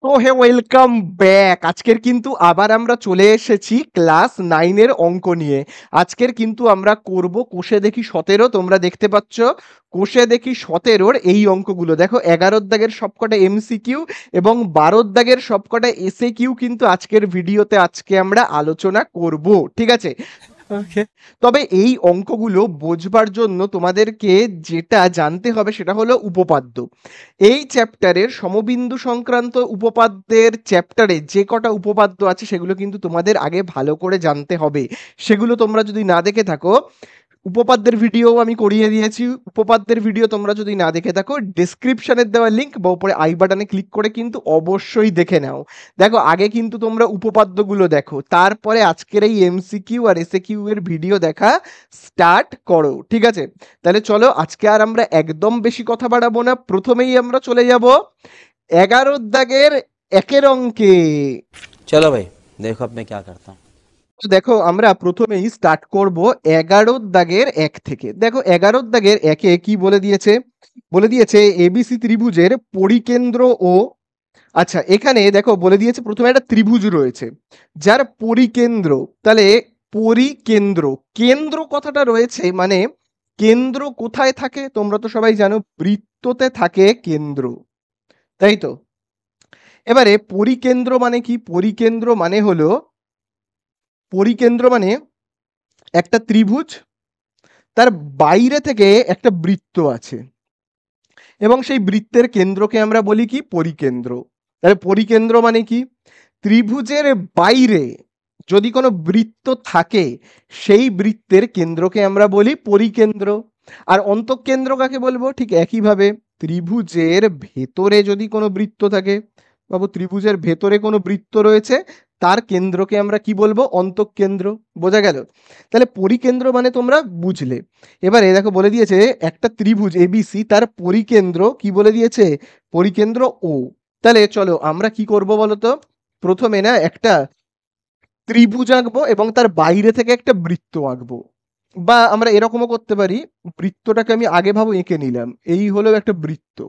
তো হে welcome back. আজকের কিন্তু আবার আমরা চলে এসেছি ক্লাস 9 এর অঙ্ক নিয়ে। আজকের কিন্তু আমরা করব কোষে দেখি 17। তোমরা দেখতে পাচ্ছ কোষে দেখি 17 এই অঙ্কগুলো। দেখো 11 দাগের সবকটা এমসিকিউ এবং 12 দাগের সবকটা এসএকিউ কিন্তু আজকের ভিডিওতে আজকে আমরা আলোচনা করব। ঠিক আছে? ওকে। তবে এই অঙ্কগুলো বোঝবার জন্য তোমাদেরকে যেটা জানতে হবে সেটা হলো উপপাদ্য। এই চ্যাপ্টারের সমবিন্দু সংক্রান্ত উপপাদ্যের চ্যাপ্টারে যে কটা উপপাদ্য আছে সেগুলো কিন্তু তোমাদের আগে ভালো করে জানতে হবে। সেগুলো তোমরা যদি না দেখে থাকো, উপপাদ্যের ভিডিও আমি করিয়ে দিয়েছি। উপপাদ্যের ভিডিও তোমরা যদি না দেখে থাকো, ডেসক্রিপশনের দেওয়া লিঙ্ক বা উপরে আই বাটনে ক্লিক করে কিন্তু অবশ্যই দেখে নাও। দেখো আগে কিন্তু তোমরা উপপাদ্যগুলো দেখো, তারপরে আজকের এই এমসিকিউ আর এসএকিউ এর ভিডিও দেখা স্টার্ট করো। ঠিক আছে? তাহলে চলো আজকে আর আমরা একদম বেশি কথা বাড়াবো না, প্রথমেই আমরা চলে যাব 11 দাগের একের অঙ্কে। चलो भाई देखो अब मैं क्या करता हूँ। তো দেখো আমরা প্রথমেই স্টার্ট করব 11 দাগের 1 থেকে। দেখো 11 দাগের 1-এ কি বলে দিয়েছে? বলে দিয়েছে এবিসি ত্রিভুজের পরিকেন্দ্র ও, আচ্ছা এখানে দেখো বলে দিয়েছে প্রথমে একটা ত্রিভুজ রয়েছে যার পরিকেন্দ্র। তাহলে পরিকেন্দ্র, কেন্দ্র কথাটা রয়েছে মানে কেন্দ্র কোথায় থাকে? তোমরা তো সবাই জানো বৃত্ততে থাকে কেন্দ্র, তাই তো? এবারে পরিকেন্দ্র মানে কি? পরিকেন্দ্র মানে হলো, পরিকেন্দ্র মানে একটা ত্রিভুজ, তার বাইরে থেকে একটা বৃত্ত আছে এবং সেই বৃত্তের কেন্দ্রকে আমরা বলি কি? পরিকেন্দ্র। তাহলে পরিকেন্দ্র মানে কি? ত্রিভুজের বাইরে যদি কোনো বৃত্ত থাকে সেই বৃত্তের কেন্দ্রকে আমরা বলি পরিকেন্দ্র। আর অন্তঃকেন্দ্র কাকে বলবো? ঠিক একইভাবে ত্রিভুজের ভেতরে যদি কোনো বৃত্ত থাকে, বাবু ত্রিভুজের ভেতরে কোনো বৃত্ত রয়েছে, তার কেন্দ্রকে আমরা কি বলবো? অন্তঃকেন্দ্র। বোঝা গেল? তাহলে পরিকেন্দ্র মানে তোমরা বুঝলে। এবারে দেখো বলে দিয়েছে একটা ত্রিভুজ এবিসি, তার পরিকেন্দ্র কি বলে দিয়েছে? পরিকেন্দ্র ও। তাহলে চলো আমরা কি করব বলতো? প্রথমে না একটা ত্রিভুজ আঁকবো এবং তার বাইরে থেকে একটা বৃত্ত আঁকবো। বা আমরা এরকমও করতে পারি, বৃত্তটাকে আমি আগে ভাবে এঁকে নিলাম, এই হলো একটা বৃত্ত,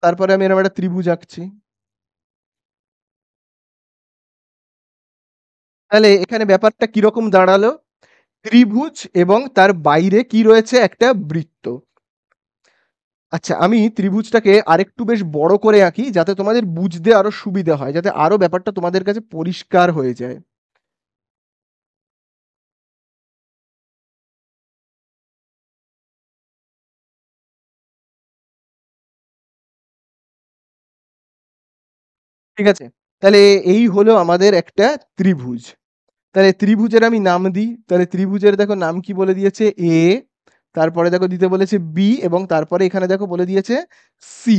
তারপরে আমি এরকম একটা ত্রিভুজ আঁকছি। তাহলে এখানে ব্যাপারটা কিরকম দাঁড়ালো? ত্রিভুজ এবং তার বাইরে কি রয়েছে? একটা বৃত্ত। আচ্ছা আমি ত্রিভুজটাকে আরেকটু বেশ বড় করে আঁকি যাতে তোমাদের বুঝতে আরো সুবিধা হয়, যাতে আরো ব্যাপারটা তোমাদের কাছে পরিষ্কার হয়ে যায়। ঠিক আছে? তাহলে এই হলো আমাদের একটা ত্রিভুজ। তাহলে ত্রিভুজের আমি নাম দিই। তাহলে ত্রিভুজের দেখো নাম কি বলে দিয়েছে? এ, তারপরে দেখো দিতে বলেছে বি এবং তারপরে এখানে দেখো বলে দিয়েছে সি।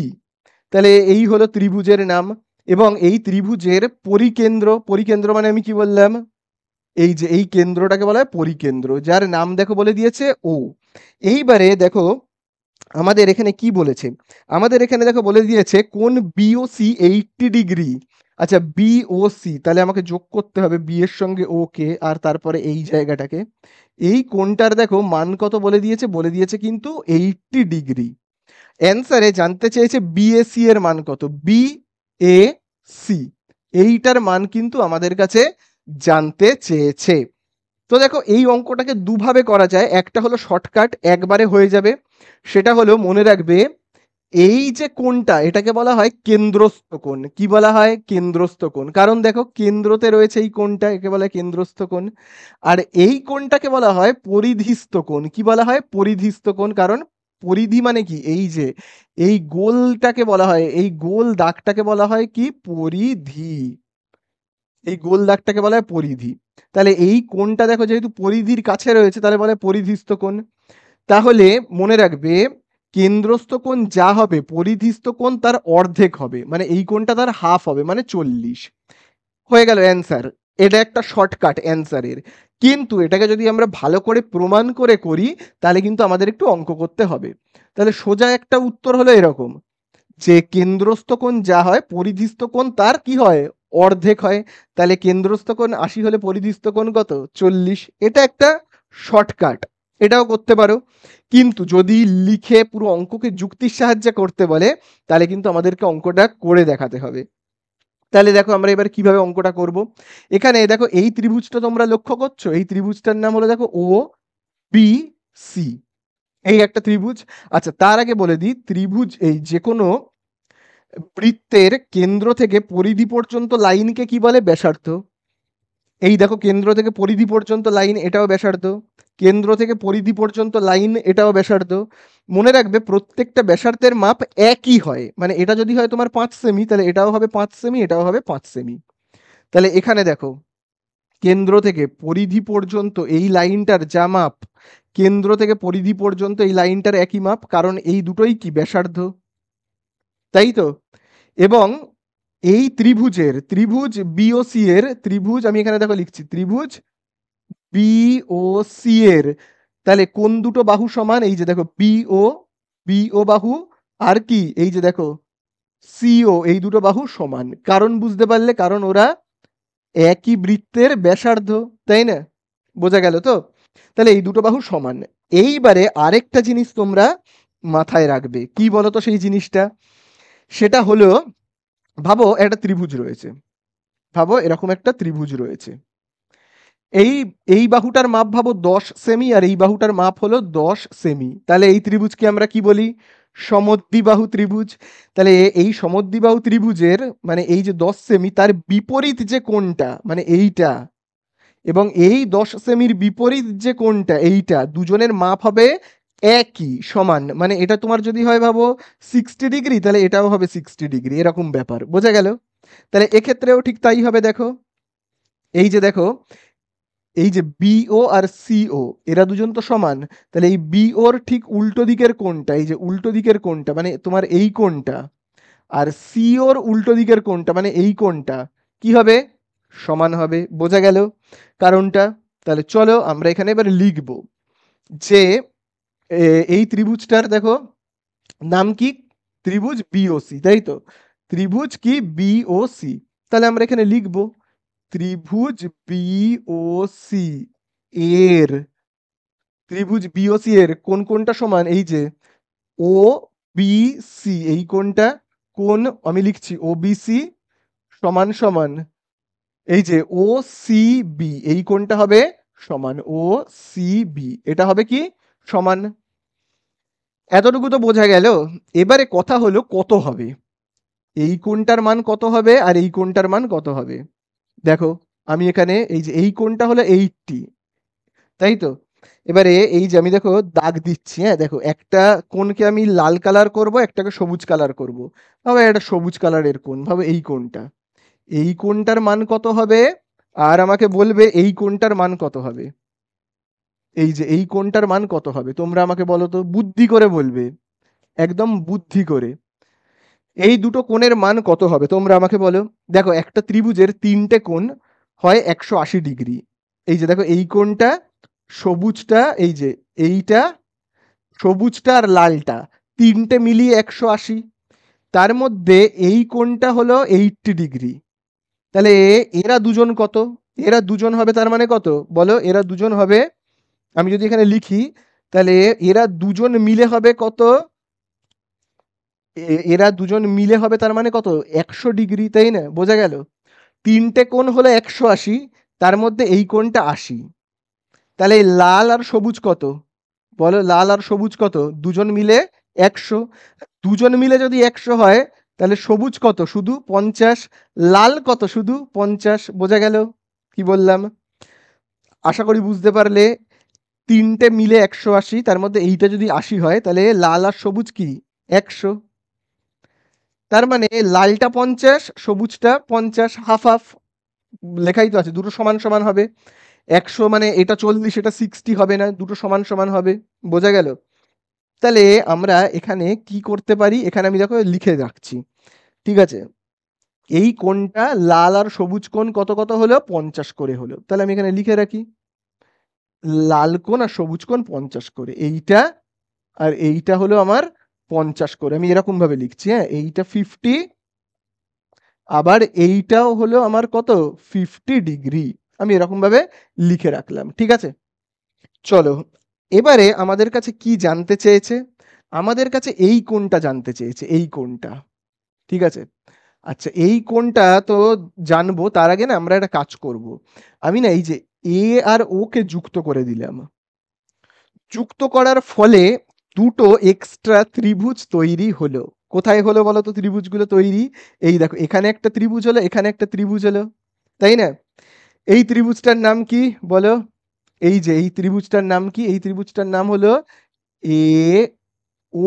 তাহলে এই হলো ত্রিভুজের নাম এবং এই ত্রিভুজের পরিকেন্দ্র। পরিকেন্দ্র মানে আমি কি বললাম? এই যে এই কেন্দ্রটাকে বলা হয় পরিকেন্দ্র, যার নাম দেখো বলে দিয়েছে ও। এইবারে দেখো আমাদের এখানে কি বলেছে? আমাদের এখানে দেখো বলে দিয়েছে কোণ বিওসি 80 ডিগ্রি। আচ্ছা বিওসি, তাহলে আমাকে যোগ করতে হবে বি এর সঙ্গে ও কে আর তারপরে এই জায়গাটাকে। এই কোণটার দেখো মান কত বলে দিয়েছে? বলে দিয়েছে কিন্তু 80 ডিগ্রি। অ্যান্সারে জানতে চেয়েছে বিএসি এর মান কত? বি এ সি, এইটার মান কিন্তু আমাদের কাছে জানতে চেয়েছে। তো দেখো এই অঙ্কটাকে দুভাবে করা যায়। একটা হলো শর্টকাট, একবারে হয়ে যাবে। সেটা হলো মনে রাখবে এই যে কোণটা এটাকে বলা হয় কেন্দ্রস্থ কোণ। কি বলা হয়? কেন্দ্রস্থ কোণ। কারণ দেখো কেন্দ্রতে রয়েছে এই কোণটা, একে বলা হয় কেন্দ্রস্থ কোণ। আর এই কোণটাকে বলা হয় পরিধিস্থ কোণ। কি বলা হয়? পরিধিস্থ কোণ। কারণ পরিধি মানে কি? এই যে এই গোলটাকে বলা হয়, এই গোল দাগটাকে বলা হয় কি? পরিধি। এই গোল দাগটাকে বলা হয় পরিধি। তাহলে এই কোণটা দেখো যেহেতু পরিধির কাছে রয়েছে তাহলে বলে পরিধিস্থ কোণ। তাহলে মনে রাখবে কেন্দ্রস্থ কোণ যা হবে পরিধিস্থ কোণ তার অর্ধেক হবে, মানে এই কোণটা তার হাফ হবে, মানে 40। হয়ে গেল অ্যান্সার। এটা একটা শর্টকাট অ্যান্সারের। কিন্তু এটাকে যদি আমরা ভালো করে প্রমাণ করে করি তাহলে কিন্তু আমাদের একটু অঙ্ক করতে হবে। তাহলে সোজা একটা উত্তর হলো এরকম যে কেন্দ্রস্থ কোণ যা হয় পরিধিস্থ কোণ তার কি হয়? অর্ধেক হয়। তাহলে কেন্দ্রস্থ কোণ 80 হলে পরিধিস্থ কোণ কত? 40। এটা একটা শর্টকাট। এটাও করতে পারো। কিন্তু যদি লিখে পুরো অঙ্ককে যুক্তির সাহায্যে করতে বলে, তাহলে কিন্তু আমাদেরকে অঙ্কটা করে দেখাতে হবে। তাহলে দেখো আমরা এবার কিভাবে অঙ্কটা করব। এখানে দেখো এই ত্রিভুজটা তোমরা লক্ষ্য করছো, এই ত্রিভুজটার নাম হলো দেখো ও বি সি, এই একটা ত্রিভুজ। আচ্ছা, তার আগে বলে দিই, ত্রিভুজ এই যে কোনো বৃত্তের কেন্দ্র থেকে পরিধি পর্যন্ত লাইনকে কি বলে? ব্যাসার্ধ। এই দেখো কেন্দ্র থেকে পরিধি পর্যন্ত লাইন, এটাও ব্যাসার্ধ। কেন্দ্র থেকে পরিধি পর্যন্ত লাইন, এটাও ব্যাসার্ধ। মনে রাখবে প্রত্যেকটা ব্যাসার্ধের মাপ একই হয়, মানে এটা যদি হয় তোমার 5 সেমি, তাহলে এটাও হবে 5 সেমি, এটাও হবে 5 সেমি। তাহলে এখানে দেখো কেন্দ্র থেকে পরিধি পর্যন্ত এই লাইনটার যা মাপ, কেন্দ্র থেকে পরিধি পর্যন্ত এই লাইনটার একই মাপ, কারণ এই দুটোই কি ব্যাসার্ধ, তাই তো? এবং এই ত্রিভুজ বিওসি এর ত্রিভুজ, আমি এখানে দেখো লিখছি ত্রিভুজ বিওসি এর, তাহলে কোন দুটো বাহু সমান? এই যে দেখো বিও বাহু, আর কি এই যে দেখো সিও, এই দুটো বাহু সমান। কারণ বুঝতে পারলে, কারণ ওরা একই বৃত্তের ব্যাসার্ধ, তাই না? বোঝা গেল তো? তাহলে এই দুটো বাহু সমান। এইবারে আরেকটা জিনিস তোমরা মাথায় রাখবে, কি বলতো সেই জিনিসটা? সেটা হলো, ভাবো একটা ত্রিভুজ রয়েছে, ভাবো এরকম একটা ত্রিভুজ রয়েছে। এই এই বাহুটার মাপ ভাবো 10 সেমি, আর এই বাহুটার মাপ হলো 10 সেমি। তাহলে এই ত্রিভুজকে আমরা কি বলি? সমদ্বিবাহু ত্রিভুজ। তাহলে এই সমদ্বিবাহু ত্রিভুজের মানে এই যে 10 সেমি, তার বিপরীত যে কোণটা মানে এইটা, এবং এই 10 সেমির বিপরীত যে কোণটা এইটা, দুজনের মাপ হবে একই সমান। মানে এটা তোমার যদি হয় ভাবো 60 ডিগ্রি, তাহলে এটাও হবে 60 ডিগ্রি, এরকম ব্যাপার। বোঝা গেল? তাহলে এক্ষেত্রেও ঠিক তাই হবে। দেখো এই যে দেখো, এই যে বিও আর সিও, এরা দুজন তো সমান। তাহলে এই বিওর ঠিক উল্টো দিকের কোণটা, এই যে উল্টো দিকের কোণটা মানে তোমার এই কোণটা, আর সিওর উল্টো দিকের কোণটা মানে এই কোণটা কি হবে? সমান হবে। বোঝা গেল কারণটা? তাহলে চলো আমরা এখানে এবার লিখব যে এই ত্রিভুজটার দেখো নাম কি? ত্রিভুজ বিওসি, তাই তো? ত্রিভুজ কি? বিওসি। তাহলে আমরা এখানে লিখব ত্রিভুজ বিওসি এর, ত্রিভুজ বিওসি এর কোন কোনটা সমান? এই যে ও বি সি, এই কোনটা কোন, আমি লিখছি ও বি সি সমান সমান এই যে ও সি বি, এই কোনটা হবে সমান ও সি বি, এটা হবে কি? সমান। এতটুকু তো বোঝা গেল। এবারে কথা হলো কত হবে, এই কোণটার মান কত হবে আর এই কোণটার মান কত হবে। দেখো আমি এখানে এই যে এই কোণটা হলো 80, তাই তো? এবারে এই যে আমি দেখো দাগ দিচ্ছি, হ্যাঁ দেখো একটা কোণকে আমি লাল কালার করব, একটাকে সবুজ কালার করব। ভাবে একটা সবুজ কালারের কোণ, ভাবে এই কোণটা, এই কোণটার মান কত হবে, আর আমাকে বলবে এই কোণটার মান কত হবে। এই যে এই কোণটার মান কত হবে তোমরা আমাকে বলো তো, বুদ্ধি করে বলবে, একদম বুদ্ধি করে। এই দুটো কোণের মান কত হবে তোমরা আমাকে বলো। দেখো একটা ত্রিভুজের তিনটে কোণ হয় 180 ডিগ্রি। এই যে দেখো এই কোণটা, সবুজটা, এই যে এইটা, সবুজটা আর লালটা, তিনটে মিলিয়ে 180। তার মধ্যে এই কোণটা হলো 80 ডিগ্রি। তাহলে এরা দুজন কত? এরা দুজন হবে তার মানে কত বলো? এরা দুজন হবে, আমি যদি এখানে লিখি, তাহলে এরা দুজন মিলে হবে কত? এরা দুজন মিলে হবে তার মানে কত? 100 ডিগ্রি, তাই না? বোঝা গেল? তিনটে কোণ হলো 180, তার মধ্যে এই কোণটা 80। তাহলে এই লাল আর সবুজ কত বলো? লাল আর সবুজ কত? দুজন মিলে 100। দুজন মিলে যদি 100 হয়, তাহলে সবুজ কত? শুধু 50। লাল কত? শুধু 50। বোঝা গেল কি বললাম? আশা করি বুঝতে পারলে। তিনটে মিলে 180, তার মধ্যে এইটা যদি 80 হয়, তাহলে লাল আর সবুজ কি 100। তার মানে লালটা 50, সবুজটা 50, হাফ হাফ। লেখাই তো আছে, দুটো সমান সমান হবে। 100 মানে এটা 40, এটা 60 হবে না, দুটো সমান সমান হবে। বোঝা গেল? তাহলে আমরা এখানে কি করতে পারি, এখানে আমি দেখো লিখে রাখছি, ঠিক আছে? এই কোণটা লাল আর সবুজ কোণ কত কত হলো? 50 করে হলো। তাহলে আমি এখানে লিখে রাখি লাল কোণ আর সবুজ কোণ 50 করে, এইটা আর এইটা হলো আমার 50 করে। আমি এরকম ভাবে লিখছি, হ্যাঁ এইটা 50, আবার এইটাও হলো আমার কত? 50 ডিগ্রি। আমি এরকম ভাবে লিখে রাখলাম, ঠিক আছে? চলো এবারে আমাদের কাছে কি জানতে চেয়েছে? আমাদের কাছে এই কোণটা জানতে চেয়েছে, এই কোণটা। ঠিক আছে? আচ্ছা এই কোণটা তো জানবো, তার আগে না আমরা একটা কাজ করব। আমি না এই যে A আর O কে যুক্ত করে দিলাম। যুক্ত করার ফলে দুটো এক্সট্রা ত্রিভুজ তৈরি হলো। কোথায় হলো বলো তো ত্রিভুজগুলো তৈরি? এই দেখো এখানে একটা ত্রিভুজ হলো, এখানে একটা ত্রিভুজ হলো। তাই না? এই ত্রিভুজটার নাম কি বলো? এই যে এই ত্রিভুজটার নাম কি? এই ত্রিভুজটার নাম হলো AO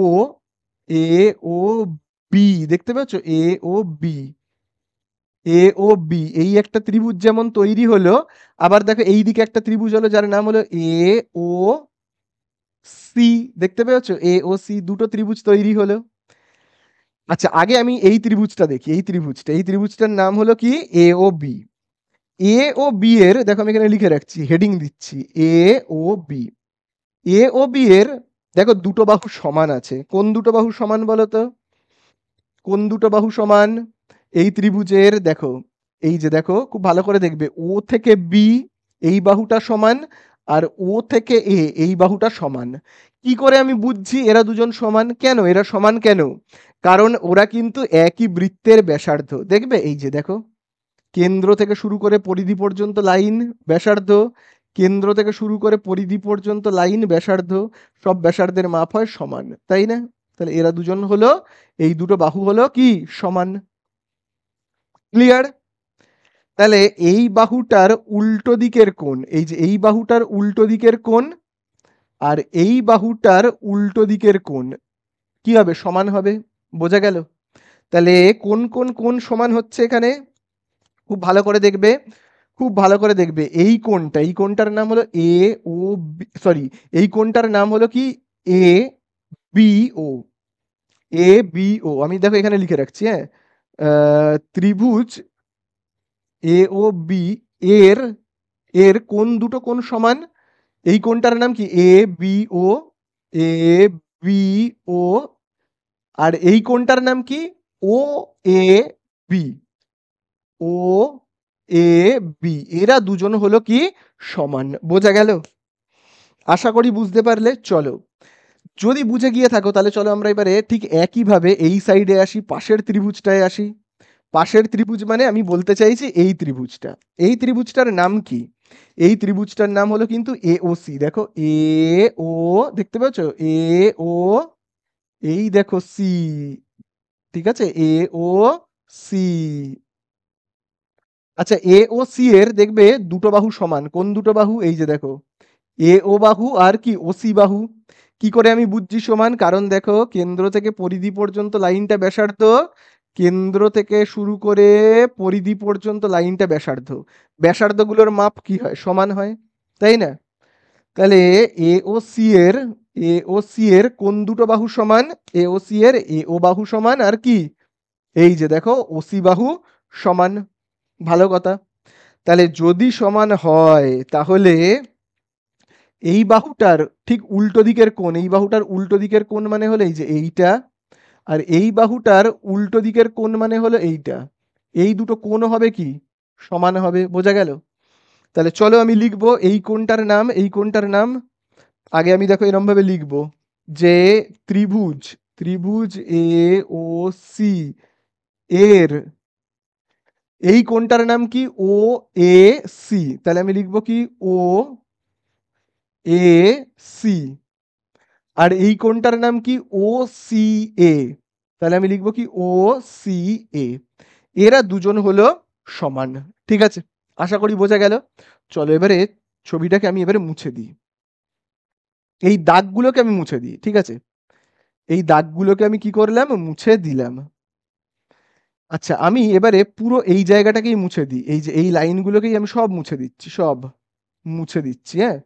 AOB, দেখতে পাচ্ছ? AOB AOB এই একটা ত্রিভুজ যেমন তৈরি হলো, আবার দেখো এইদিকে একটা ত্রিভুজ হলো যার নাম হলো AOC, দেখতে পেয়েছো? AOC দুটো ত্রিভুজ তৈরি হলো। আচ্ছা আগে আমি এই ত্রিভুজটা দেখি, এই ত্রিভুজটার নাম হলো কি? AOB। AOB এর দেখো আমি এখানে লিখে রাখছি, হেডিং দিচ্ছি AOB। AOB এর দেখো দুটো বাহু সমান আছে। কোন দুটো বাহু সমান বলো তো? কোন দুটো বাহু সমান? এই ত্রিভুজের দেখো, এই যে দেখো খুব ভালো করে দেখবে, ও থেকে বি এই বাহুটা সমান, আর ও থেকে এ এই বাহুটা সমান। কি করে আমি বুঝছি এরা দুজন সমান? কেন এরা সমান কেন? কারণ ওরা কিন্তু একই বৃত্তের ব্যাসার্ধ। দেখবে এই যে দেখো, কেন্দ্র থেকে শুরু করে পরিধি পর্যন্ত লাইন ব্যাসার্ধ, কেন্দ্র থেকে শুরু করে পরিধি পর্যন্ত লাইন ব্যাসার্ধ, সব ব্যাসার্ধের মাপ হয় সমান, তাই না? তাহলে এরা দুজন হলো, এই দুটো বাহু হলো কি? সমান। ক্লিয়ার? তাহলে এই বাহুটার উল্টো দিকের কোণ, এই যে এই বাহুটার উল্টো দিকের কোণ আর এই বাহুটার উল্টো দিকের কোণ কি হবে? সমান হবে। বোঝা গেল? তাহলে কোন কোন কোণ সমান হচ্ছে এখানে? খুব ভালো করে দেখবে, খুব ভালো করে দেখবে, এই কোণটা, এই কোণটার নাম হলো এ ও সরি, এই কোণটার নাম হলো কি? A B O. A B ও আমি দেখো এখানে লিখে রাখছি, হ্যাঁ। ত্রিভুজ এ ও বি এর এর কোণ দুটো কোণ সমান। এই কোণটার নাম কি? A B O. A B ও। আর এই কোণটার নাম কি? O A B. O A B এরা দুজন হলো কি? সমান। বোঝা গেল? আশা করি বুঝতে পারলে। চলো, যদি বুঝে গিয়ে থাকো তাহলে চলো আমরা এবারে ঠিক একইভাবে এই সাইডে আসি, পাশের ত্রিভুজটায় আসি। পাশের ত্রিভুজ মানে আমি বলতে চাইছি এই ত্রিভুজটা। এই ত্রিভুজটার নাম কি? এই ত্রিভুজটার নাম হলো কিন্তু AOC। দেখো এ ও, দেখতে পাচ্ছ? এ ও, এই দেখো সি। ঠিক আছে? AOC। আচ্ছা AOC এর দেখবে দুটো বাহু সমান। কোন দুটো বাহু? এই যে দেখো, AO বাহু আর কি? OC বাহু। কি করে আমি বুঝছি সমান? কারণ দেখো কেন্দ্র থেকে পরিধি পর্যন্ত লাইনটা ব্যাসার্ধ, কেন্দ্র থেকে শুরু করে পরিধি পর্যন্ত লাইনটা ব্যাসার্ধ, ব্যাসার্ধগুলোর মাপ কি হয়? সমান হয়, তাই না? তাহলে AOC এর AOC এর কোন দুটো বাহু সমান? AOC এর AO বাহু সমান আর কি? এই যে দেখো OC বাহু সমান। ভালো কথা। তাহলে যদি সমান হয় তাহলে এই বাহুটার ঠিক উল্টো দিকের কোণ, এই বাহুটার উল্টো দিকের কোণ মানে হলো এই যে এইটা, আর এই বাহুটার উল্টো দিকের কোণ মানে হলো এইটা। এই দুটো কোণ হবে কি? সমান হবে। বোঝা গেল? তাহলে চলো আমি লিখবো এই কোণটার নাম, এই কোণটার নাম আগে আমি দেখো এরম ভাবে লিখবো যে ত্রিভুজ ত্রিভুজ এ ও সি এর এই কোণটার নাম কি? O A C. তাহলে আমি লিখবো কি? O A C. আর এই কোণটার নাম কি? ও সি এ। তাহলে আমি লিখবো কি? ও সি এ। এরা দুজন হলো সমান। ঠিক আছে? আশা করি বোঝা গেল। চলো এবারে ছবিটাকে আমি এবারে মুছে দিই, এই দাগগুলোকে আমি মুছে দিই। ঠিক আছে? এই দাগগুলোকে আমি কি করলাম? মুছে দিলাম। আচ্ছা আমি এবারে পুরো এই জায়গাটাকেই মুছে দিই, এই যে এই লাইনগুলোকেই আমি সব মুছে দিচ্ছি, সব মুছে দিচ্ছি, হ্যাঁ।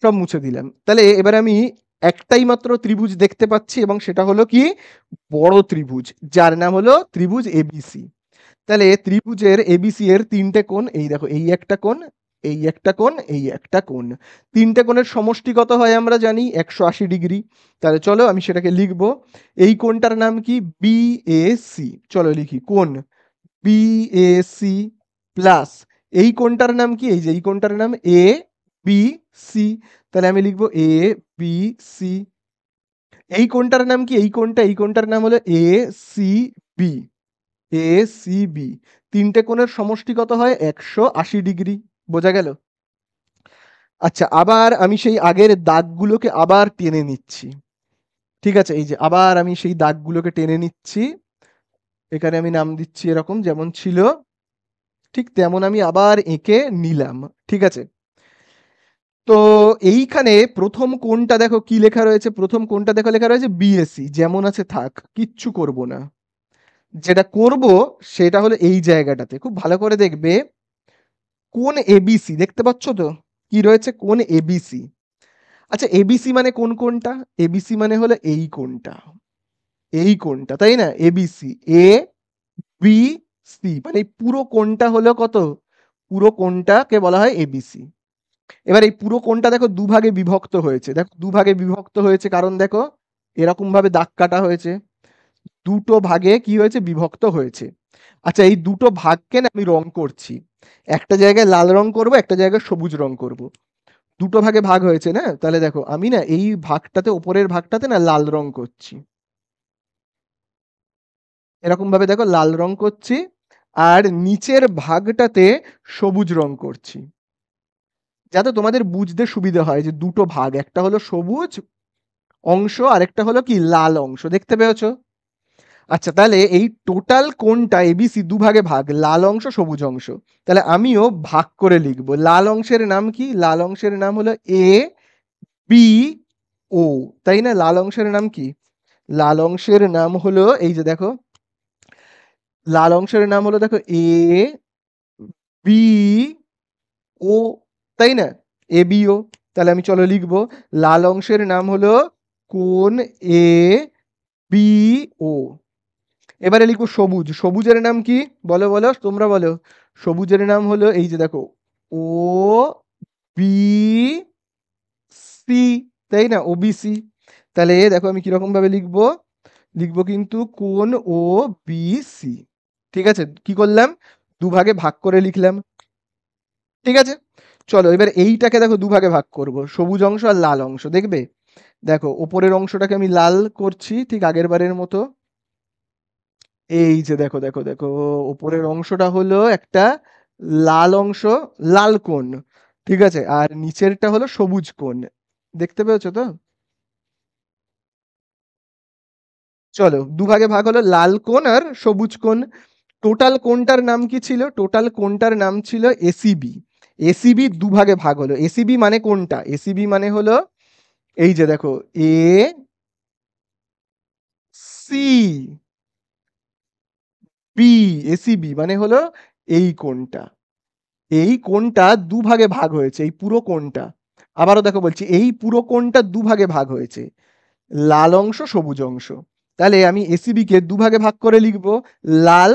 সব মুছে দিলাম। তাহলে এবারে আমি একটাই মাত্র ত্রিভুজ দেখতে পাচ্ছি এবং সেটা হলো কি? বড় ত্রিভুজ, যার নাম হলো ত্রিভুজ এবিসি। তাহলে ত্রিভুজের এবিসি এর তিনটে কোণ, এই দেখো এই একটা কোণ, এই একটা কোণ, এই একটা কোণ। তিনটে কোণের সমষ্টি কত হয় আমরা জানি? 180 ডিগ্রি। তাহলে চলো আমি সেটাকে লিখবো। এই কোণটার নাম কি? বিএসি। চলো লিখি, কোণ বিএসি প্লাস এই কোণটার নাম কি? এই যে এই কোণটার নাম এ বি সি, তাহলে আমি লিখবো এ বি সি। এই কোণটার নাম কি? এই কোণটার নাম হলো A C B. A C B, তিনটে কোণের সমষ্টি কত হয়? 180 ডিগ্রি। বোঝা গেল? আচ্ছা, আবার আমি সেই আগের দাগগুলোকে আবার টেনে নিচ্ছি। ঠিক আছে, এই যে আবার আমি সেই দাগগুলোকে টেনে নিচ্ছি। এখানে আমি নাম দিচ্ছি এরকম যেমন ছিল, ঠিক তেমন আমি আবার এঁকে নিলাম। ঠিক আছে, তো এইখানে প্রথম কোণটা দেখো কি লেখা রয়েছে? প্রথম কোণটা দেখো লেখা রয়েছে বিএসি, যেমন আছে থাক, কিচ্ছু করব না। যেটা করব সেটা হলো এই জায়গাটাতে খুব ভালো করে দেখবে, কোণ এবিসি দেখতে পাচ্ছ তো? কি রয়েছে? কোণ এবিসি। আচ্ছা, এবিসি মানে কোন কোণটা? এবিসি মানে হলো এই কোণটা, এই কোণটা, তাই না? এবিসি, এ বি সি, মানে এই পুরো কোণটা হলো কত? পুরো কোণটাকে বলা হয় এবিসি। এবার এই পুরো কোণটা দেখো দুভাগে বিভক্ত হয়েছে। দেখো দুভাগে বিভক্ত হয়েছে, কারণ দেখো এরকম ভাবে দাগ কাটা হয়েছে, দুটো ভাগে কি হয়েছে? বিভক্ত হয়েছে। আচ্ছা, এই দুটো ভাগকে না আমি রং করছি। একটা জায়গায় লাল রং করব, একটা জায়গায় সবুজ রং করব। দুটো ভাগে ভাগ হয়েছে না, তাহলে দেখো আমি না এই ভাগটাতে, ওপরের ভাগটাতে না লাল রং করছি। এরকম ভাবে দেখো লাল রং করছি, আর নিচের ভাগটাতে সবুজ রং করছি, যাতে তোমাদের বুঝতে সুবিধা হয় যে দুটো ভাগ, একটা হলো সবুজ অংশ আর একটা হলো কি লাল অংশ। দেখতে পেয়েছো? আচ্ছা, তাহলে এই টোটাল কোণটা এবিসি দুভাগে ভাগ, লাল অংশ সবুজ অংশ। তাহলে আমিও ভাগ করে লিখবো। লাল অংশের নাম কি? লাল অংশের নাম হলো এ বি ও, তাই না? লাল অংশের নাম কি? লাল অংশের নাম হলো এই যে দেখো, লাল অংশের নাম হলো দেখো এ বি ও, তাই না? এ বি ও। তাহলে আমি চলো লিখবো, লাল অংশের নাম হলো কোণ এ বি ও। এবারে লিখবো সবুজ। সবুজের নাম কি? বলো বলো, তোমরা বলো। সবুজের নাম হলো এই যে দেখো, ও বি সি, তাই না? ওবিসি। তাহলে দেখো আমি কিরকম ভাবে লিখবো, লিখবো কিন্তু কোণ ও বি সি। ঠিক আছে, কি করলাম? দুভাগে ভাগ করে লিখলাম। ঠিক আছে, চলো এবার এইটাকে দেখো দুভাগে ভাগ করব, সবুজ অংশ আর লাল অংশ। দেখবে, দেখো ওপরের অংশটাকে আমি লাল করছি ঠিক আগের বারের মতো। এই যে দেখো দেখো দেখো, ওপরের অংশটা হলো একটা লাল অংশ, লাল কোণ। ঠিক আছে, আর নিচেরটা হলো সবুজ কোণ। দেখতে পেয়েছো তো? চলো দুভাগে ভাগ হলো, লাল কোণ আর সবুজ কোণ। টোটাল কোণটার নাম কি ছিল? টোটাল কোণটার নাম ছিল এসিবি। এসিবি দুভাগে ভাগ হলো। এসিবি মানে কোনটা? এসিবি মানে হলো এই যে দেখো, এ সি বি। এসিবি মানে হলো এই কোণটা। এই কোণটা দুভাগে ভাগ হয়েছে, এই পুরো কোণটা। আবারও দেখো বলছি, এই পুরো কোণটা দুভাগে ভাগ হয়েছে, লাল অংশ সবুজ অংশ। তাহলে আমি এসিবি কে দুভাগে ভাগ করে লিখব, লাল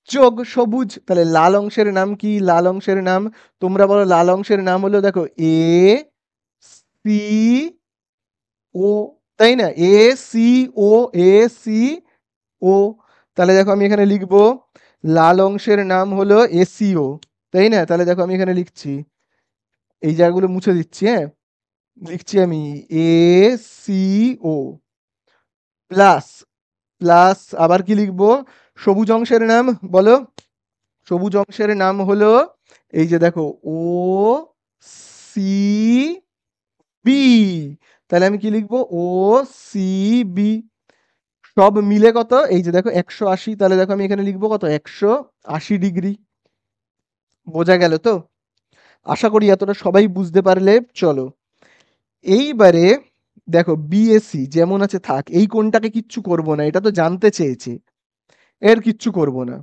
যোগ সবুজ। তাহলে লাল অংশের নাম কি? লাল অংশের নাম, তোমরা বলো, লাল অংশের নাম হলো দেখো এ সি ও, তাই না? A C O, A C O. তাহলে দেখো আমি এখানে লিখবো, লাল অংশের নাম হলো এসিও, তাই না? তাহলে দেখো আমি এখানে লিখছি, এই জায়গাগুলো মুছে দিচ্ছি, হ্যাঁ। লিখছি আমি A C O plus, plus আবার কি লিখবো? সবুজ অংশের নাম বলো। সবুজ অংশের নাম হলো এই যে দেখো, ও সি বি। তাহলে আমি কি লিখবো? ও সি বি। সব মিলে কত? এই যে দেখো 180। তাহলে দেখো আমি এখানে লিখবো কত? 180 ডিগ্রি। বোঝা গেল তো? আশা করি এতটা সবাই বুঝতে পারলে। চলো এইবারে দেখো, বিএসসি যেমন আছে থাক, এই কোণটাকে কিচ্ছু করব না, এটা তো জানতে চেয়েছে, এর কিচ্ছু করব না।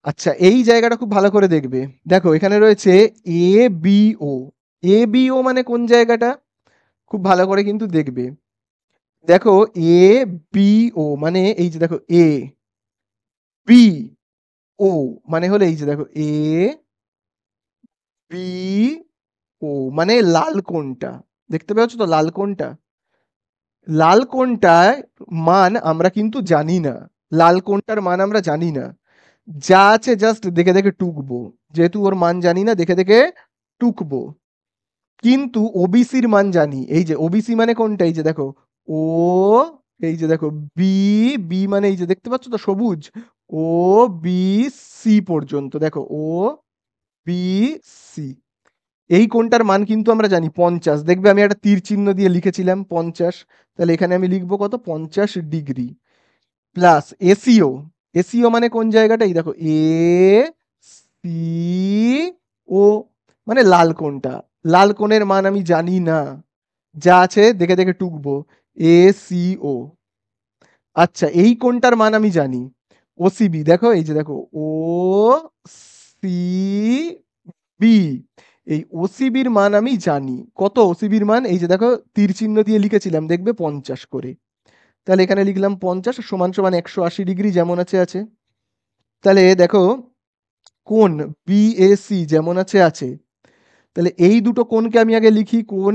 আচ্ছা, এই জায়গাটা খুব ভালো করে দেখবে। দেখো এখানে রয়েছে A B O. A B ও মানে কোন জায়গাটা? খুব ভালো করে কিন্তু দেখবে। দেখো এ বি ও মানে এই যে দেখো, এ বি ও মানে হলো এই যে দেখো, এ বি ও মানে লাল কোণটা। দেখতে পাচ্ছ তো লাল কোণটা? লাল কোণটার মান আমরা কিন্তু জানি না। লাল কোণটার মান আমরা জানি না, যা আছে জাস্ট দেখে দেখে টুকবো। যেহেতু ওর মান জানি না, দেখে দেখে টুকবো। কিন্তু ওবিসির মান জানি। এই যে ওবিসি মানে কোনটা, এই যে দেখো ও, এই যে দেখো বি, বি মানে এই যে দেখতে পাচ্ছ তো সবুজ, ও বি সি পর্যন্ত, দেখো ও বি সি, এই কোণটার মান কিন্তু আমরা জানি 50। দেখবে আমি একটা তীর চিহ্ন দিয়ে লিখেছিলাম 50, তাহলে এখানে আমি লিখবো কত, 50 ডিগ্রি প্লাস এসিও। এসিও মানে কোন জায়গাটা, এই দেখো এ সি ও, মানে লাল কোণটা। লাল কোণের মান আমি জানি না, যা আছে দেখে দেখে টুকবো, এ সি ও। আচ্ছা এই কোণটার মান আমি জানি, ওসিবি, দেখো এই যে দেখো ও সি বি, এই ওসিবির মান আমি জানি কত, ওসিবির মান এই যে দেখো তীর চিহ্ন দিয়ে লিখেছিলাম দেখবে 50 করে, তাহলে এখানে লিখলাম 50 সমান সমান 180 ডিগ্রি, যেমন আছে আছে। তাহলে দেখো কোণ বিএসি যেমন আছে আছে, তাহলে এই দুটো কোণকে আমি আগে লিখি, কোণ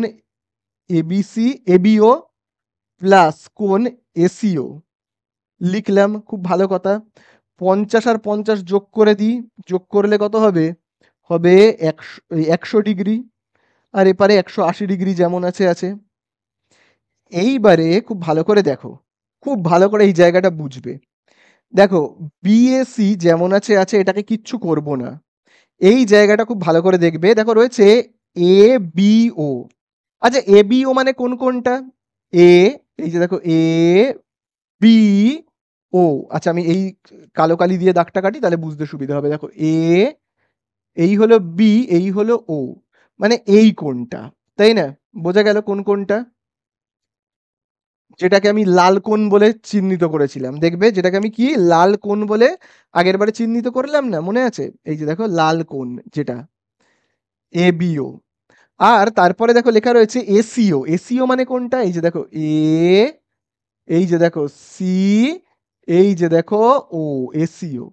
এবিসি এবিও প্লাস কোণ এসিও লিখলাম, খুব ভালো কথা। 50 আর 50 যোগ করে দিই, যোগ করলে কত হবে, হবে 100 ডিগ্রি, আর এপারে 180 ডিগ্রি যেমন আছে আছে। এইবারে খুব ভালো করে দেখো, খুব ভালো করে এই জায়গাটা বুঝবে। দেখো বিএসি যেমন আছে আছে, এটাকে কিচ্ছু করব না, এই জায়গাটা খুব ভালো করে দেখবে, দেখো রয়েছে এ বি ও। আচ্ছা এ বি ও মানে কোন কোনটা, এ, এই যে দেখো এ বি ও। আচ্ছা আমি এই কালো কালি দিয়ে দাগটা কাটি, তাহলে বুঝতে সুবিধা হবে। দেখো এ, এই হলো বি, এই হলো ও, মানে এই কোণটা, তাই না? বোঝা গেল কোন কোণটা, যেটাকে আমি লাল কোণ বলে চিহ্নিত করেছিলাম, দেখবে যেটাকে আমি কি লাল কোণ বলে আগের বারে চিহ্নিত করলাম না, মনে আছে? এই যে দেখো লাল কোণ যেটা এ বিও। আর তারপরে দেখো লেখা রয়েছে এসিও। এসিও মানে কোনটা, এই যে দেখো এ, এই যে দেখো সি, এই যে দেখো ও, এসিও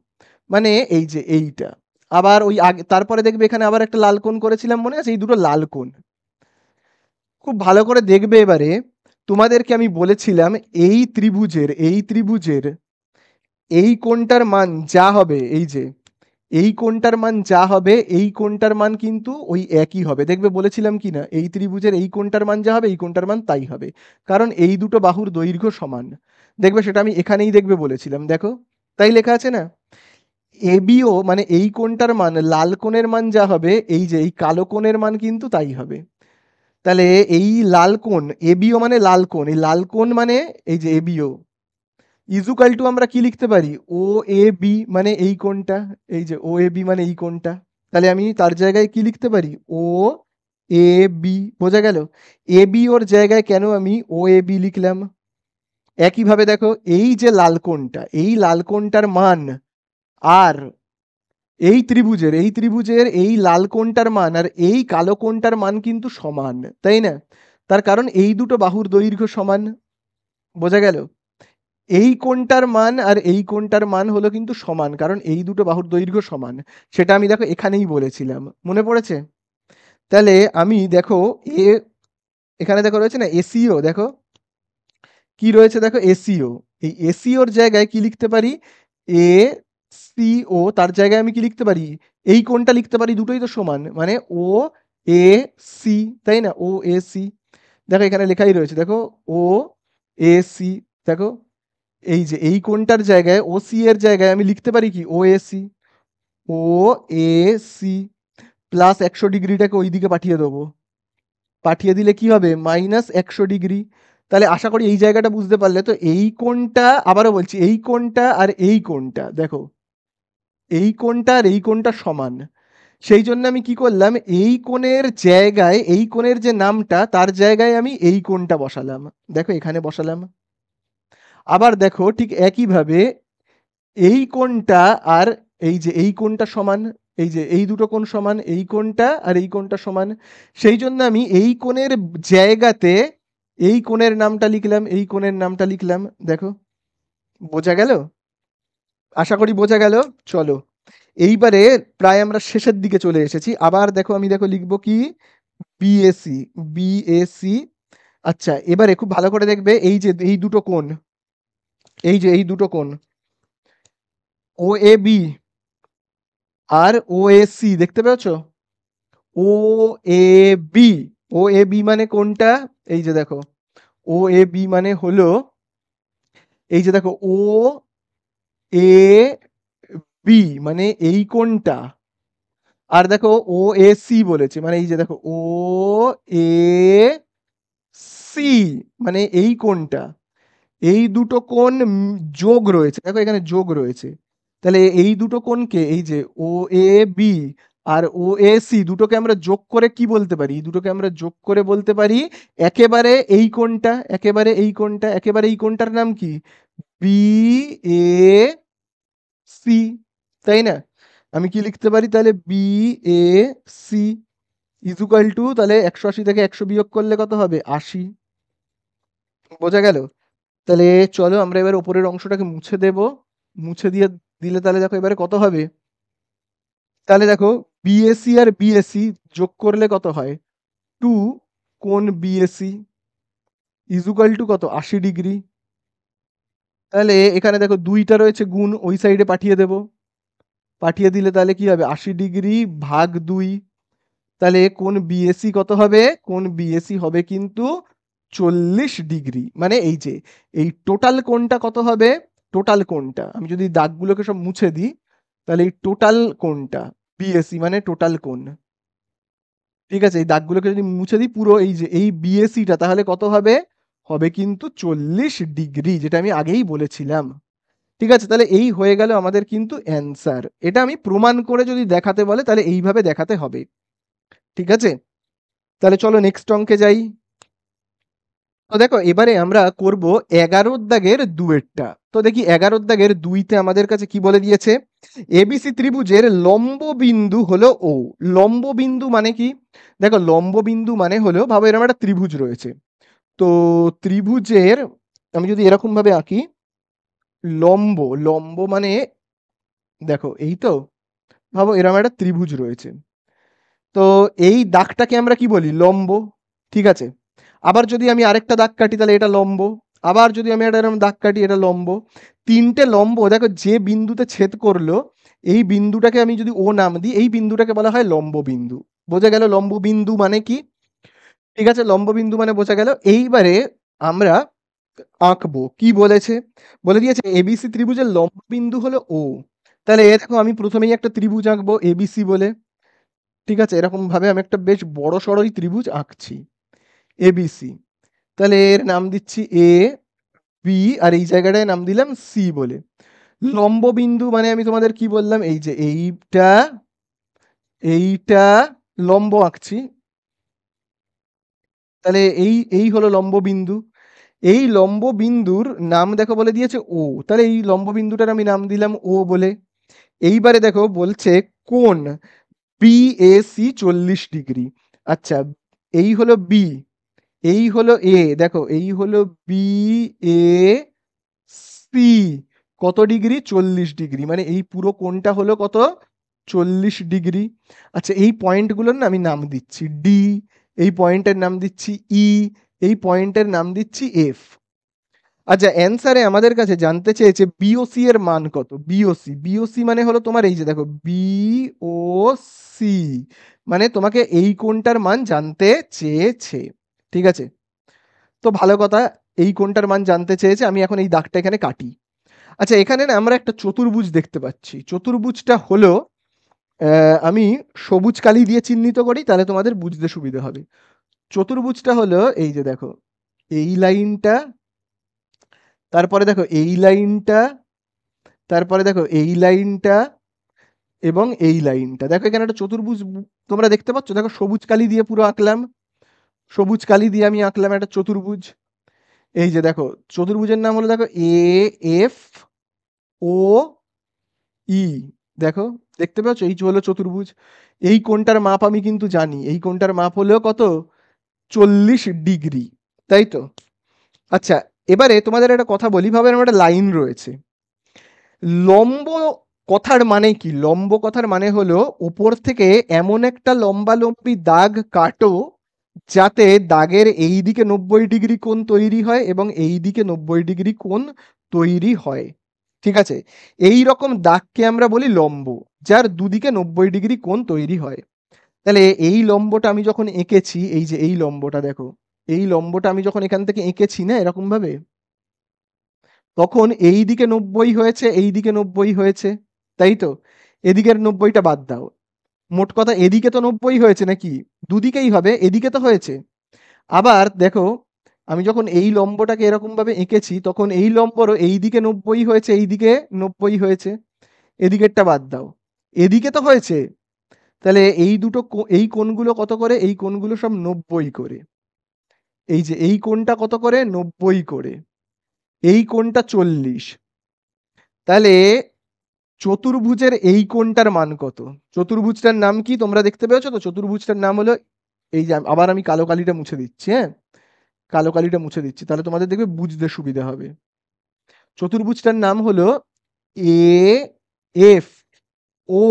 মানে এই যে এইটা। আবার ওই আগে তারপরে দেখবে এখানে আবার একটা লাল কোণ করেছিলাম, মনে আছে? এই দুটো লাল কোণ খুব ভালো করে দেখবে এবারে। তোমাদেরকে আমি বলেছিলাম এই ত্রিভুজের, এই ত্রিভুজের এই কোণটার মান যা হবে, এই যে এই কোণটার মান যা হবে, এই কোণটার মান কিন্তু ওই একই হবে। দেখবে বলেছিলাম কি না, এই ত্রিভুজের এই কোণটার মান যা হবে, এই কোণটার মান তাই হবে, কারণ এই দুটো বাহুর দৈর্ঘ্য সমান। দেখবে সেটা আমি এখানেই দেখবে বলেছিলাম, দেখো তাই লেখা আছে না। এবিও মানে এই কোণটার মান, লাল কোণের মান যা হবে, এই যে এই কালো কোণের মান কিন্তু তাই হবে। তাহলে এই লাল কোণ এবিও মানে লাল কোণ, এই লাল কোণ মানে এই যে এবিও ইজুকাল টু আমরা কি লিখতে পারি, ও এ বি মানে এই কোণটা, এই যে ও এ বি মানে এই কোণটা। তাহলে আমি তার জায়গায় কি লিখতে পারি, ও এ বি। বোঝা গেল? এ বি ওর জায়গায় কেন আমি ও এ বি লিখলাম। একইভাবে দেখো এই যে লাল কোণটা, এই লাল কোণটার মান আর এই ত্রিভুজের, এই ত্রিভুজের এই লাল কোণটার মান আর এই কালো কোণটার মান কিন্তু সমান, তাই না? তার কারণ এই দুটো বাহুর দৈর্ঘ্য সমান। বোঝা গেল? এই কোণটার মান আর এই কোণটার মান হলো কিন্তু সমান, কারণ এই দুটো বাহুর দৈর্ঘ্য সমান। সেটা আমি দেখো এখানেই বলেছিলাম, মনে পড়েছে? তাহলে আমি দেখো এ, এখানে দেখো রয়েছে না এসিও, দেখো কি রয়েছে, দেখো এসিও। এই এসিওর জায়গায় কি লিখতে পারি, এ সিও, তার জায়গায় আমি কি লিখতে পারি, এই কোণটা লিখতে পারি, দুটোই তো সমান, মানে ও এ সি, তাই না? ও এ সি, দেখো এখানে লেখাই রয়েছে, দেখো ও এ সি। দেখো এই যে এই কোণটার জায়গায় ও সি এর জায়গায় আমি লিখতে পারি কি, O A C, O A C plus 100 ডিগ্রিটাকে ওইদিকে পাঠিয়ে দেবো, পাঠিয়ে দিলে কি হবে, -100 ডিগ্রি। তাহলে আশা করি এই জায়গাটা বুঝতে পারলে। তো এই কোণটা, আবারও বলছি, এই কোণটা আর এই কোণটা দেখো, এই কোণটা আর এই কোণটা সমান। সেই জন্য আমি কি করলাম, এই কোণের জায়গায়, এই কোণের যে নামটা তার জায়গায় আমি এই কোণটা বসালাম, দেখো এখানে বসালাম। আবার দেখো ঠিক একইভাবে এই কোণটা আর এই যে এই কোণটা সমান, এই যে এই দুটো কোণ সমান, এই কোণটা আর এই কোণটা সমান। সেই জন্য আমি এই কোণের জায়গাতে এই কোণের নামটা লিখলাম, এই কোণের নামটা লিখলাম। দেখো বোঝা গেল? আশা করি বোঝা গেল। চলো এইবারে প্রায় আমরা শেষের দিকে চলে এসেছি। আবার দেখো আমি দেখো লিখবো কি, বিএসি, বিএসি। আচ্ছা এবারে খুব ভালো করে দেখবে এই যে এই দুটো কোণ, এই যে এই দুটো কোণ ও A B R O A C, দেখতে পেয়েছো? ও A B, O A B মানে কোনটা? এই যে দেখো, ও এ বি মানে হলো এই যে দেখো, ও এ বি মানে এই কোণটা। আর দেখো ও এ সি বলেছে, মানে এই যে দেখো, ও এ সি মানে এই কোণটা। এই দুটো কোণ যোগ রয়েছে, দেখো এখানে যোগ রয়েছে। তাহলে এই দুটো কোণকে, এই যে ও A B R O A C দুটোকে আমরা যোগ করে কি বলতে পারি? এই দুটোকে আমরা যোগ করে বলতে পারি একেবারে এই কোণটা, একেবারে এই কোণটা, একেবারে এই কোণটার নাম কি? বি এ সি, তাই না? আমি কি লিখতে পারি তাহলে? B A C equal to, তাহলে 180 থেকে 100 বিয়োগ করলে কত হবে? 80। বোঝা গেল? তাহলে চলো আমরা এবার উপরের অংশটাকে মুছে দেব। মুছে দিয়ে দিলে তাহলে দেখো এবারে কত হবে? তাহলে দেখো, বিএসি আর বিএসি যোগ করলে কত হয়? 2 কোণ বিএসি ইজুকাল টু কত? 80 ডিগ্রি। তাহলে এখানে দেখো দুইটা রয়েছে গুণ, ওই সাইডে পাঠিয়ে দেব। পাঠিয়ে দিলে তাহলে কি হবে? 80 ডিগ্রি ভাগ 2। তাহলে কোণ বিএসি কত হবে? কোণ বিএসি হবে কিন্তু 40 ডিগ্রি। মানে এই যে এই টোটাল কোণটা কত হবে? টোটাল কোণটা আমি যদি দাগগুলোকে সব মুছে দিই, তাহলে এই টোটাল কোণটা বিএসি মানে টোটাল কোণ। ঠিক আছে, এই দাগগুলোকে যদি মুছে দিই, পুরো এই যে এই বিএসিটা তাহলে কত হবে? হবে কিন্তু 40 ডিগ্রি, যেটা আমি আগেই বলেছিলাম। ঠিক আছে, তাহলে এই হয়ে গেল আমাদের কিন্তু অ্যান্সার। এটা আমি প্রমাণ করে যদি দেখাতে বলে তাহলে এইভাবে দেখাতে হবে। ঠিক আছে, তাহলে চলো নেক্সট অঙ্কে যাই। তো দেখো এবারে আমরা করব 11 দাগের দুয়েরটা। তো দেখি 11 দাগের দুইতে আমাদের কাছে কি বলে দিয়েছে? এবিসি ত্রিভুজের লম্ব বিন্দু হলো ও। লম্ব বিন্দু মানে কি? দেখো লম্ব বিন্দু মানে হলো, ভাবো এরকম একটা ত্রিভুজ রয়েছে। তো ত্রিভুজের আমি যদি এরকম ভাবে আঁকি, লম্ব, লম্ব মানে দেখো এই তো, ভাবো এরকম একটা ত্রিভুজ রয়েছে। তো এই দাগটাকে আমরা কি বলি? লম্ব। ঠিক আছে, আবার যদি আমি আরেকটা দাগ কাটি তাহলে এটা লম্ব। আবার যদি আমি একটা এরকম দাগ কাটি, এটা লম্ব। তিনটে লম্ব দেখো যে বিন্দুতে ছেদ করলো, এই বিন্দুটাকে আমি যদি ও নাম দিই, এই বিন্দুটাকে বলা হয় লম্ব বিন্দু। বোঝা গেল লম্ব বিন্দু মানে কি? ঠিক আছে, লম্ব বিন্দু মানে বোঝা গেল। এইবারে আমরা আঁকবো। কি বলেছে? বলে দিয়েছে এবিসি ত্রিভুজের লম্ব বিন্দু হলো ও। তাহলে এ দেখো আমি প্রথমেই একটা ত্রিভুজ আঁকবো এবিসি বলে। ঠিক আছে, এরকম ভাবে আমি একটা বেশ বড় সড়ই ত্রিভুজ আঁকছি এবিসি। তাহলে এর নাম দিচ্ছি এ বি, আর এই জায়গাটায় নাম দিলাম সি বলে। লম্ব বিন্দু মানে আমি তোমাদের কি বললাম? এই যে এইটা, এইটা লম্ব আঁকছি। তাহলে এই এই হলো লম্ব বিন্দু। এই লম্ব বিন্দুর নাম দেখো বলে দিয়েছে ও। তাহলে এই লম্ব বিন্দুটার আমি নাম দিলাম ও বলে। এইবারে দেখো বলছে কোণ বিএসি 40 ডিগ্রি। আচ্ছা, এই হলো বি, এই হলো এ, দেখো এই হলো বি এ সি, কত ডিগ্রি? 40 ডিগ্রি। মানে এই পুরো কোণটা হলো কত? 40 ডিগ্রি। আচ্ছা, এই পয়েন্টগুলোর না আমি নাম দিচ্ছি ডি, এই পয়েন্টের নাম দিচ্ছি ই, এই পয়েন্টের নাম দিচ্ছি এফ। আচ্ছা, অ্যান্সারে আমাদের কাছে জানতে চেয়েছে বিওসি এর মান কত? বিওসি, বিওসি মানে হলো তোমার এই যে দেখো বিওসি, মানে তোমাকে এই কোণটার মান জানতে চেয়েছে। ঠিক আছে, তো ভালো কথা, এই কোণটার মান জানতে চেয়েছে। আমি এখন এই দাগটা এখানে কাটি। আচ্ছা, এখানে না আমরা একটা চতুর্ভুজ দেখতে পাচ্ছি। চতুর্ভুজটা হলো আমি সবুজ কালি দিয়ে চিহ্নিত করি, তাহলে তোমাদের বুঝতে সুবিধা হবে। চতুর্ভুজটা হলো এই যে দেখো, এই লাইনটা, তারপরে দেখো এই লাইনটা, তারপরে দেখো এই লাইনটা এবং এই লাইনটা। দেখো এখানে একটা চতুর্ভুজ তোমরা দেখতে পাচ্ছ। দেখো সবুজ কালি দিয়ে পুরো আঁকলাম, সবুজ কালি দিয়ে আমি আঁকলাম একটা চতুর্ভুজ। এই যে দেখো চতুর্ভুজের নাম হলো দেখো এ এফ ও ই। দেখো দেখতে পাচ্ছ, এই হলো চতুর্ভুজ। এই কোণটার মাপ আমি কিন্তু জানি, এই কোণটার মাপ হলো কত? 40 ডিগ্রি, তাই তো? আচ্ছা, এবারে তোমাদের একটা কথা বলি, ভাবে আমার একটা লাইন রয়েছে। লম্ব কথার মানে কি? লম্ব কথার মানে হলো উপর থেকে এমন একটা লম্বালম্বি দাগ কাটো যাতে দাগের এই দিকে 90 ডিগ্রি কোণ তৈরি হয় এবং এই দিকে 90 ডিগ্রি কোণ তৈরি হয়। ঠিক আছে, এই রকম দাগকে আমরা বলি লম্ব, যার দুদিকে 90 ডিগ্রি কোণ তৈরি হয়। তাহলে এই লম্বটা আমি যখন এঁকেছি, এই যে এই লম্বটা দেখো, এই লম্বটা আমি যখন এখান থেকে এঁকেছি না এরকম ভাবে, তখন এই দিকে 90 হয়েছে, এই দিকে 90 হয়েছে, তাই তো? এদিকের 90টা বাদ দাও। মোট কথা এদিকে তো 90 হয়েছে নাকি? দুদিকেই হবে, এদিকে তো হয়েছে। আবার দেখো, আমি যখন এই লম্বটাকে এরকম ভাবে এঁকেছি তখন এই লম্বরও এই দিকে 90 হয়েছে, এই দিকে 90 হয়েছে, এদিকেরটা বাদ দাও, এদিকে তো হয়েছে। তাহলে এই দুটো এই কোণগুলো কত করে? এই কোণগুলো সব 90 করে। এই যে এই কোণটা কত করে? 90 করে। এই কোণটা 40। তাহলে চতুর্ভুজের এই কোণটার মান কত? চতুর্ভুজটার নাম কি তোমরা দেখতে পেয়েছো তো? চতুর্ভুজটার নাম হলো, এই যে আবার আমি কালো কালিটা মুছে দিচ্ছি, হ্যাঁ, কালো কালিটা মুছে দিচ্ছি, তাহলে তোমাদের দেখবে বুঝতে সুবিধা হবে। চতুর্ভুজটার নাম হলো এ এফ ও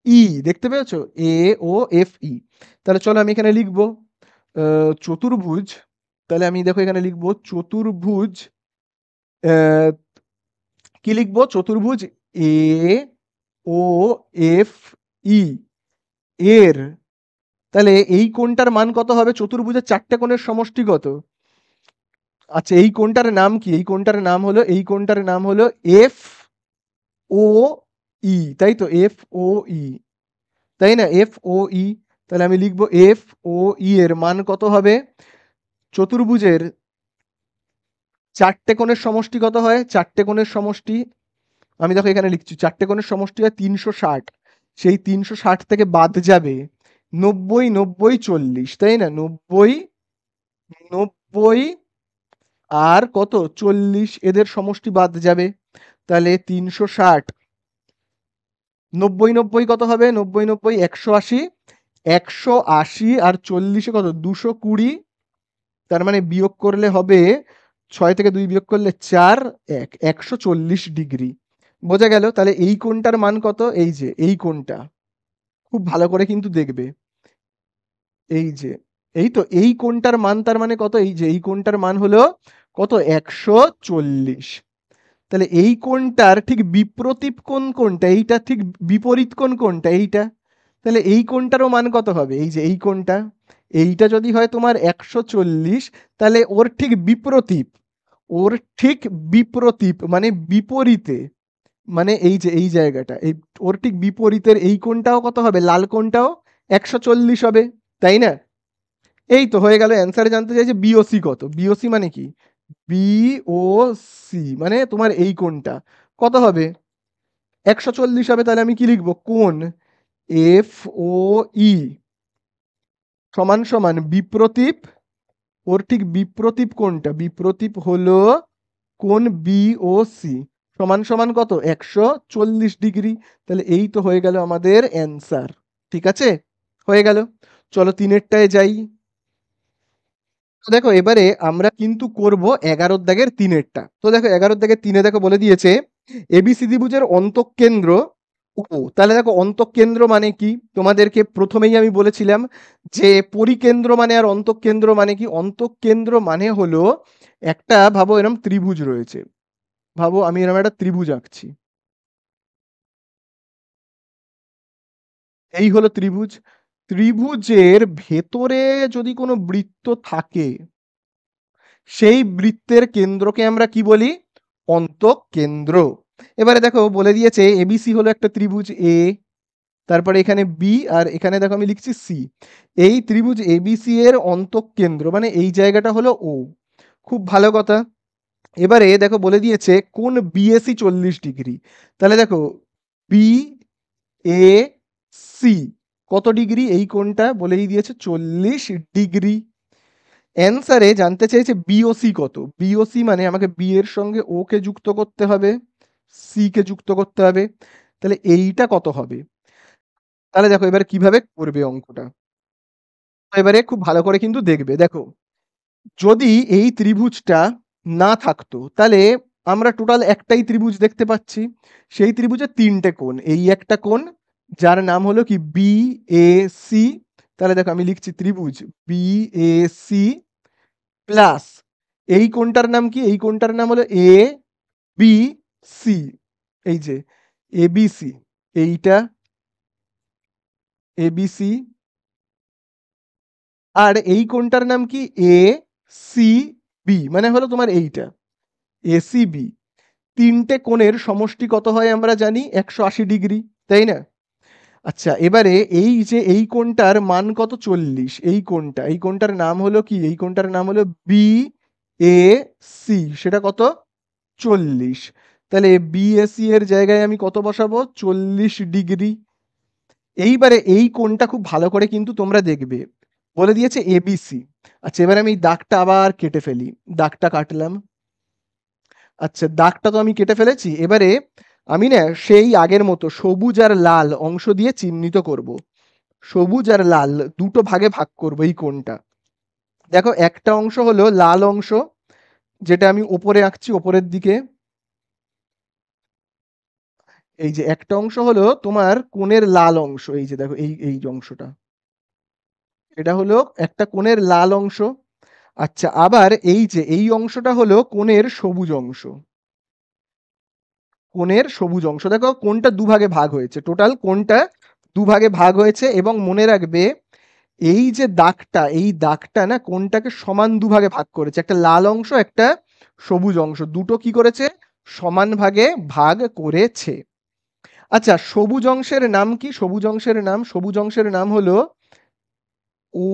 ই, দেখতে পেয়েছো? এ ও এফ ই। তাহলে চলো আমি এখানে লিখবো চতুর্ভুজ। তাহলে আমি দেখো এখানে লিখবো চতুর্ভুজ, আহ, কি লিখবো? চতুর্ভুজ এ ও এফ ই এর, তাহলে এই কোণটার মান কত হবে? চতুর্ভুজের চারটে কোণের সমষ্টি কত? আচ্ছা, এই কোণটার নাম কি? এই কোণটার নাম হলো, এই কোণটার নাম হলো এফ ও ই, তাই তো? এফ ও ই, তাই না? এফ ও ই। তাহলে আমি লিখবো এফ ও ই এর মান কত হবে? চতুর্ভুজের চারটে কোণের সমষ্টি কত হয়? চারটে কোণের সমষ্টি আমি দেখো এখানে লিখছি, চারটে কোণের সমষ্টি হয় 360। সেই 360 থেকে বাদ যাবে 90, 90, 40, তাই না? 90, 90 আর কত? 40, এদের সমষ্টি বাদ যাবে। তাহলে 360, 90, 90 কত হবে? 90, 90, 180, 180 আর 40 কত? 220। তার মানে বিয়োগ করলে হবে, 6 থেকে 2 বিয়োগ করলে 4, 140 ডিগ্রি। বোঝা গেল? তাহলে এই কোণটার মান কত? এই যে এই কোণটা, খুব ভালো করে কিন্তু দেখবে। এই যে এই তো এই কোণটার মান, তার মানে কত? এই যে এই কোণটার মান হলো কত? 140। তাহলে এই কোণটার ঠিক বিপ্রতীপ কোণ কোনটা? এইটা ঠিক বিপরীত কোণ কোনটা? এইটা। তাহলে এই কোণটারও মান কত হবে? এই যে এই কোণটা, এইটা যদি হয় তোমার 140, তাহলে ওর ঠিক বিপ্রতীপ, ওর ঠিক বিপ্রতীপ মানে বিপরীতে, মানে এই যে এই জায়গাটা, এই ওর ঠিক বিপরীতের এই কোণটাও কত হবে? লাল কোণটাও 140 হবে, তাই না? এই তো হয়ে গেল। অ্যান্সারে জানতে চাইছে বিওসি কত? বিওসি মানে কি? বিওসি মানে তোমার এই কোণটা কত হবে? 140 হবে। তাহলে আমি কি লিখবো? কোণ এফ ও ই সমান সমান বিপ্রতীপ, ওর ঠিক বিপ্রতীপ কোণটা, বিপ্রতীপ হলো কোণ বিওসি, সমান সমান কত? 140 ডিগ্রি। তাহলে এই তো হয়ে গেল আমাদের অ্যান্সার। ঠিক আছে, হয়ে গেল। চলো তিনেরটায় যাই। তো দেখো এবারে আমরা কিন্তু করব 11 দাগের তিনেরটা। তো দেখো 11 দাগের তিনে দেখো বলে দিয়েছে এবিসিডি ভুজের অন্তঃকেন্দ্র ও। তাহলে দেখো অন্তঃকেন্দ্র মানে কি? তোমাদেরকে প্রথমেই আমি বলেছিলাম যে পরিকেন্দ্র মানে আর অন্তঃকেন্দ্র মানে কি? অন্তঃকেন্দ্র মানে হলো একটা, ভাবো এরকম ত্রিভুজ রয়েছে, ভাবো আমি এরকম একটা ত্রিভুজ আঁকছি, এই হলো ত্রিভুজ। ত্রিভুজের ভেতরে যদি কোনো বৃত্ত থাকে, সেই বৃত্তের কেন্দ্রকে আমরা কি বলি? অন্তঃকেন্দ্র। এবারে দেখো বলে দিয়েছে এবিসি হলো একটা ত্রিভুজ এ, তারপরে এখানে বি, আর এখানে দেখো আমি লিখছি সি। এই ত্রিভুজ এবিসি এর অন্তঃকেন্দ্র মানে এই জায়গাটা হলো ও। খুব ভালো কথা। এবারে দেখো বলে দিয়েছে কোণ বিএসি 40 ডিগ্রি। তাহলে দেখো বি এ সি কত ডিগ্রি? এই কোণটা বলেই দিয়েছে 40 ডিগ্রি। অ্যান্সারে জানতে চেয়েছে বিওসি কত? বিওসি মানে আমাকে বি এর সঙ্গে ও কে যুক্ত করতে হবে, সি কে যুক্ত করতে হবে। তাহলে এইটা কত হবে? তাহলে দেখো এবার কিভাবে করবে অঙ্কটা। তো এবারে খুব ভালো করে কিন্তু দেখবে। দেখো যদি এই ত্রিভুজটা না থাকতো তাহলে আমরা টোটাল একটাই ত্রিভুজ দেখতে পাচ্ছি। সেই ত্রিভুজের তিনটে কোণ, এই একটা কোণ যার নাম হলো কি বি এ সি। তাহলে দেখো আমি লিখছি ত্রিভুজ বি এ সি প্লাস এই কোণটার নাম কি? এই কোণটার নাম হলো এ বি সি। এই যে এবিসি, এইটা এবিসি আর এই কোণটার নাম কি? এ সি বি, মানে হলো তোমার এইটা এসিবি। তিনটে কোণের সমষ্টি কত হয় আমরা জানি, 180 ডিগ্রি, তাই না? আচ্ছা, এবারে এই যে এই কোণটার মান কত? 40। এই কোণটা, এই কোণটার নাম হলো কি? এই কোণটার নাম হলো বি এ সি। সেটা কত? 40। তাহলে বিএসি এর জায়গায় আমি কত বসাবো? 40 ডিগ্রি। এইবারে এই কোণটা খুব ভালো করে কিন্তু তোমরা দেখবে, বলে দিয়েছে এবিসি। আচ্ছা, এবারে আমি দাগটা আবার কেটে ফেলি। দাগটা কাটলাম। আচ্ছা, দাগটা তো আমি কেটে ফেলেছি। এবারে আমি না সেই আগের মতো সবুজ আর লাল অংশ দিয়ে চিহ্নিত করব। সবুজ আর লাল দুটো ভাগে ভাগ করব এই কোণটা। দেখো, একটা অংশ হলো লাল অংশ, যেটা আমি ওপরে আঁকছি, ওপরের দিকে। এই যে একটা অংশ হলো তোমার কোণের লাল অংশ, এই যে দেখো এই এই অংশটা, এটা হলো একটা কোণের লাল অংশ। আচ্ছা, আবার এই যে এই অংশটা হলো কোণের সবুজ অংশ। কোণের সবুজ অংশ, দেখো কোণটা দুভাগে ভাগ হয়েছে, টোটাল কোণটা দুভাগে ভাগ হয়েছে। এবং মনে রাখবে, এই যে দাগটা, এই দাগটা না কোণটাকে সমান দুভাগে ভাগ করেছে, একটা লাল অংশ, একটা সবুজ অংশ, দুটো কি করেছে? সমান ভাগে ভাগ করেছে। আচ্ছা, সবুজ অংশের নাম কি? সবুজ অংশের নাম হলো ও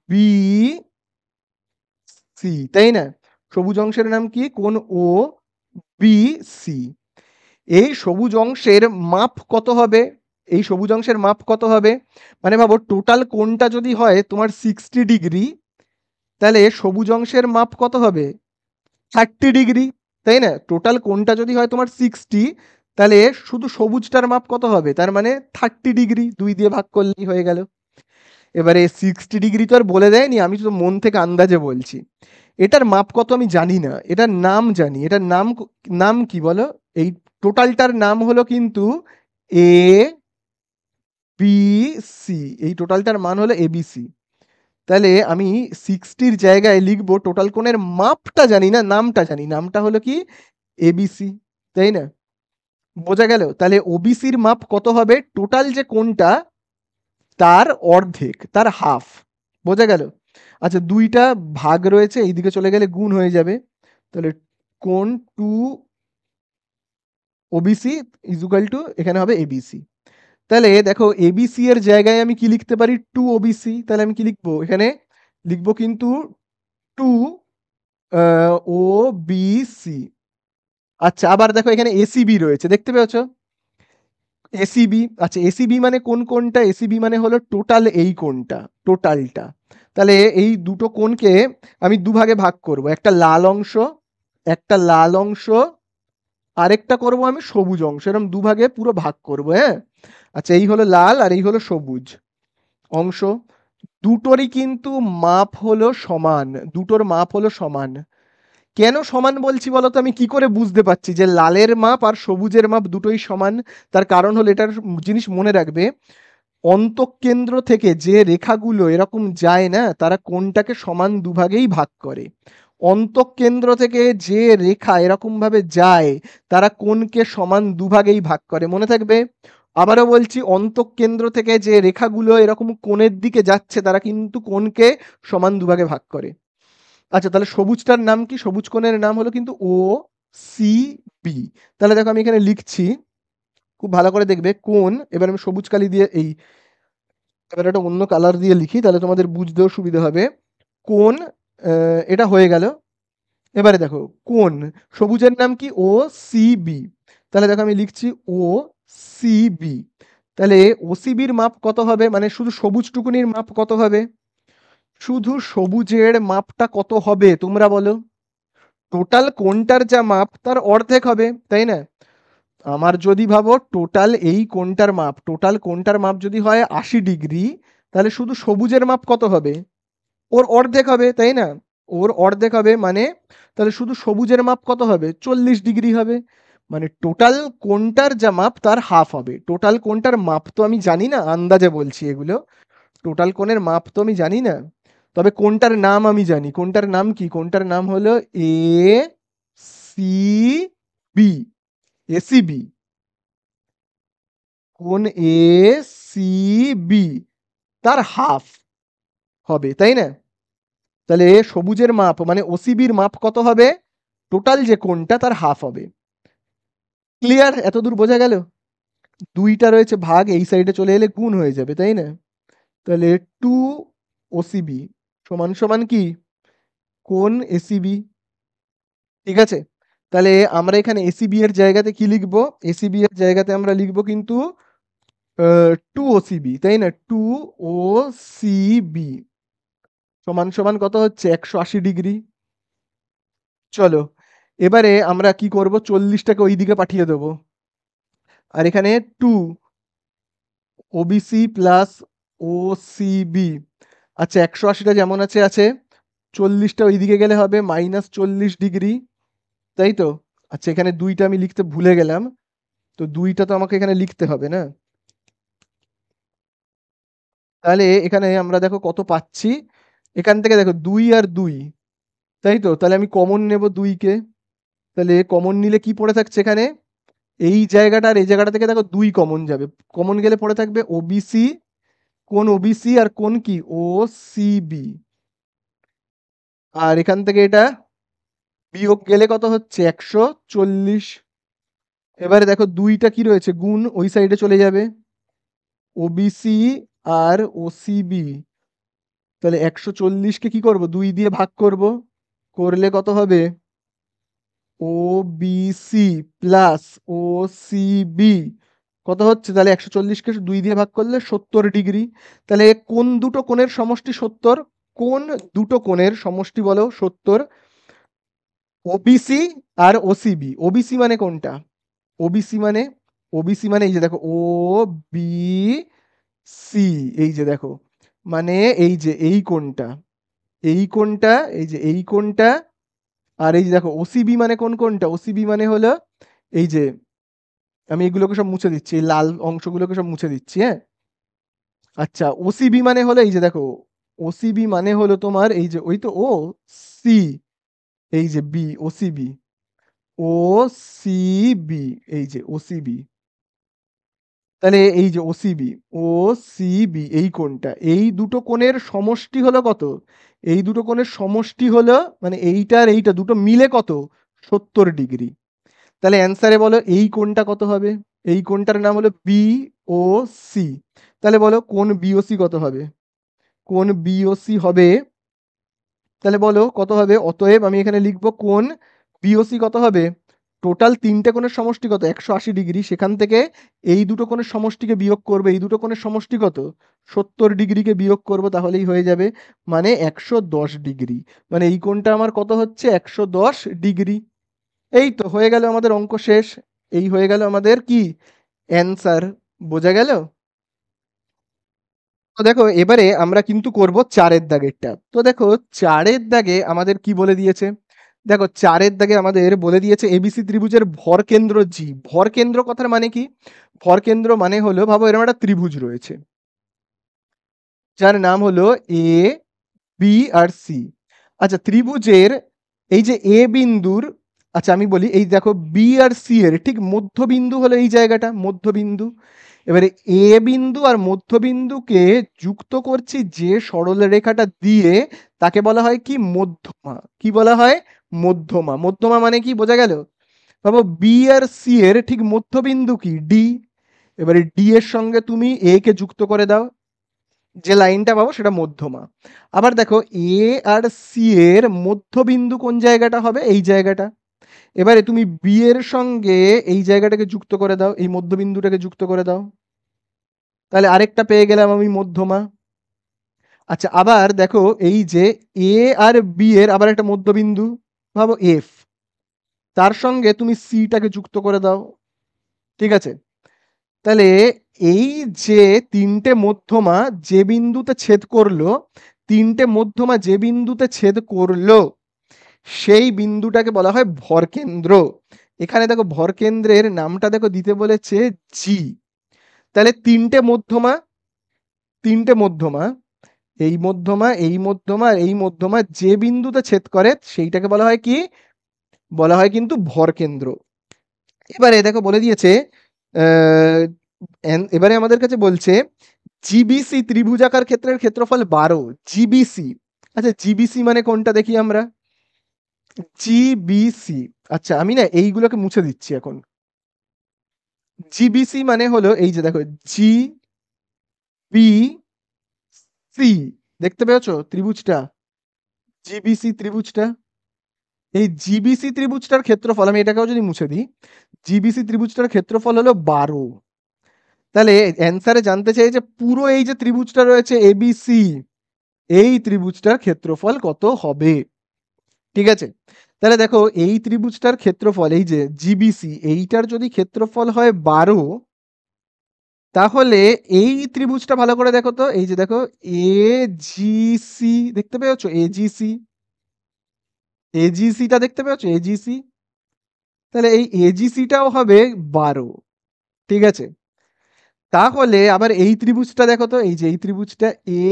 বি সি, তাই না? সবুজ অংশের নাম কি? কোণ ও বি সি। এই সবুজ অংশের মাপ কত হবে? এই সবুজ অংশের মাপ কত হবে? মানে ভাবো, টোটাল কোণটা যদি হয় তোমার 60 ডিগ্রি, তাহলে সবুজ অংশের মাপ কত হবে? 30 ডিগ্রি, তাই না? টোটাল কোণটা যদি হয় তোমার 60, তাহলে শুধু সবুজটার মাপ কত হবে? তার মানে 30 ডিগ্রি, 2 দিয়ে ভাগ করলেই হয়ে গেল। এবারে 60 ডিগ্রি তো আর বলে দেয়নি, আমি শুধু মন থেকে আন্দাজে বলছি। এটার মাপ কত আমি জানি না, এটার নাম জানি। এটার নাম নাম কি বলো? এই টোটালটার নাম হলো কিন্তু এ বি সি। এই টোটালটার মান হলো এবিসি। তাহলে আমি 60-র জায়গায় লিখবো, টোটাল কোণের মাপটা জানি না, নামটা জানি। নামটা হলো কি? এবিসি, তাই না? বোঝা গেল? তাহলে ওবিসির মাপ কত হবে? টোটাল যে কোণটা, তার অর্ধেক, তার হাফ। বোঝা গেল? আচ্ছা, দুইটা ভাগ রয়েছে, এইদিকে চলে গেলে গুণ হয়ে যাবে। তাহলে কোণ two OBC is equal to, এখানে হবে এবিসি। তাহলে দেখো, এবিসি এর জায়গায় আমি কি লিখতে পারি? Two OBC. তাহলে আমি কি লিখবো এখানে? লিখবো কিন্তু টু ও বি সি। আচ্ছা, আবার দেখো এখানে এসিবি রয়েছে, দেখতে পেয়েছো? এসিবি। আচ্ছা, এসিবি মানে কোন কোণটা? এসিবি মানে হলো টোটাল এই কোণটা, টোটালটা। তাহলে এই দুটো কোণকে আমি দুভাগে ভাগ করব, একটা লাল অংশ, একটা লাল অংশ, আরেকটা করব আমি সবুজ অংশ, এরকম দুভাগে পুরো ভাগ করব, হ্যাঁ? আচ্ছা, এই হলো লাল আর এই হলো সবুজ অংশ। দুটোরই কিন্তু মাপ হলো সমান, দুটোর মাপ হলো সমান। কেন সমান বলছি বলো তো? আমি কি করে বুঝতে পারছি যে লালের মাপ আর সবুজের মাপ দুটোই সমান? তার কারণ হলো, এটার জিনিস মনে রাখবে, অন্তঃকেন্দ্র থেকে যে রেখাগুলো এরকম যায় না, তারা কোণটাকে সমান দুভাগেই ভাগ করে। অন্তঃকেন্দ্র থেকে যে রেখা এরকম ভাবে যায়, তারা কোণকে সমান দুভাগেই ভাগ করে, মনে থাকবে। আবারও বলছি, অন্তঃকেন্দ্র থেকে যে রেখাগুলো এরকম কোণের দিকে যাচ্ছে, তারা কিন্তু কোণকে সমান দুভাগে ভাগ করে। আচ্ছা, তাহলে সবুজটার নাম কি? সবুজ কোণের নাম হলো কিন্তু ও সি বি। তাহলে দেখো, আমি এখানে লিখছি, খুব ভালো করে দেখবে কোণ। এবার আমি সবুজ কালি দিয়ে এই, এবার একটা অন্য কালার দিয়ে লিখি, তাহলে তোমাদের বুঝতেও সুবিধা হবে। কোণ, এটা হয়ে গেল। এবারে দেখো, কোণ সবুজের নাম কি? ও সি বি। তাহলে দেখো আমি লিখছি ও সি বি। তাহলে ওসিবির মাপ কত হবে? মানে শুধু সবুজ টুকুনির মাপ কত হবে? শুধু সবুজের মাপটা কত হবে তোমরা বলো? টোটাল কোণটার যা মাপ, তার অর্ধেক হবে, তাই না? আমার যদি ভাবো টোটাল এই কোণটার মাপ, টোটাল কোণটার মাপ যদি হয় 80 ডিগ্রি, তাহলে শুধু সবুজের মাপ কত হবে? ওর অর্ধেক হবে, তাই না? ওর অর্ধেক হবে, মানে তাহলে শুধু সবুজের মাপ কত হবে? 40 ডিগ্রি হবে। মানে টোটাল কোণটার যা মাপ, তার হাফ হবে। টোটাল কোণটার মাপ তো আমি জানি না, আন্দাজে বলছি এগুলো। টোটাল কোণের মাপ তো আমি জানি না, তবে কোণটার নাম আমি জানি। কোণটার নাম কি? কোণটার নাম হলো এ সি বি, এসিবি। কোণ এ সি বি, তার হাফ। হবে, তাই না? তাহলে সবুজের মাপ মানে ওসিবির মাপ কত হবে? টোটাল যে কোণটা তার হাফ হবে। ক্লিয়ার? এতদূর বোঝা গেল? 2টা রয়েছে ভাগ, এই সাইডে চলে এলে গুণ হয়ে যাবে, তাই না? তাহলে 2 ওসিবি সমান কি? কোণ এসিবি। ঠিক আছে? তাহলে আমরা এখানে এসিবি এর জায়গাতে কি লিখব? এসিবি এর জায়গাতে আমরা লিখব কিন্তু 2 ওসিবি, তাই না? 2 ওসিবি সমান কত হচ্ছে? 180 ডিগ্রি। চলো, এবারে আমরা কি করব? 40টাকে ওই দিকে পাঠিয়ে দেবো। আর এখানে 2 ওবিসি প্লাস ওসিবি। আচ্ছা, 180টা যেমন আছে, 40টা ওই দিকে গেলে হবে -40 ডিগ্রি, তাই তো? আচ্ছা, এখানে 2টা আমি লিখতে ভুলে গেলাম, তো 2টা তো আমাকে এখানে লিখতে হবে না? তাহলে এখানে আমরা দেখো কত পাচ্ছি, এখান থেকে দেখো 2 আর 2, তাই তো? তাহলে আমি কমন নেব 2কে, তাহলে কমন নিলে কি পড়ে থাকছে এখানে? এই জায়গাটা আর এই জায়গাটা থেকে দেখো 2 কমন যাবে, কমন গেলে পড়ে থাকবে ওবিসি, কোন ওবিসি আর কোন কি ওসিবি। আর এখান থেকে এটা বিয়োগ গেলে কত হচ্ছে? 140। এবারে দেখো 2টা কি রয়েছে? গুণ, ওই সাইডে চলে যাবে ওবিসি আর ওসিবি। তাহলে 140কে কি করব? 2 দিয়ে ভাগ করব, করলে কত হবে? ওবিসি প্লাস ওসিবি কত হচ্ছে? তাহলে 140কে 2 দিয়ে ভাগ করলে 70 ডিগ্রি। তাহলে কোন দুটো কোণের সমষ্টি 70? কোন দুটো কোণের সমষ্টি বলো 70? ওবিসি আর ওসিবি। ওবিসি মানে কোনটা? ওবিসি মানে, ওবিসি মানে এই যে দেখো ও বি সি, এই যে দেখো, মানে এই যে এই কোণটা, এই কোণটা, এই যে এই কোণটা, আর এই যে দেখো ওসিবি মানে কোন কোণটা? ওসিবি মানে হলো এই যে, আমি এগুলোকে সব মুছে দিচ্ছি, এই লাল অংশগুলোকে সব মুছে দিচ্ছি, হ্যাঁ? আচ্ছা, ওসিবি মানে হলো এই যে দেখো, ওসিবি মানে হলো তোমার এই যে ওই তো ও সি, এই যে বি, ওসিবি, ওসিবি, এই যে ওসিবি। তাহলে এই যে ওসিবি, ওসিবি এই কোণটা, এই দুটো কোণের সমষ্টি হলো কত? এই দুটো কোণের সমষ্টি হলো মানে এইটা আর এইটা দুটো মিলে কত? 70 ডিগ্রি। তাহলে অ্যান্সারে বলো এই কোণটা কত হবে? এই কোণটার নাম হলো বিওসি। তাহলে বলো কোণ বিওসি কত হবে? কোণ বিওসি হবে, তাহলে বলো কত হবে? অতএব আমি এখানে লিখবো কোণ বিওসি কত হবে? টোটাল 3টে কোণের সমষ্টি কত? 180 ডিগ্রি। সেখান থেকে এই দুটো কোণের সমষ্টিকে বিয়োগ করবে, এই দুটো কোণের সমষ্টি কত? 70 ডিগ্রিকে বিয়োগ করব, তাহলেই হয়ে যাবে, মানে 110 ডিগ্রি। মানে এই কোণটা আমার কত হচ্ছে? 110 ডিগ্রি। এই তো হয়ে গেল আমাদের অঙ্ক শেষ। এই হয়ে গেল আমাদের কি অ্যান্সার। বোঝা গেল? তো দেখো এবারে আমরা কিন্তু করব 4-এর দাগেরটা। তো দেখো 4-এর দাগে আমাদের কি বলে দিয়েছে? দেখো 4-এর দাগে আমাদের বলে দিয়েছে এবিসি ত্রিভুজের ভরকেন্দ্র জি। ভরকেন্দ্র কথার মানে কি? ভরকেন্দ্র মানে হলো, ভাবো এরকম একটা ত্রিভুজ রয়েছে যার নাম হলো এ বি আর সি। আচ্ছা, ত্রিভুজের এই যে এ বিন্দুর, আচ্ছা আমি বলি, এই দেখো বি আর সি এর ঠিক মধ্যবিন্দু হলো এই জায়গাটা, মধ্যবিন্দু। এবারে এ বিন্দু আর মধ্যবিন্দুকে যুক্ত করছি যে সরল রেখাটা দিয়ে, তাকে বলা হয় কি? মধ্যমা। কি বলা হয়? মধ্যমা। মধ্যমা মানে কি? বোঝা গেল? ভাবো বি আর সি এর ঠিক মধ্যবিন্দু কি? ডি। এবারে ডি এর সঙ্গে তুমি এ কে যুক্ত করে দাও, যে লাইনটা পাবো সেটা মধ্যমা। আবার দেখো এ আর সি এর মধ্যবিন্দু কোন জায়গাটা হবে? এই জায়গাটা। এবারে তুমি বি এর সঙ্গে এই জায়গাটাকে যুক্ত করে দাও, এই মধ্যবিন্দুটাকে যুক্ত করে দাও, তাহলে আরেকটা পেয়ে গেলাম আমি মধ্যমা। আচ্ছা, আবার দেখো এই যে এ আর বি এর আবার একটা মধ্যবিন্দু, ভাবো এফ, তার সঙ্গে তুমি সিটাকে যুক্ত করে দাও। ঠিক আছে? তাহলে এই যে তিনটে মধ্যমা যে বিন্দুতে ছেদ করলো, তিনটে মধ্যমা যে বিন্দুতে ছেদ করলো, সেই বিন্দুটাকে বলা হয় ভরকেন্দ্র। এখানে দেখো ভরকেন্দ্রের নামটা দেখো দিতে বলেছে জি। তাহলে তিনটে মধ্যমা, তিনটে মধ্যমা, এই মধ্যমা, এই মধ্যমা আর এই মধ্যমা যে বিন্দুতে ছেদ করে সেইটাকে বলা হয় কি? বলা হয় কিন্তু ভরকেন্দ্র। এবারে দেখো বলে দিয়েছে, এবারে আমাদের কাছে বলছে জিবিসি ত্রিভুজাকার ক্ষেত্রের ক্ষেত্রফল 12। জিবিসি, আচ্ছা জিবিসি মানে কোনটা দেখি আমরা। জিবিসি, আচ্ছা আমি না এইগুলোকে মুছে দিচ্ছি এখন। জিবিসি মানে হলো এই যে দেখো জি বি সি, দেখতে পেয়েছো ত্রিভুজটা, জিবিসি ত্রিভুজটা, এই জিবিসি ত্রিভুজটার ক্ষেত্রফল, আমি এটাকেও যদি মুছে দিই, জিবিসি ত্রিভুজটার ক্ষেত্রফল হলো 12। তাহলে অ্যান্সারে জানতে চাই যে পুরো এই যে ত্রিভুজটা রয়েছে এবিসি, এই ত্রিভুজটার ক্ষেত্রফল কত হবে। ঠিক আছে, তাহলে দেখো এই ত্রিভুজটার ক্ষেত্রফল এই যে জিবিসি, এইটার যদি ক্ষেত্রফল হয় 12, তাহলে এই ত্রিভুজটা ভালো করে দেখো তো, এই যে দেখো এজিসি, দেখতে পেয়েছো এজিসি, এজিসিটা দেখতে পেয়েছো এজিসি, তাহলে এই এজিসিটাও হবে 12। ঠিক আছে, তাহলে আবার এই ত্রিভুজটা দেখো তো, এই যে এই ত্রিভুজটা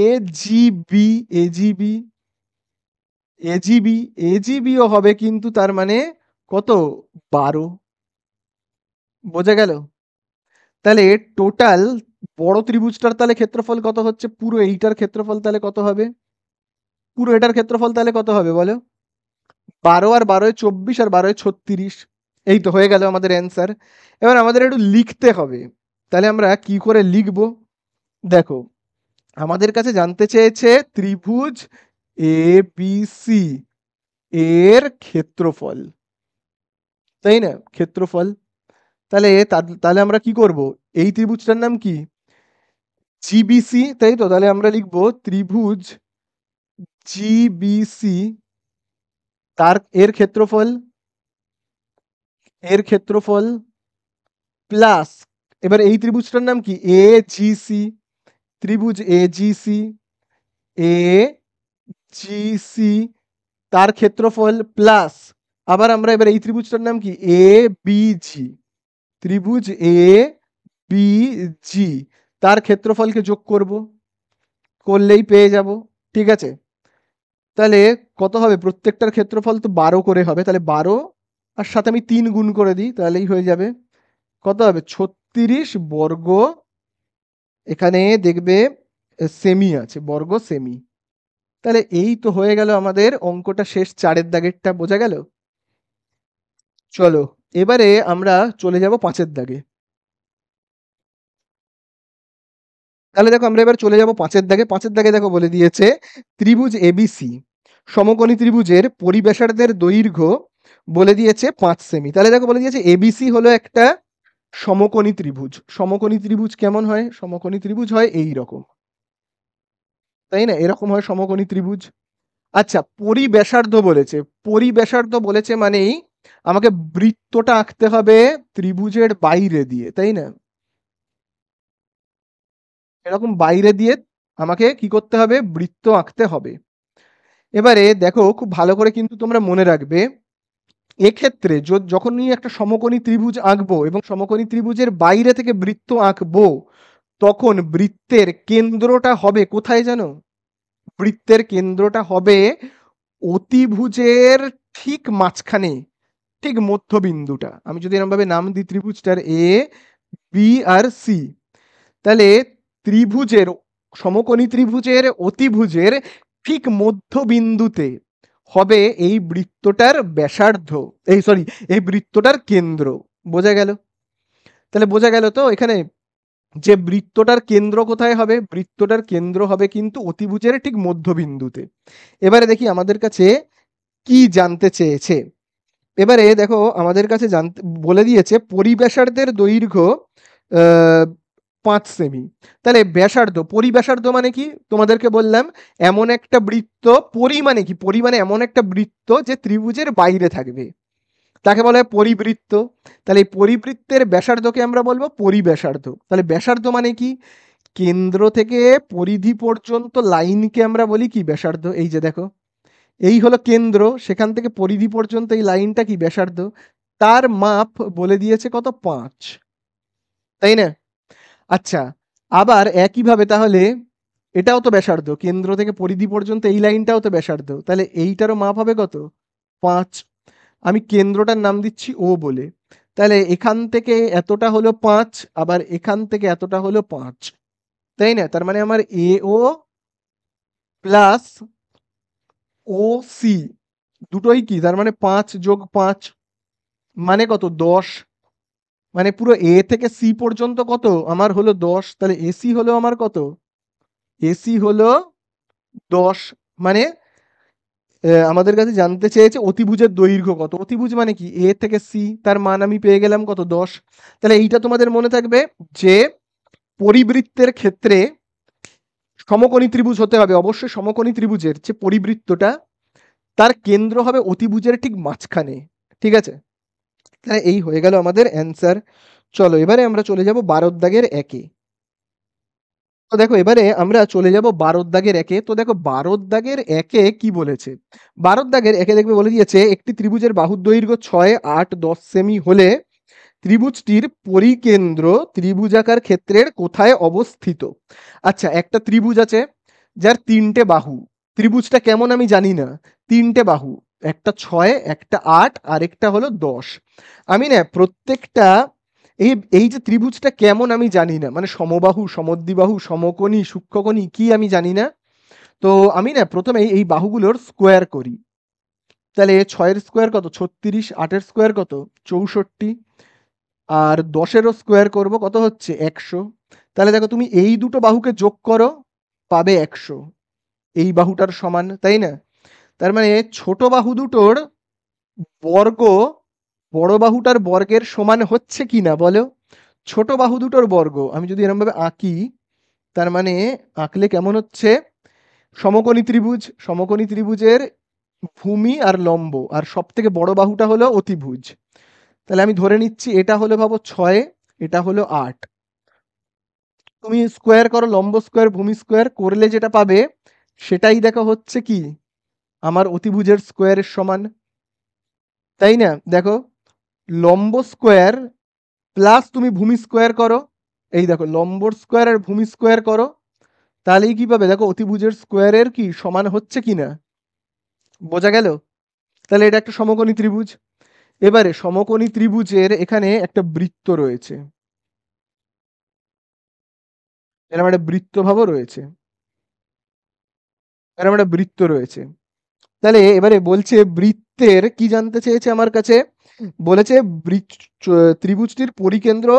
এজিবি, এজিবি, এজিবি, এজিবিও হবে কিন্তু তার মানে কত, 12। বোঝা গেল? তাহলে টোটাল বড় ত্রিভুজটার তাহলে ক্ষেত্রফল কত হচ্ছে, পুরো এইটার ক্ষেত্রফল তাহলে কত হবে, পুরো এটার ক্ষেত্রফল তাহলে কত হবে বলো। 12 আর 12 24 আর 12 36। এই তো হয়ে গেল আমাদের অ্যান্সার। এবার আমাদের একটু লিখতে হবে, তাহলে আমরা কি করে লিখবো। দেখো আমাদের কাছে জানতে চেয়েছে ত্রিভুজ এ বি সি এর ক্ষেত্রফল, তাই না, ক্ষেত্রফল। তাহলে তাহলে আমরা কি করব, এই ত্রিভুজটার নাম কি, জিবিসি, তাই তো, তাহলে আমরা লিখব ত্রিভুজ জিবিসি, তার এর ক্ষেত্রফল, এর ক্ষেত্রফল প্লাস, এবার এই ত্রিভুজটার নাম কি এ জিসি, ত্রিভুজ এ জিসি, এ জিসি তার ক্ষেত্রফল প্লাস, আবার আমরা এবার এই ত্রিভুজটার নাম কি এ বিজি, ত্রিভুজ এ বি জি তার ক্ষেত্রফলকে যোগ করব, করলেই পেয়ে যাব। ঠিক আছে, তাহলে কত হবে, প্রত্যেকটার ক্ষেত্রফল তো 12 করে হবে, তাহলে 12 আর সাথে আমি 3 গুণ করে দিই, তাহলেই হয়ে যাবে, কত হবে 36 বর্গ, এখানে দেখবে সেমি আছে, বর্গ সেমি। তাহলে এই তো হয়ে গেল আমাদের অঙ্কটা শেষ, 4-এর দাগেরটা বোঝা গেল। চলো এবারে আমরা চলে যাব 5-এর দাগে। তাহলে দেখো আমরা এবার চলে যাব 5-এর দাগে। 5-এর দাগে দেখো বলে দিয়েছে ত্রিভুজ এবিসি সমকোণী ত্রিভুজের পরিব্যাসার্ধের দৈর্ঘ্য বলে দিয়েছে 5 সেমি। তাহলে দেখো বলে দিয়েছে এবিসি হলো একটা সমকোণী ত্রিভুজ। সমকোণী ত্রিভুজ কেমন হয়, সমকোণী ত্রিভুজ হয় এই রকম, তাই না, এরকম হয় সমকোণী ত্রিভুজ। আচ্ছা পরিব্যাসার্ধ বলেছে, পরিব্যাসার্ধ বলেছে মানেই আমাকে বৃত্তটা আঁকতে হবে ত্রিভুজের বাইরে দিয়ে, তাই না, এরকম বাইরে দিয়ে আমাকে কি করতে হবে, বৃত্ত আঁকতে হবে। এবারে দেখো খুব ভালো করে কিন্তু তোমরা মনে রাখবে, এক্ষেত্রে যখনই একটা সমকোণী ত্রিভুজ আঁকবো এবং সমকোণী ত্রিভুজের বাইরে থেকে বৃত্ত আঁকবো, তখন বৃত্তের কেন্দ্রটা হবে কোথায় জানো, বৃত্তের কেন্দ্রটা হবে অতিভুজের ঠিক মাঝখানে, ঠিক মধ্যবিন্দুটা। আমি যদি এরকম ভাবে নাম দিই ত্রিভুজটার এ বি আর সি, তাহলে ত্রিভুজের, সমকোণী ত্রিভুজের অতিভুজের ঠিক মধ্যবিন্দুতে হবে এই বৃত্তটার ব্যাসার্ধ, এই সরি এই বৃত্তটার কেন্দ্র। বোঝা গেল? তাহলে বোঝা গেল তো এখানে যে বৃত্তটার কেন্দ্র কোথায় হবে, বৃত্তটার কেন্দ্র হবে কিন্তু অতিভুজের ঠিক মধ্যবিন্দুতে। এবারে দেখি আমাদের কাছে কি জানতে চেয়েছে। এবারে দেখো আমাদের কাছে জানতে বলে দিয়েছে পরিব্যাসার্ধের দৈর্ঘ্য 5 সেমি। তাহলে ব্যাসার্ধ, পরিব্যাসার্ধ মানে কি তোমাদেরকে বললাম, এমন একটা বৃত্ত, পরি মানে কি, পরি মানে এমন একটা বৃত্ত যে ত্রিভুজের বাইরে থাকবে, তাকে বলা হয় পরিবৃত্ত। তাহলে এই পরিবৃত্তের ব্যাসার্ধকে আমরা বলবো পরিব্যাসার্ধ। তাহলে ব্যাসার্ধ মানে কি, কেন্দ্র থেকে পরিধি পর্যন্ত লাইনকে আমরা বলি কি ব্যাসার্ধ। এই যে দেখো এই হলো কেন্দ্র, সেখান থেকে পরিধি পর্যন্ত এই লাইনটা কি ব্যাসার্ধ, তার মাপ বলে দিয়েছে কত, 5, তাই না। আচ্ছা আবার একইভাবে তাহলে এটাও তো ব্যাসার্ধ, কেন্দ্র থেকে পরিধি পর্যন্ত এই লাইনটাও তো ব্যাসার্ধ, তাহলে এইটারও মাপ হবে কত, 5। আমি কেন্দ্রটার নাম দিচ্ছি ও বলে, তাহলে এখান থেকে এতটা হলো 5, আবার এখান থেকে এতটা হলো 5, তাই না? তার মানে আমার AO প্লাস OC দুটোই কি? তার মানে 5 যোগ 5 মানে কত? 10। মানে পুরো A থেকে C পর্যন্ত কত? আমার হলো 10। তাহলে AC হলো আমার কত? AC হলো 10। মানে আমাদের কাছে জানতে চেয়েছে অতিভুজের দৈর্ঘ্য কত? অতিভুজ মানে কি? A থেকে C, তার মান আমি পেয়ে গেলাম কত? 10। তাহলে এইটা তোমাদের মনে থাকবে যে পরিবৃত্তের ক্ষেত্রে সমকোণী ত্রিভুজ হতে হবে। অবশ্যই সমকোণী ত্রিভুজের যে পরিবৃত্তটা তার কেন্দ্র হবে অতিভুজের ঠিক মাঝখানে। ঠিক আছে? তাহলে এই হয়ে গেল আমাদের অ্যান্সার। চলো এবারে আমরা চলে যাব 12 দাগের 1 এ। তো দেখো এবারে আমরা চলে যাব 12 দাগের 1 এ। তো দেখো 12 দাগের 1 এ কি বলেছে? 12 দাগের 1 এ দেখবে বলে দিয়েছে একটি ত্রিভুজের বাহুর দৈর্ঘ্য 6, 8, 10 সেমি হলে ত্রিভুজটির পরিকেন্দ্র ত্রিভুজাকার ক্ষেত্রের কোথায় অবস্থিত? আচ্ছা, একটা ত্রিভুজ আছে যার 3টে বাহু। ত্রিভুজটা কেমন আমি জানি না। 3টে বাহু। একটা 6, একটা 8, আরেকটা হলো 10। আমি না প্রত্যেকটা এই এই যে ত্রিভুজটা কেমন আমি জানি না। মানে সমবাহু, সমদ্বিবাহু, সমকোণী, সূক্ষ্মকোণী কি আমি জানি না। তো আমি না ১ম এই বাহুগুলোর স্কোয়ার করি। তাহলে 6 এর স্কোয়ার কত? 36, 8 এর স্কোয়ার কত? 64, আর 10 এরও স্কোয়ার করব কত হচ্ছে? 100। তাহলে দেখো তুমি এই দুটো বাহুকে যোগ করো, পাবে 100। এই বাহুটার সমান, তাই না? তার মানে ছোট বাহু দুটোর বর্গ বড় বাহুটার বর্গের সমান হচ্ছে কিনা বলো? ছোট বাহু দুটোর বর্গ আমি যদি এরকমভাবে আঁকি, তার মানে আঁকলে কেমন হচ্ছে? সমকোণী ত্রিভুজ, সমকোণী ত্রিভুজের ভূমি আর লম্ব, আর সব থেকে বড় বাহুটা হলো অতিভুজ। তাহলে আমি ধরে নিচ্ছি এটা হলো ভাবো 6, এটা হলো 8। তুমি স্কোয়ার করো, লম্ব স্কোয়ার ভূমি স্কোয়ার করলে যেটা পাবে সেটাই দেখো হচ্ছে কি আমার অতিভুজের স্কোয়ারের সমান, তাই না? দেখো লম্ব স্কোয়ার প্লাস তুমি ভূমি স্কোয়ার করো, এই দেখো লম্বর স্কোয়ার আর ভূমি স্কোয়ার করো, তাহলেই কি পাবে? দেখো অতিভুজের স্কোয়ারের কি সমান হচ্ছে কিনা। বোঝা গেল? তাহলে এটা একটা সমকোণী ত্রিভুজ। এবারে সমকোণী ত্রিভুজের এখানে একটা বৃত্ত রয়েছে, এরকম একটা বৃত্তভাবও রয়েছে, এরকম একটা বৃত্ত রয়েছে। তাহলে এবারে বলছে বৃত্তের কি জানতে চেয়েছে আমার কাছে? বলেছে ত্রিভুজটির পরিকেন্দ্র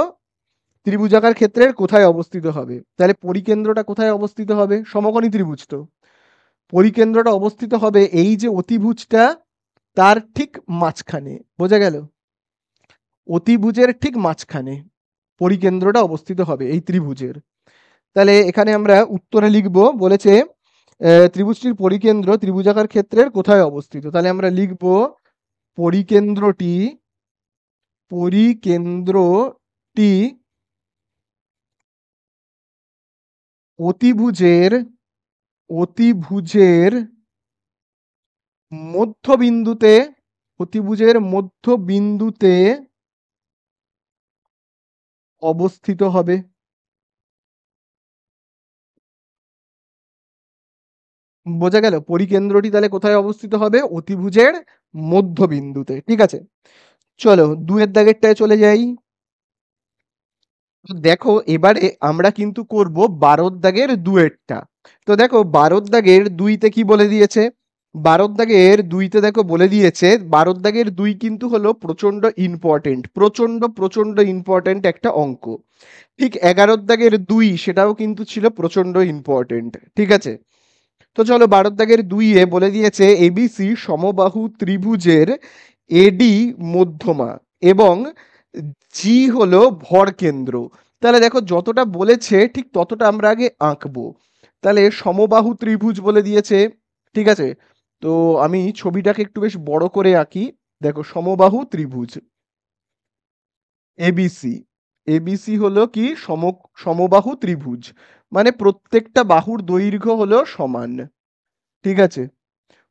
ত্রিভুজাকার ক্ষেত্রের কোথায় অবস্থিত হবে? তাহলে পরিকেন্দ্রটা কোথায় অবস্থিত হবে? সমকোণী ত্রিভুজ তো, পরিকেন্দ্রটা অবস্থিত হবে এই যে অতিভুজটা তার ঠিক মাঝখানে। বোঝা গেল? অতিভুজের ঠিক মাঝখানে পরিকেন্দ্রটা অবস্থিত হবে এই ত্রিভুজের। তাহলে এখানে আমরা উত্তরে লিখব, বলেছে ত্রিভুজটির পরিকেন্দ্র ত্রিভুজাকার ক্ষেত্রের কোথায় অবস্থিত। তাহলে আমরা লিখব পরিকেন্দ্রটি পরিকেন্দ্রটি অতিভুজের অতিভুজের মধ্যবিন্দুতে অতিভুজের মধ্যবিন্দুতে অবস্থিত হবে। বোঝা গেল? পরিকেন্দ্রটি তাহলে কোথায় অবস্থিত হবে? অতিভুজের মধ্যবিন্দুতে। ঠিক আছে? চলো 2 এর দাগেরটায় চলে যাই। তো দেখো এবারে আমরা কিন্তু করব 12 দাগের 2 এরটা। তো দেখো 12 দাগের 2 তে কি বলে দিয়েছে? 12 দাগের 2 তে দেখো বলে দিয়েছে 12 দাগের 2 কিন্তু হলো প্রচন্ড ইম্পর্টেন্ট, প্রচন্ড ইম্পর্টেন্ট একটা অঙ্ক। ঠিক 11 দাগের 2 সেটাও কিন্তু ছিল প্রচন্ড ইম্পর্টেন্ট। ঠিক আছে? তো চলো 12 দাগের 2 এ বলে দিয়েছে এবিসি সমবাহু ত্রিভুজের এডি মধ্যমা এবং জি হলো ভরকেন্দ্র। তাহলে দেখো যতটা বলেছে ঠিক ততটা আমরা আগে আঁকবো। তাহলে সমবাহু ত্রিভুজ বলে দিয়েছে। ঠিক আছে? তো আমি ছবিটাকে একটু বেশ বড় করে আঁকি। দেখো সমবাহু ত্রিভুজ এবিসি, এবিসি হলো কি সমবাহু ত্রিভুজ। মানে প্রত্যেকটা বাহুর দৈর্ঘ্য হলো সমান। ঠিক আছে?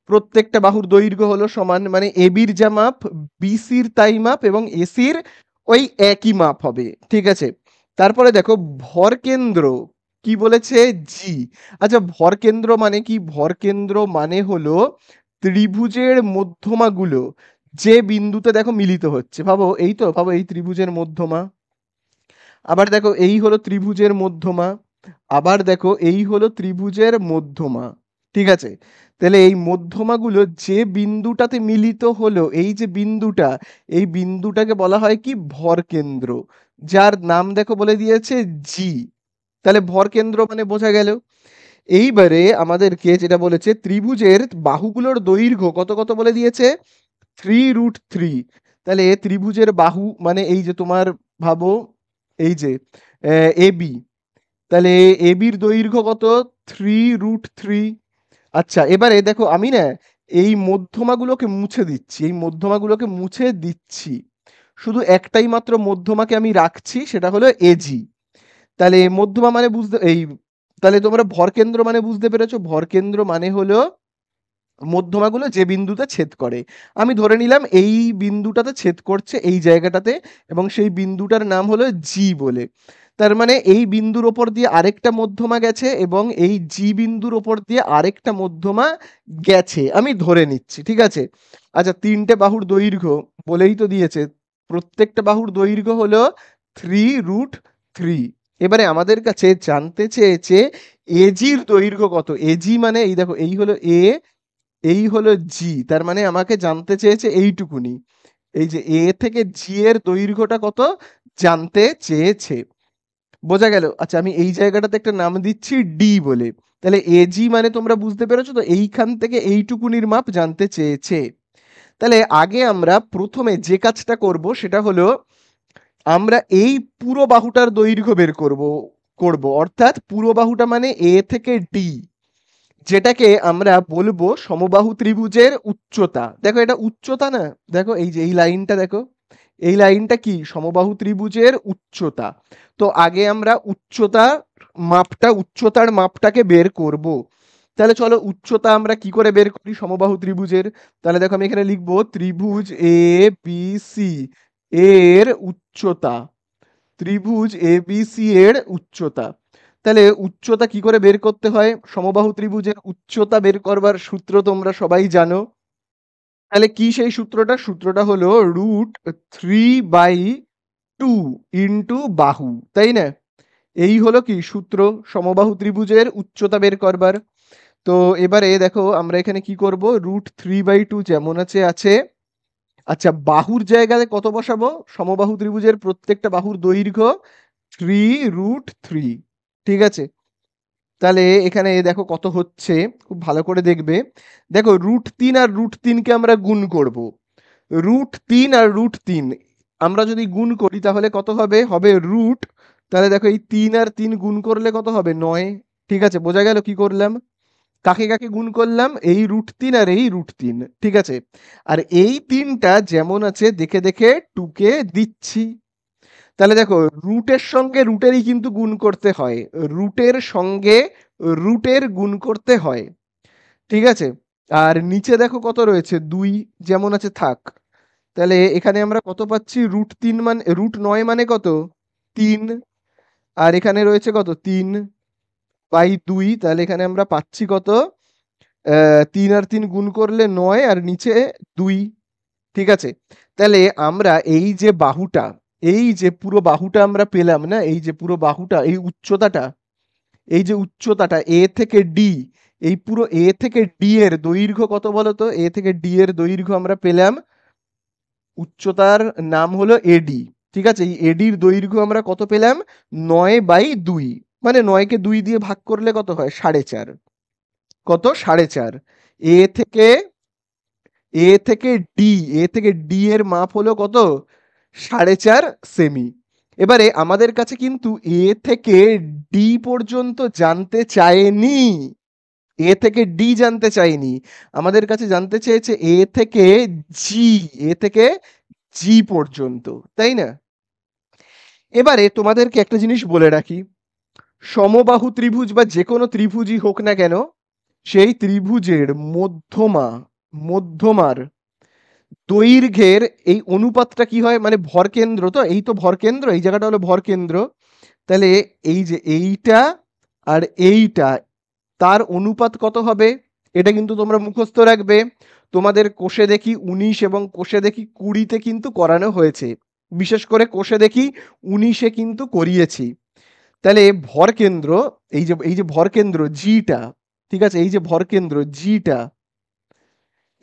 প্রত্যেকটা বাহুর দৈর্ঘ্য হলো সমান, মানে এবির যা মাপ বিসির তাই মাপ এবং এসির ওই একই মাপ হবে। ঠিক আছে? তারপরে দেখো ভরকেন্দ্র কি বলেছে? জি। আচ্ছা ভরকেন্দ্র মানে কি? ভরকেন্দ্র মানে হলো ত্রিভুজের মধ্যমাগুলো যে বিন্দুতে দেখো মিলিত হচ্ছে। ভাবো এই তো, ভাবো এই ত্রিভুজের মধ্যমা, আবার দেখো এই হলো ত্রিভুজের মধ্যমা, আবার দেখো এই হলো ত্রিভুজের মধ্যমা, ঠিক আছে? তাহলে এই মধ্যমাগুলো যে বিন্দুটাতে মিলিত হলো, এই যে বিন্দুটা, এই বিন্দুটাকে বলা হয় কি ভরকেন্দ্র, যার নাম দেখো বলে দিয়েছে জি। তাহলে ভরকেন্দ্র মানে বোঝা গেল। এইবারে আমাদেরকে যেটা বলেছে ত্রিভুজের বাহুগুলোর দৈর্ঘ্য কত কত বলে দিয়েছে, 3√3। তাহলে ত্রিভুজের বাহু মানে এই যে তোমার ভাবো এই যে এবি, তাহলে এবির দৈর্ঘ্য কত, 3√3। আচ্ছা এবারে দেখো আমি না এই মধ্যমাগুলোকে মুছে দিচ্ছি, এই মধ্যমাগুলোকে মুছে দিচ্ছি, শুধু একটাই মাত্র মধ্যমাকে আমি রাখছি, সেটা হলো এজি। তাহলে মধ্যমা মানে বুঝতে এই, তাহলে তোমরা ভরকেন্দ্র মানে বুঝতে পেরেছো, ভরকেন্দ্র মানে হলো মধ্যমাগুলো যে বিন্দুতে ছেদ করে। আমি ধরে নিলাম এই বিন্দুটাতে ছেদ করছে এই জায়গাটাতে, এবং সেই বিন্দুটার নাম হলো জি বলে। তার মানে এই বিন্দুর ওপর দিয়ে আরেকটা মধ্যমা গেছে এবং এই জি বিন্দুর ওপর দিয়ে আরেকটা মধ্যমা গেছে, আমি ধরে নিচ্ছি, ঠিক আছে? আচ্ছা তিনটে বাহুর দৈর্ঘ্য বলেই তো দিয়েছে, প্রত্যেকটা বাহুর দৈর্ঘ্য হলো 3√3। এবারে আমাদের কাছে জানতে চেয়েছে এজির দৈর্ঘ্য কত। এজি মানে এই দেখো এই হলো এ, এই হলো জি, তার মানে আমাকে জানতে চেয়েছে এইটুকুনি, এই যে এ থেকে জি এর দৈর্ঘ্যটা কত জানতে চেয়েছে। বোঝা গেল? আচ্ছা আমি এই জায়গাটাতে একটা নাম দিচ্ছি ডি বলে। তাহলে এজি মানে তোমরা বুঝতে পেরেছো তো, এইখান থেকে এইটুকুনির মাপ জানতে চেয়েছে। তাহলে আগে আমরা প্রথমে যে কাজটা করব সেটা হলো আমরা এই পুরো বাহুটার দৈর্ঘ্য বের করব অর্থাৎ পুরো বাহুটা মানে এ থেকে ডি, যেটাকে আমরা বলবো সমবাহু ত্রিভুজের উচ্চতা। দেখো এটা উচ্চতা না, দেখো এই যে এই লাইনটা দেখো, এই লাইনটা কি সমবাহু ত্রিভুজের উচ্চতা। তো আগে আমরা উচ্চতার মাপটাকে বের করব। তাহলে চলো উচ্চতা আমরা কি করে বের করি সমবাহু ত্রিভুজের। তাহলে দেখো আমি এখানে লিখবো ত্রিভুজ এ বি সি এর উচ্চতা, ত্রিভুজ এবিসি এর উচ্চতা। তাহলে উচ্চতা কি করে বের করতে হয়, সমবাহু ত্রিভুজের উচ্চতা বের করবার সূত্র তোমরা সবাই জানো। তাহলে কি সেই সূত্রটা, সূত্রটা হলো √3/2 ইন্টু বাহু, তাই না? এই হলো কি সূত্র সমবাহু ত্রিভুজের উচ্চতা বের করবার। তো এবারে দেখো আমরা এখানে কি করব, √3/2 যেমন আছে আছে। আচ্ছা বাহুর জায়গায় কত বসাবো, সমবাহু ত্রিভুজের প্রত্যেকটা বাহুর দৈর্ঘ্য 3√3, ঠিক আছে? তাহলে এখানে দেখো কত হচ্ছে, খুব ভালো করে দেখবে। দেখো √3 আর √3কে আমরা গুণ করব। √3 আর √3 আমরা যদি গুণ করি তাহলে কত হবে, হবে রুট, তাহলে দেখো এই 3 আর 3 গুণ করলে কত হবে 9। ঠিক আছে, বোঝা গেল কি করলাম, কাকে কাকে গুণ করলাম, এই √3 আর এই √3, ঠিক আছে? আর এই তিনটা যেমন আছে দেখে দেখে টুকে দিচ্ছি। তাহলে দেখো রুটের সঙ্গে রুটেরই কিন্তু গুণ করতে হয়, রুটের সঙ্গে রুটের গুণ করতে হয়, ঠিক আছে? আর নিচে দেখো কত রয়েছে 2, যেমন আছে থাক। তাহলে এখানে আমরা কত পাচ্ছি, √3 মানে √9 মানে কত 3, আর এখানে রয়েছে কত 3/2, তাহলে এখানে আমরা পাচ্ছি কত 3 আর 3 গুণ করলে 9 আর নিচে 2, ঠিক আছে? তাহলে আমরা এই যে বাহুটা, এই যে পুরো বাহুটা আমরা পেলাম না, এই যে পুরো বাহুটা, এই উচ্চতাটা, এই যে উচ্চতাটা এ থেকে ডি, এই পুরো এ থেকে ডি এর দৈর্ঘ্য কত বলো তো, এ থেকে ডি এর দৈর্ঘ্য আমরা পেলাম, উচ্চতার নাম হলো এডি, ঠিক আছে? এই এডির দৈর্ঘ্য আমরা কত পেলাম, 9/2, মানে 9কে 2 দিয়ে ভাগ করলে কত হয় 4.5, কত 4.5। এ থেকে এ থেকে ডি, এ থেকে ডি এর মাপ হলো কত 4.5 সেমি। এবারে আমাদের কাছে কিন্তু এ থেকে ডি পর্যন্ত জানতে চায়নি, এ থেকে ডি জানতে চাইনি, আমাদের কাছে জানতে চেয়েছে এ থেকে জি, এ থেকে জি পর্যন্ত, তাই না? এবারে তোমাদেরকে একটা জিনিস বলে রাখি, সমবাহু ত্রিভুজ বা যে কোনো ত্রিভুজই হোক না কেন, সেই ত্রিভুজের মধ্যমার দৈর্ঘ্যের এই অনুপাতটা কি হয়, মানে ভরকেন্দ্র, তো এই তো ভরকেন্দ্র, এই জায়গাটা হলো ভরকেন্দ্র। তাহলে এই যে এইটা আর এইটা, তার অনুপাত কত হবে, এটা কিন্তু তোমরা মুখস্থ রাখবে। তোমাদের কোষে দেখি 19 এবং কোষে দেখি 20-তে কিন্তু করানো হয়েছে, বিশেষ করে কোষে দেখি 19-এ কিন্তু করিয়েছি। তাহলে ভর কেন্দ্র, এই যে ভর কেন্দ্র জিটা, ঠিক আছে, এই যে ভর কেন্দ্র জিটা,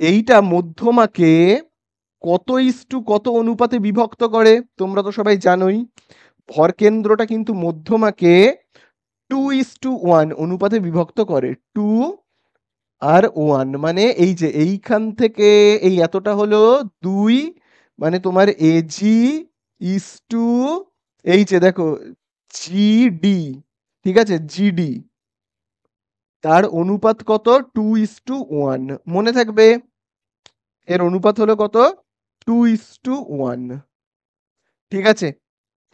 এইটা মধ্যমাকে কত ইস্টু কত অনুপাতে বিভক্ত করে তোমরা তো সবাই জানোই। ভর কেন্দ্রটা কিন্তু মধ্যমাকে 2:1 অনুপাতে বিভক্ত করে। 2 আর 1 মানে এই যে এইখান থেকে এই এতটা হলো 2, মানে তোমার এজি ইস টু এই যে দেখো জিডি, ঠিক আছে, জিডি, তার অনুপাত কত? 2:1। মনে থাকবে এর অনুপাত হলো কত? 2:1। ঠিক আছে,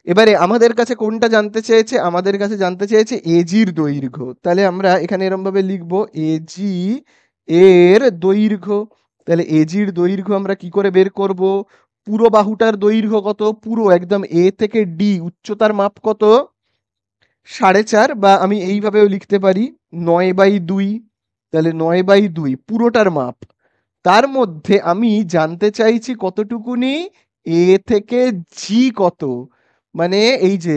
এবারে আমাদের কাছে কোনটা জানতে চেয়েছে? আমাদের কাছে জানতে চেয়েছে এজির দৈর্ঘ্য। তাহলে আমরা এখানে এরম ভাবে লিখবো এজি এর দৈর্ঘ্য। তাহলে এজির দৈর্ঘ্য আমরা কি করে বের করব? পুরো বাহুটার দৈর্ঘ্য কত? পুরো একদম এ থেকে ডি উচ্চতার মাপ কত? 4.5, বা আমি এইভাবেও লিখতে পারি 9/2। তাহলে 9/2 পুরোটার মাপ। তার মধ্যে আমি জানতে চাইছি কতটুকুনি এ থেকে জি কত, মানে এই যে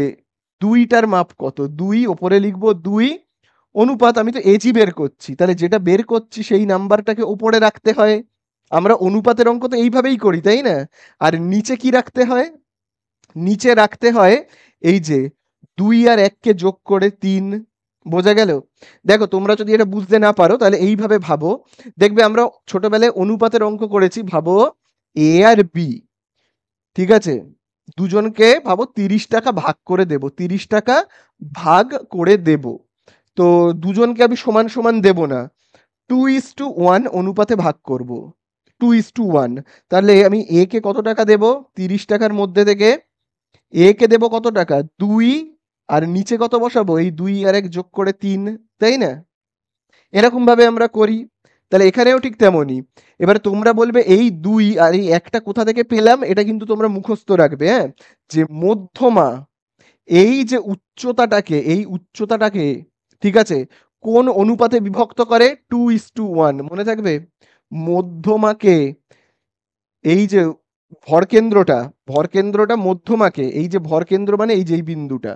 2টার মাপ কত? 2 ওপরে লিখবো 2 অনুপাত, আমি তো এজি বের করছি, তাহলে যেটা বের করছি সেই নাম্বারটাকে ওপরে রাখতে হয়। আমরা অনুপাতের অঙ্ক তো এইভাবেই করি, তাই না? আর নিচে কি রাখতে হয়? নিচে রাখতে হয় এই যে 2 আর 1 কে যোগ করে 3। বোঝা গেল? দেখো তোমরা যদি এটা বুঝতে না পারো তাহলে এইভাবে ভাবো। দেখবে আমরা ছোটবেলায় অনুপাতের অঙ্ক করেছি, ভাবো এ আর বি, ঠিক আছে, দুজনকে ভাবো 30 টাকা ভাগ করে দেব, 30 টাকা ভাগ করে দেব। তো দুজনকে আমি সমান সমান দেব না, 2:1 অনুপাতে ভাগ করব, 2:1। তাহলে আমি এ কে কত টাকা দেব? 30 টাকার মধ্যে থেকে এ কে দেব কত টাকা? 2, আর নিচে কত বসাবো? এই 2 আর 1 যোগ করে 3, তাই না? এরকম ভাবে আমরা করি। তাহলে এখানেও ঠিক তেমনই। এবার তোমরা বলবে এই 2 আর এই 1টা কোথা থেকে পেলাম? এটা কিন্তু তোমরা মুখস্থ রাখবে, হ্যাঁ? যে মধ্যমা এই যে উচ্চতাটাকে, এই উচ্চতাটাকে, ঠিক আছে, কোন অনুপাতে বিভক্ত করে? 2:1। মনে থাকবে? মধ্যমাকে এই যে ভরকেন্দ্রটা, ভরকেন্দ্রটা মধ্যমাকে, এই যে ভরকেন্দ্র মানে এই যে এই বিন্দুটা,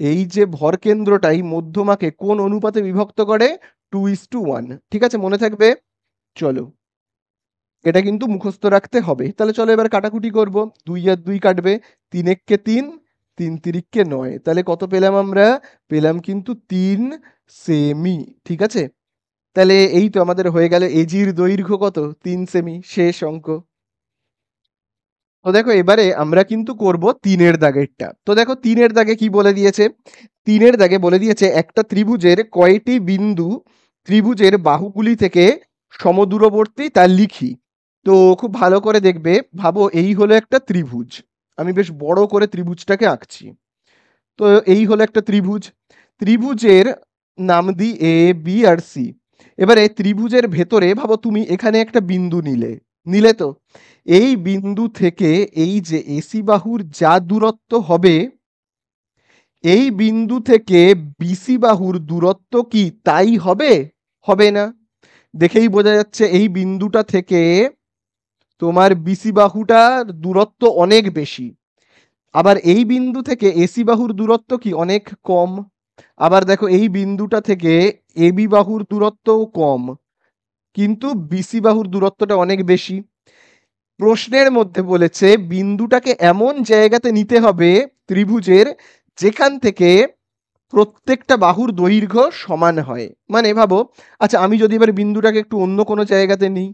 এই যে ভরকেন্দ্রটা এই মধ্যমাকে কোন অনুপাতে বিভক্ত করে? 2:1। ঠিক আছে, মনে থাকবে? চলো, এটা কিন্তু মুখস্থ রাখতে হবে। তাহলে চলো এবার কাটাকুটি করব। 2 আর 2 কাটবে, 3 একে 3, 3 তিরিককে 9। তাহলে কত পেলাম আমরা? পেলাম কিন্তু 3 সেমি। ঠিক আছে, তাহলে এই তো আমাদের হয়ে গেল এজির দৈর্ঘ্য কত? 3 সেমি, শেষ অঙ্ক। তো দেখো এবারে আমরা কিন্তু করব 3-এর দাগেরটা। তো দেখো 3-এর দাগে কি বলে দিয়েছে? 3-এর দাগে বলে দিয়েছে একটা ত্রিভুজের কয়টি বিন্দু ত্রিভুজের বাহুগুলি থেকে সমদূরবর্তী তা লিখি। তো খুব ভালো করে দেখবে, ভাবো এই হলো একটা ত্রিভুজ, আমি বেশ বড় করে ত্রিভুজটাকে আঁকছি। তো এই হলো একটা ত্রিভুজ, ত্রিভুজের নাম দিই এ বি আর সি। এবারে ত্রিভুজের ভেতরে ভাবো তুমি এখানে একটা বিন্দু নিলে, নিলে তো এই বিন্দু থেকে এই যে এসি বাহুর যা দূরত্ব হবে, এই বিন্দু থেকে বিসি বাহুর দূরত্ব কি তাই হবে? হবে না। দেখেই বোঝা যাচ্ছে এই বিন্দুটা থেকে তোমার বিসি বাহুটার দূরত্ব অনেক বেশি। আবার এই বিন্দু থেকে এসি বাহুর দূরত্ব কি অনেক কম। আবার দেখো এই বিন্দুটা থেকে এবি বাহুর দূরত্বও কম, কিন্তু বিসি বাহুর দূরত্বটা অনেক বেশি। প্রশ্নের মধ্যে বলেছে বিন্দুটাকে এমন জায়গাতে নিতে হবে ত্রিভুজের যেখান থেকে প্রত্যেকটা বাহুর দৈর্ঘ্য সমান হয়। মানে ভাবো, আচ্ছা আমি যদি এবার বিন্দুটাকে একটু অন্য কোনো জায়গাতে নিই,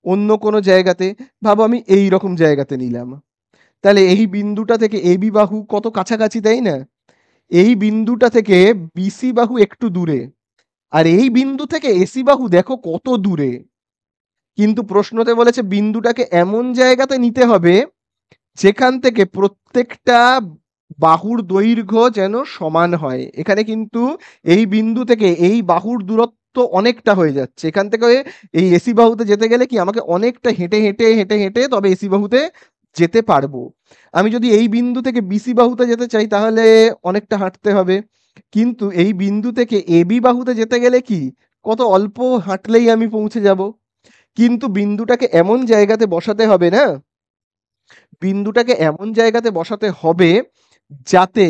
অন্য কোনো জায়গাতে, ভাবো আমি এই রকম জায়গাতে নিলাম, তাহলে এই বিন্দুটা থেকে এবি বাহু কত কাছাকাছি, তাই না? এই বিন্দুটা থেকে বিসি বাহু একটু দূরে, আর এই বিন্দু থেকে এসি বাহু দেখো কত দূরে। কিন্তু প্রশ্নতে বলেছে বিন্দুটাকে এমন জায়গাতে নিতে হবে যেখান থেকে প্রত্যেকটা বাহুর দৈর্ঘ্য যেন সমান হয়। এখানে কিন্তু এই বিন্দু থেকে এই বাহুর দূরত্ব অনেকটা হয়ে যাচ্ছে, এখান থেকে এই এসি বাহুতে যেতে গেলে কি আমাকে অনেকটা হেঁটে হেঁটে হেঁটে হেঁটে তবে এসি বাহুতে যেতে পারবো। আমি যদি এই বিন্দু থেকে বিসি বাহুতে যেতে চাই তাহলে অনেকটা হাঁটতে হবে। কিন্তু এই বিন্দু থেকে এবি বাহুতে যেতে গেলে কি কত অল্প হাঁটলেই আমি পৌঁছে যাব। কিন্তু বিন্দুটাকে এমন জায়গাতে বসাতে হবে না, বিন্দুটাকে এমন জায়গাতে বসাতে হবে যাতে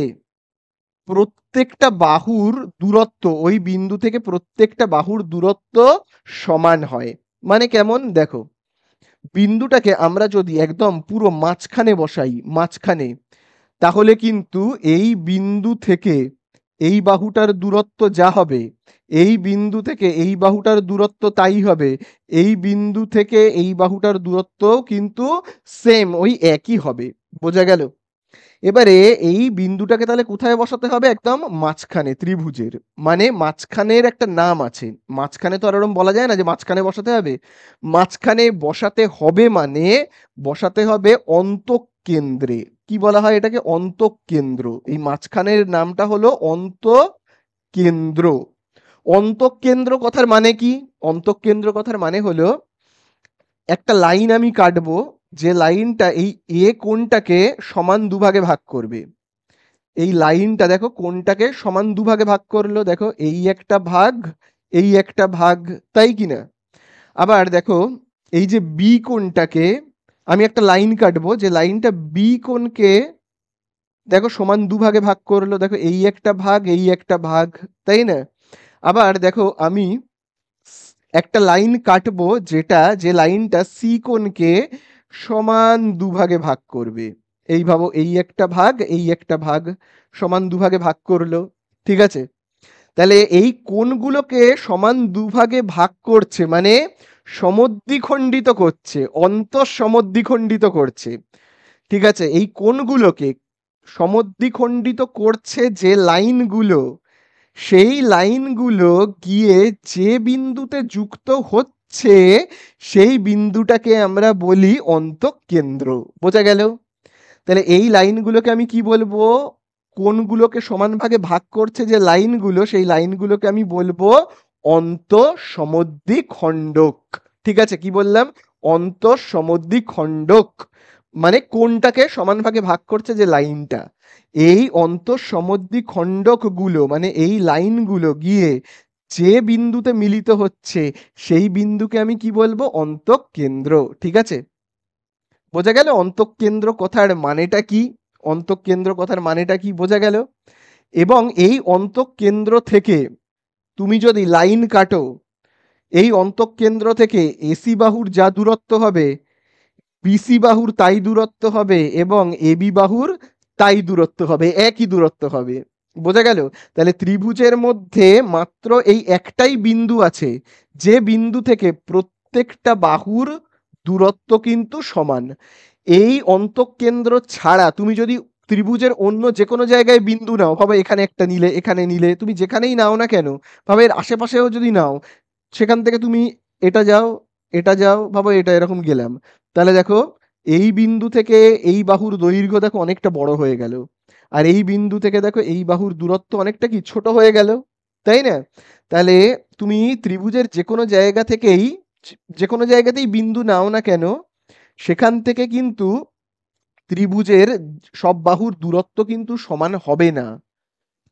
প্রত্যেকটা বাহুর দূরত্ব, ওই বিন্দু থেকে প্রত্যেকটা বাহুর দূরত্ব সমান হয়। মানে কেমন দেখো, বিন্দুটাকে আমরা যদি একদম পুরো মাঝখানে বসাই, মাঝখানে, তাহলে কিন্তু এই বিন্দু থেকে এই বাহুটার দূরত্ব যা হবে, এই বিন্দু থেকে এই বাহুটার দূরত্ব তাই হবে, এই বিন্দু থেকে এই বাহুটার দূরত্বও কিন্তু সেম, ওই একই হবে। বোঝা গেল? এবারে এই বিন্দুটাকে তাহলে কোথায় বসাতে হবে? একদম মাঝখানে ত্রিভুজের। মানে মাঝখানের একটা নাম আছে, মাঝখানে তো আর ওরকম বলা যায় না যে মাঝখানে বসাতে হবে। মাঝখানে বসাতে হবে মানে বসাতে হবে অন্তঃকেন্দ্রে। কি বলা হয় এটাকে? অন্তঃকেন্দ্র। এই মাঝখানের নামটা হলো অন্তঃকেন্দ্র। অন্তঃকেন্দ্র কথার মানে কি? অন্তঃকেন্দ্র কথার মানে হলো, একটা লাইন আমি কাটবো, যে লাইনটা এই এ কোণটাকে সমান দুভাগে ভাগ করবে। এই লাইনটা দেখো কোণটাকে সমান দুভাগে ভাগ করলো, দেখো এই একটা ভাগ, এই একটা ভাগ, তাই কি না? আবার দেখো, এই যে বি কোণটাকে আমি একটা লাইন কাটবো, যে লাইনটা বি কোণকে দেখো সমান দুভাগে ভাগ করলো, দেখো এই একটা ভাগ, এই একটা ভাগ, তাই না? আবার দেখো আমি একটা লাইন কাটবো, যেটা যে লাইনটা সি কোণকে সমান দুভাগে ভাগ করবে। এই ভাবো, এই একটা ভাগ, এই একটা ভাগ, সমান দুভাগে ভাগ করলো। ঠিক আছে? তাহলে এই কোণগুলোকে সমান দুভাগে ভাগ করছে মানে সমদ্বিখণ্ডিত করছে, অন্তঃসমদ্বিখণ্ডিত করছে। ঠিক আছে? এই কোণগুলোকে সমদ্বিখণ্ডিত করছে যে লাইনগুলো, সেই লাইনগুলো গিয়ে যে বিন্দুতে যুক্ত হচ্ছে, সেই বিন্দুটাকে আমরা বলি অন্তঃকেন্দ্র। বোঝা গেল? তাহলে এই লাইনগুলোকে আমি কি বলবো? কোণগুলোকে সমান ভাগে ভাগ করছে যে লাইনগুলো, সেই লাইনগুলোকে আমি বলবো অন্তঃসমদ্বিখণ্ডক। ঠিক আছে? কি বললাম? অন্তঃসমদ্বিখণ্ডক। মানে কোণটাকে সমান ভাগে ভাগ করছে যে লাইনটা, এই অন্তঃসমদ্বিখণ্ডকগুলো মানে এই লাইনগুলো গিয়ে যে বিন্দুতে মিলিত হচ্ছে, সেই বিন্দুকে আমি কি বলবো? অন্তঃকেন্দ্র। ঠিক আছে? বোঝা গেল অন্তঃকেন্দ্র কথার মানেটা কি? অন্তঃকেন্দ্র কথার মানেটা কি বোঝা গেল? এবং এই অন্তঃকেন্দ্র থেকে তুমি যদি লাইন কাটো, এই অন্তঃকেন্দ্র থেকে এসি বাহুর যা দূরত্ব হবে, বিসি বাহুর তাই দূরত্ব হবে, এবং এবি বাহুর তাই দূরত্ব হবে, একই দূরত্ব হবে। বোঝা গেল? তাহলে ত্রিভুজের মধ্যে মাত্র এই একটাই বিন্দু আছে, যে বিন্দু থেকে প্রত্যেকটা বাহুর দূরত্ব কিন্তু সমান। এই অন্তঃকেন্দ্র ছাড়া তুমি যদি ত্রিভুজের অন্য যে কোনো জায়গায় বিন্দু নাও, ভাবে এখানে একটা নিলে, এখানে নিলে, তুমি যেখানেই নাও না কেন, ভাবে এর আশেপাশেও যদি নাও, সেখান থেকে তুমি এটা যাও, এটা যাও, ভাবো এটা এরকম গেলাম, তাহলে দেখো এই বিন্দু থেকে এই বাহুর দৈর্ঘ্য দেখো অনেকটা বড় হয়ে গেল, আর এই বিন্দু থেকে দেখো এই বাহুর দূরত্ব অনেকটা কি ছোট হয়ে গেল, তাই না? তাহলে তুমি ত্রিভুজের যে কোনো জায়গা থেকেই, যে কোনো জায়গাতেই বিন্দু নাও না কেন, সেখান থেকে কিন্তু ত্রিভুজের সব বাহুর দূরত্ব কিন্তু সমান হবে না।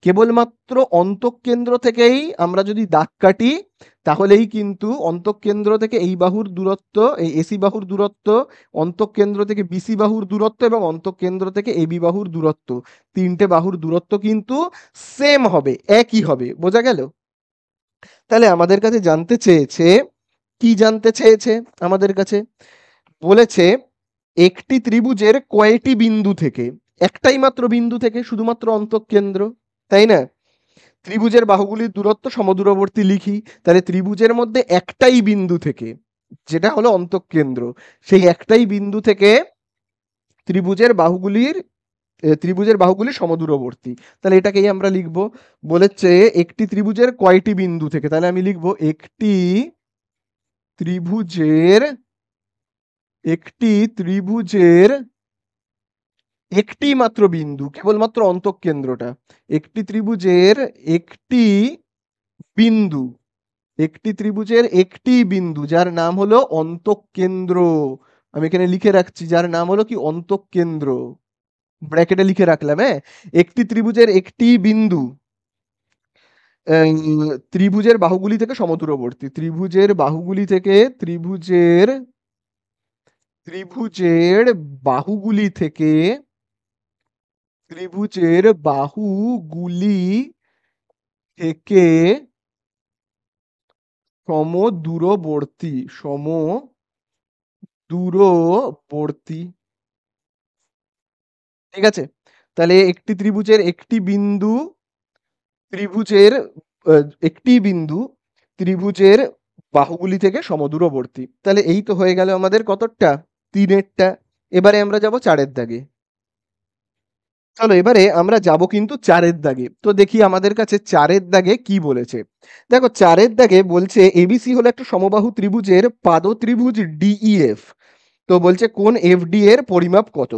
কেবলমাত্র অন্তঃকেন্দ্র থেকেই আমরা যদি দাগ কাটি, তাহলেই কিন্তু অন্তঃকেন্দ্র থেকে এই বাহুর দূরত্ব, এই এসি বাহুর দূরত্ব, অন্তঃকেন্দ্র থেকে বিসি বাহুর দূরত্ব এবং অন্তঃকেন্দ্র থেকে এবি বাহুর দূরত্ব, তিনটে বাহুর দূরত্ব কিন্তু সেম হবে, একই হবে। বোঝা গেল? তাহলে আমাদের কাছে জানতে চেয়েছে, কি জানতে চেয়েছে আমাদের কাছে? বলেছে একটি ত্রিভুজের কয়টি বিন্দু থেকে? একটাই মাত্র বিন্দু থেকে, শুধুমাত্র অন্তঃকেন্দ্র, তাই না? ত্রিভুজের বাহুগুলির দূরত্ব সমদূরবর্তী লিখি, তাহলে ত্রিভুজের মধ্যে একটাই বিন্দু থেকে, যেটা হলো অন্তঃকেন্দ্র, সেই একটাই বিন্দু থেকে ত্রিভুজের বাহুগুলির ত্রিভুজের বাহুগুলি সমদূরবর্তী। তাহলে এটাকেই আমরা লিখব। বলেছে একটি ত্রিভুজের কয়টি বিন্দু থেকে, তাহলে আমি লিখব একটি ত্রিভুজের, একটি ত্রিভুজের একটি মাত্র বিন্দু, কেবলমাত্র অন্তঃকেন্দ্রটা, একটি ত্রিভুজের একটি বিন্দু, একটি ত্রিভুজের একটি বিন্দু যার নাম হলো অন্তঃকেন্দ্র। আমি এখানে লিখে রাখছি, যার নাম হলো কি? অন্তঃকেন্দ্র। ব্র্যাকেটে লিখে রাখলাম, হ্যাঁ। একটি ত্রিভুজের একটি বিন্দু ত্রিভুজের বাহুগুলি থেকে সমদূরবর্তী, ত্রিভুজের বাহুগুলি থেকে, ত্রিভুজের বাহুগুলি থেকে, ত্রিভুজের বাহুগুলি থেকে সমদূরবর্তী। ঠিক আছে, তাহলে ত্রিভুজের একটি বিন্দু ত্রিভুজের বাহুগুলি থেকে সমদূরবর্তী। তাহলে এই তো হয়ে গেল আমাদের কতটা, 3-এরটা। এবারে আমরা যাব 4-এর দাগে। চলো এবারে আমরা যাব কিন্তু 4-এর দাগে। তো দেখি আমাদের কাছে 4-এর দাগে কি বলেছে। দেখো 4-এর দাগে বলছে এবিসি হলো একটা সমবাহু ত্রিভুজের পাদত্রিভুজ ডিইএফ। তো বলছে কোন এফডি এর পরিমাপ কত।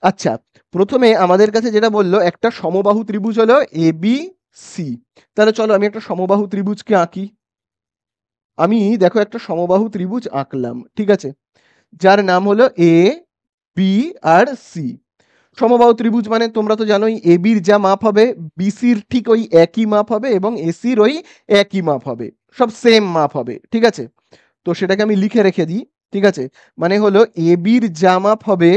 আচ্ছা, প্রথমে আমাদের কাছে যেটা বললো একটা সমবাহু ত্রিভুজ হলো এবিসি। তাহলে চলো আমি একটা সমবাহু ত্রিভুজকে আঁকি। আমি দেখো একটা সমবাহু ত্রিভুজ আঁকলাম, ঠিক আছে, যার নাম হলো এ বি আর সি। সমবাহু ত্রিভুজ মানে তোমরা তো জানোই এবির যা মাপ হবে বিসির ঠিক ওই একই মাপ হবে এবং এসির ওই একই মাপ হবে, সব সেম মাপ হবে, ঠিক আছে। তো সেটাকে আমি লিখে রেখে দিই, ঠিক আছে। মানে হলো এবির যা মাপ হবে,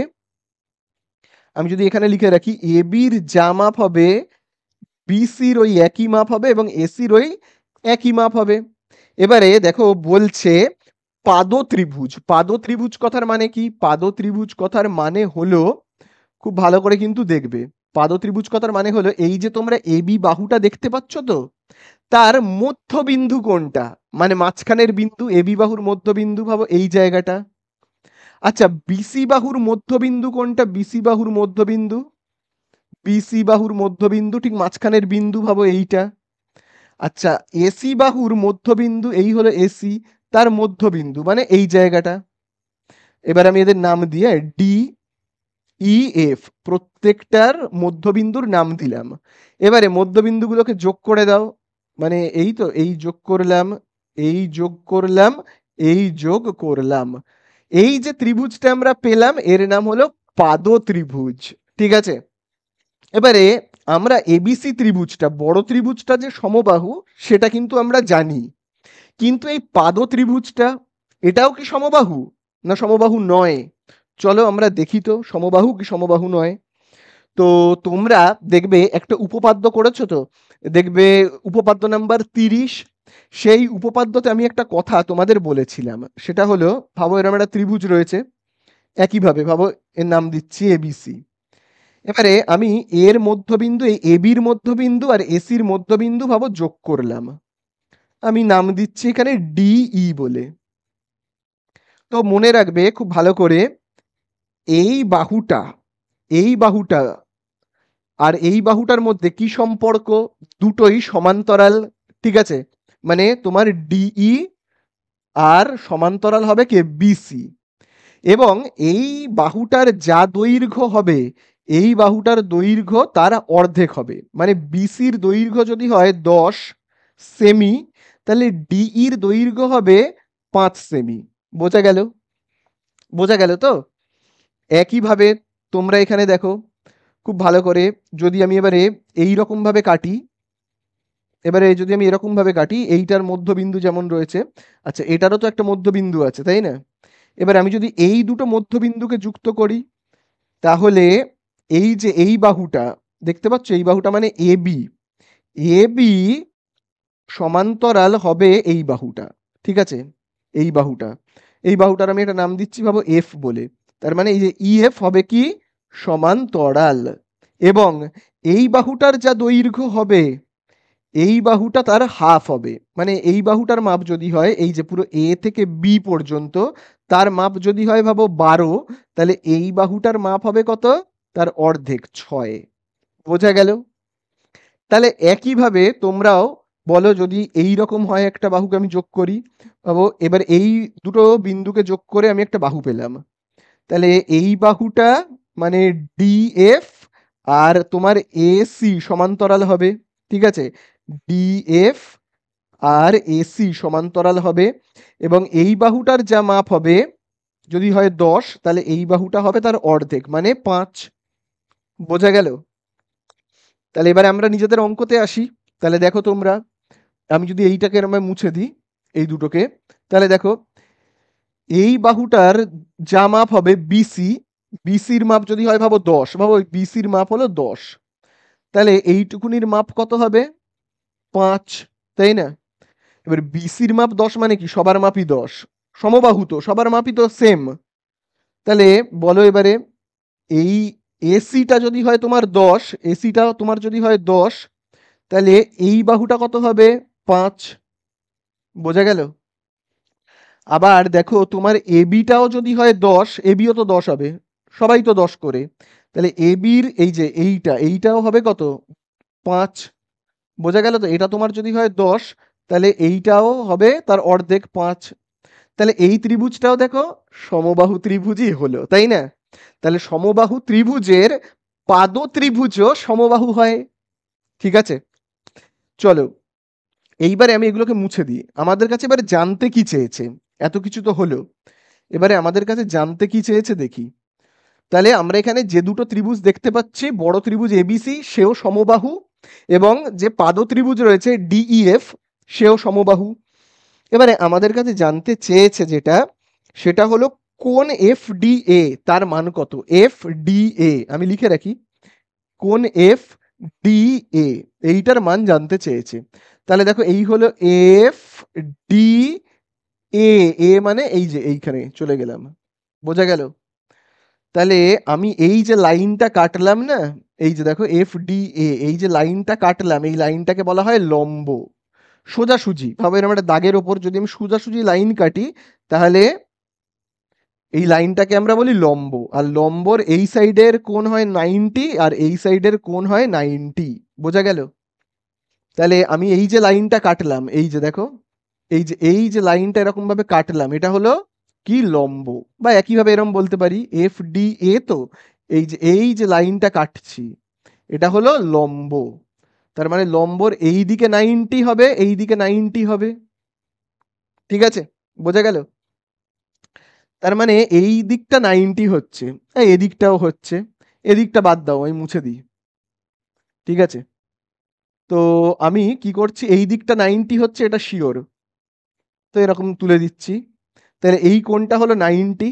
আমি যদি এখানে লিখে রাখি এবির যা মাপ হবে বিসির ওই একই মাপ হবে এবং এসির ওই একই মাপ হবে। এবারে দেখো বলছে পাদত্রিভুজ কথার মানে কি, পাদত্রিভুজ কথার মানে হলো, খুব ভালো করে কিন্তু দেখবে, পাদত্রিভুজ কথার মানে হলো এই যে তোমরা এবি বাহুটা দেখতে পাচ্ছ তো, তার মধ্যবিন্দু কোনটা, মানে মাঝখানের বিন্দু এবি বাহুর মধ্যবিন্দু ভাবো এই জায়গাটা। আচ্ছা, বিসি বাহুর মধ্যবিন্দু কোনটা, বিসি বাহুর মধ্যবিন্দু ঠিক মাঝখানের বিন্দু ভাবো এইটা। আচ্ছা, এসি বাহুর মধ্যবিন্দু এই হলো এসি, তার মধ্যবিন্দু মানে এই জায়গাটা। এবার আমি এদের নাম দিয়ে ডি ই এফ প্রত্যেকটার মধ্যবিন্দুর নাম দিলাম। এবারে মধ্যবিন্দুগুলোকে যোগ করে দাও, মানে এই তো এই যোগ করলাম, এই যোগ করলাম, এই যোগ করলাম, এই যে ত্রিভুজটা আমরা পেলাম এর নাম হলো পাদ ত্রিভুজ, ঠিক আছে। এবারে আমরা এবিসি ত্রিভুজটা, বড় ত্রিভুজটা যে সমবাহু সেটা কিন্তু আমরা জানি, কিন্তু এই পাদ ত্রিভুজটা এটাও কি সমবাহু না সমবাহু নয়। চলো আমরা দেখি তো সমবাহু কি সমবাহু নয়। তো তোমরা দেখবে একটা উপপাদ্য করেছো তো, দেখবে উপপাদ্য নাম্বার 30। সেই উপপাদ্যতে আমি একটা কথা তোমাদের বলেছিলাম, সেটা হলো ভাবো এরকম একটা ত্রিভুজ রয়েছে, একইভাবে ভাবো এর নাম দিচ্ছি এবিসি। এবারে আমি এর মধ্যবিন্দু, এই এবির মধ্যবিন্দু আর এসির মধ্যবিন্দু ভাবো যোগ করলাম, আমি নাম দিচ্ছি এখানে ডিই বলে। তো মনে রাখবে খুব ভালো করে, এই বাহুটা এই বাহুটা আর এই বাহুটার মধ্যে কি সম্পর্ক, দুটোই সমান্তরাল, ঠিক আছে। মানে তোমার ডিই আর সমান্তরাল হবে কে বিসি, এবং এই বাহুটার যা দৈর্ঘ্য হবে এই বাহুটার দৈর্ঘ্য তার অর্ধেক হবে, মানে বিসির দৈর্ঘ্য যদি হয় 10 সেমি, তাহলে ডিইর দৈর্ঘ্য হবে 5 সেমি। বোঝা গেল, বোঝা গেল তো। একইভাবে তোমরা এখানে দেখো খুব ভালো করে, যদি আমি এবারে এই রকম ভাবে কাটি, এবারে যদি আমি এরকম ভাবে কাটি এইটার মধ্যবিন্দু যেমন রয়েছে, আচ্ছা এটারও তো একটা মধ্যবিন্দু আছে তাই না। এবার আমি যদি এই দুটো মধ্যবিন্দুকে যুক্ত করি, তাহলে এই যে এই বাহুটা দেখতে পাচ্ছ, এই বাহুটা মানে এবি, এবি সমান্তরাল হবে এই বাহুটা, ঠিক আছে, এই বাহুটা, এই বাহুটার আমি একটা নাম দিচ্ছি ভাবো এফ বলে। তার মানে এই যে ইএফ হবে কি সমান্তরাল, এবং এই বাহুটার যা দৈর্ঘ্য হবে এই বাহুটা তার হাফ হবে, মানে এই বাহুটার মাপ যদি হয় এই যে পুরো এ থেকে বি পর্যন্ত, তার মাপ যদি হয় ভাবো 12, তাহলে এই বাহুটার মাপ হবে কত, তার অর্ধেক 6। বোঝা গেল। তাহলে একইভাবে তোমরাও বলো, যদি এই রকম হয় একটা বাহুকে আমি যোগ করি, ভাবো এবার এই দুটো বিন্দুকে যোগ করে আমি একটা বাহু পেলাম, তাহলে এই বাহুটা মানে ডিএফ আর তোমার এসি সমান্তরাল হবে, ঠিক আছে, ডিএফ আর এসি সমান্তরাল হবে, এবং এই বাহুটার যা মাপ হবে যদি হয় 10, তাহলে এই বাহুটা হবে তার অর্ধেক মানে 5। বোঝা গেল। তাহলে এবারে আমরা নিজেদের অঙ্কতে আসি। তাহলে দেখো তোমরা, আমি যদি এইটাকে এরম মুছে দিই এই দুটোকে, তাহলে দেখো এই বাহুটার যা মাপ হবে বিসি, বিসির মাপ যদি হয় ভাবো 10, ভাবো ওই বিসির মাপ হলো 10, তাহলে এইটুকুনির মাপ কত হবে? 5, তাই না? এবার বিসির মাপ 10 মানে কি সবার মাপই 10, সমবাহু তো সবার মাপই তো সেম। তাহলে বলো এবারে এই এসিটা যদি হয় তোমার 10, এসিটা তোমার যদি হয় 10, তাহলে এই বাহুটা কত হবে? 5। বোঝা গেল? আবার দেখো তোমার এবিটাও যদি হয় 10, এবিও তো 10 হবে, সবাই তো 10 করে। তাহলে এবির এই যে এইটাও হবে কত? 5। বোঝা গেল তো? এটা তোমার যদি হয় 10, তাহলে এইটাও হবে তার অর্ধেক 5। তাহলে এই ত্রিভুজটাও দেখো সমবাহু ত্রিভুজই হলো, তাই না? তাহলে সমবাহু ত্রিভুজের পাদ ত্রিভুজও সমবাহু হয়। ঠিক আছে, চলো এইবারে আমি এগুলোকে মুছে দিই। আমাদের কাছে এবারে জানতে কি চেয়েছে? এত কিছু তো হলো, এবারে আমাদের কাছে জানতে কি চেয়েছে দেখি। তাহলে আমরা এখানে যে দুটো ত্রিভুজ দেখতে পাচ্ছি, বড় ত্রিভুজ এবিসি সেও সমবাহু, এবং যে পাদ ত্রিভুজ রয়েছে ডিইএফ সেও সমবাহু। এবারে আমাদের কাছে জানতে চেয়েছে যেটা, সেটা হলো কোণ এফডিএ তার মান কত? এফডিএ আমি লিখে রাখি, কোণ এফডিএ এইটার মান জানতে চেয়েছে। তাহলে দেখো এই হলো এফ ডি এ, এ মানে এই যে এইখানে চলে গেলাম, বোঝা গেল? তাহলে আমি এই যে লাইনটা কাটলাম না, এই যে দেখো এফডিএ, এই যে লাইনটা কাটলাম এই লাইনটাকে বলা হয় লম্ব। সোজাসুজি ভাবে এরকম একটা দাগের ওপর যদি আমি সোজাসুজি লাইন কাটি, তাহলে এই লাইনটাকে আমরা বলি লম্ব। আর লম্বর এই সাইডের কোণ হয় 90 আর এই সাইডের কোণ হয় 90। বোঝা গেল? তাহলে আমি এই যে লাইনটা কাটলাম, এই যে দেখো এই যে লাইনটা এরকম ভাবে কাটলাম, এটা হলো কি লম্ব। বা একইভাবে এরকম বলতে পারি এফ ডি এ, তো এই যে লাইনটা কাটছি এটা হলো লম্ব। তার মানে লম্বর এই দিকে 90 হবে, এই দিকে 90 হবে। ঠিক আছে, বোঝা গেল? তার মানে এই দিকটা 90 হচ্ছে, এদিকটাও হচ্ছে, এদিকটা বাদ দাও আমি মুছে দিই। ঠিক আছে, তো আমি কি করছি, এই দিকটা 90 হচ্ছে এটা শিওর, তো এরকম তুলে দিচ্ছি। তাহলে এই কোণটা হলো 90।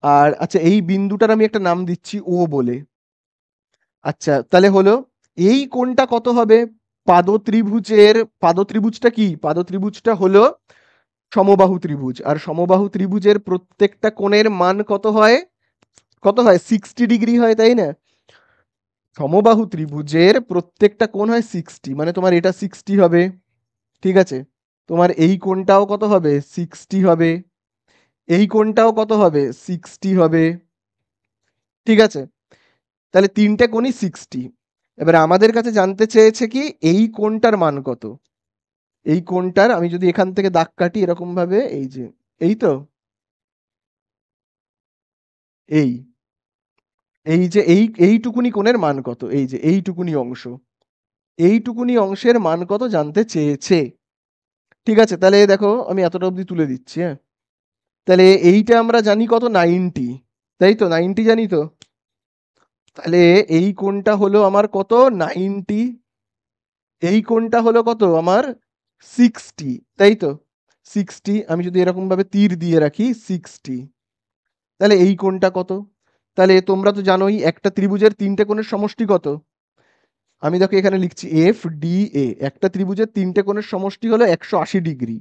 আর আচ্ছা এই বিন্দুটার আমি একটা নাম দিচ্ছি ও বলে। আচ্ছা তাহলে হলো এই কোণটা কত হবে? পাদ ত্রিভুজটা কি? পাদ ত্রিভুজটা হলো সমবাহু ত্রিভুজ, আর সমবাহু ত্রিভুজের প্রত্যেকটা কোণের মান কত হয়? কত হয়? 60 ডিগ্রি হয়, তাই না? সমবাহু ত্রিভুজের প্রত্যেকটা কোণ হয় 60, মানে তোমার এটা 60 হবে। ঠিক আছে, তোমার এই কোণটাও কত হবে? 60 হবে, এই কোণটাও কত হবে? 60 হবে। ঠিক আছে, তাহলে তিনটে কোণই 60। এবার আমাদের কাছে জানতে চেয়েছে কি এই কোণটার মান কত? এই কোণটার আমি যদি এখান থেকে দাগ কাটি এরকম ভাবে, এই যে এই তো এই এই যে এইটুকুনি কোণের মান কত? এই যে এইটুকুনি অংশ, এইটুকুনি অংশের মান কত জানতে চেয়েছে। ঠিক আছে, তাহলে দেখো আমি এতটা অবধি তুলে দিচ্ছি, হ্যাঁ। তাহলে এইটা আমরা জানি কত? 90, তাই তো? 90 জানি তো। তাহলে এই কোণটা হলো আমার কত? 90। এই কোণটা হলো কত আমার? 60, তাই তো? 60 আমি যদি এরকম ভাবে তীর দিয়ে রাখি 60, তাহলে এই কোণটা কত? তাহলে তোমরা তো জানোই একটা ত্রিভুজের তিনটে কোণের সমষ্টি কত। আমি দেখো এখানে লিখছি এফ ডি এ, একটা ত্রিভুজের তিনটে কোণের সমষ্টি হলো 180 ডিগ্রি।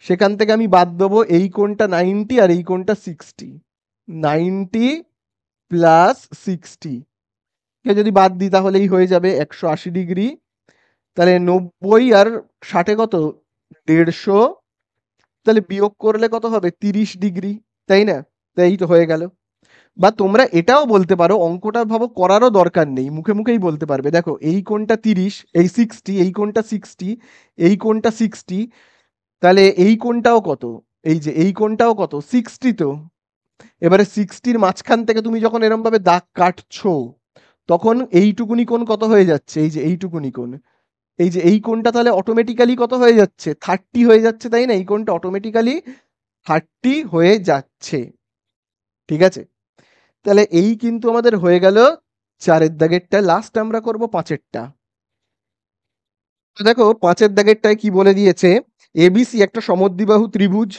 সেখান থেকে আমি বাদ দেবো এই কোণটা 90 আর এই কোণটা 60, 90 প্লাস 60 কে যদি বাদ দিই তাহলেই হয়ে যাবে 180 ডিগ্রি। তাহলে 90 আর 60 কত? 150। তাহলে বিয়োগ করলে কত হবে? 30 ডিগ্রি, তাই না? তাই এই তো হয়ে গেল। বা তোমরা এটাও বলতে পারো, অঙ্কটা ভাবো করারও দরকার নেই, মুখে মুখেই বলতে পারবে। দেখো এই কোণটা 30, এই 60, এই কোণটা 60, এই কোণটা 60, তাহলে এই কোণটাও কত? এই যে এই কোণটাও কত? 60 তো। এবারে 60-র মাঝখান থেকে তুমি যখন এরম ভাবে দাগ কাটছো, তখন এইটুকুনি কোণ কত হয়ে যাচ্ছে? এই যে এইটুকুনি কোণ, এই যে এই কোণটা তাহলে অটোমেটিক্যালি কত হয়ে যাচ্ছে? 30 হয়ে যাচ্ছে, তাই না? এই কোণটা অটোমেটিক্যালি 30 হয়ে যাচ্ছে। ঠিক আছে, তাহলে এই কিন্তু আমাদের হয়ে গেল 4-এর দাগেরটা। লাস্ট আমরা করব 5-এরটা। তো দেখো 5-এর দাগেরটায় কি বলে দিয়েছে, এবিসি একটা সমদ্বিবাহু ত্রিভুজ।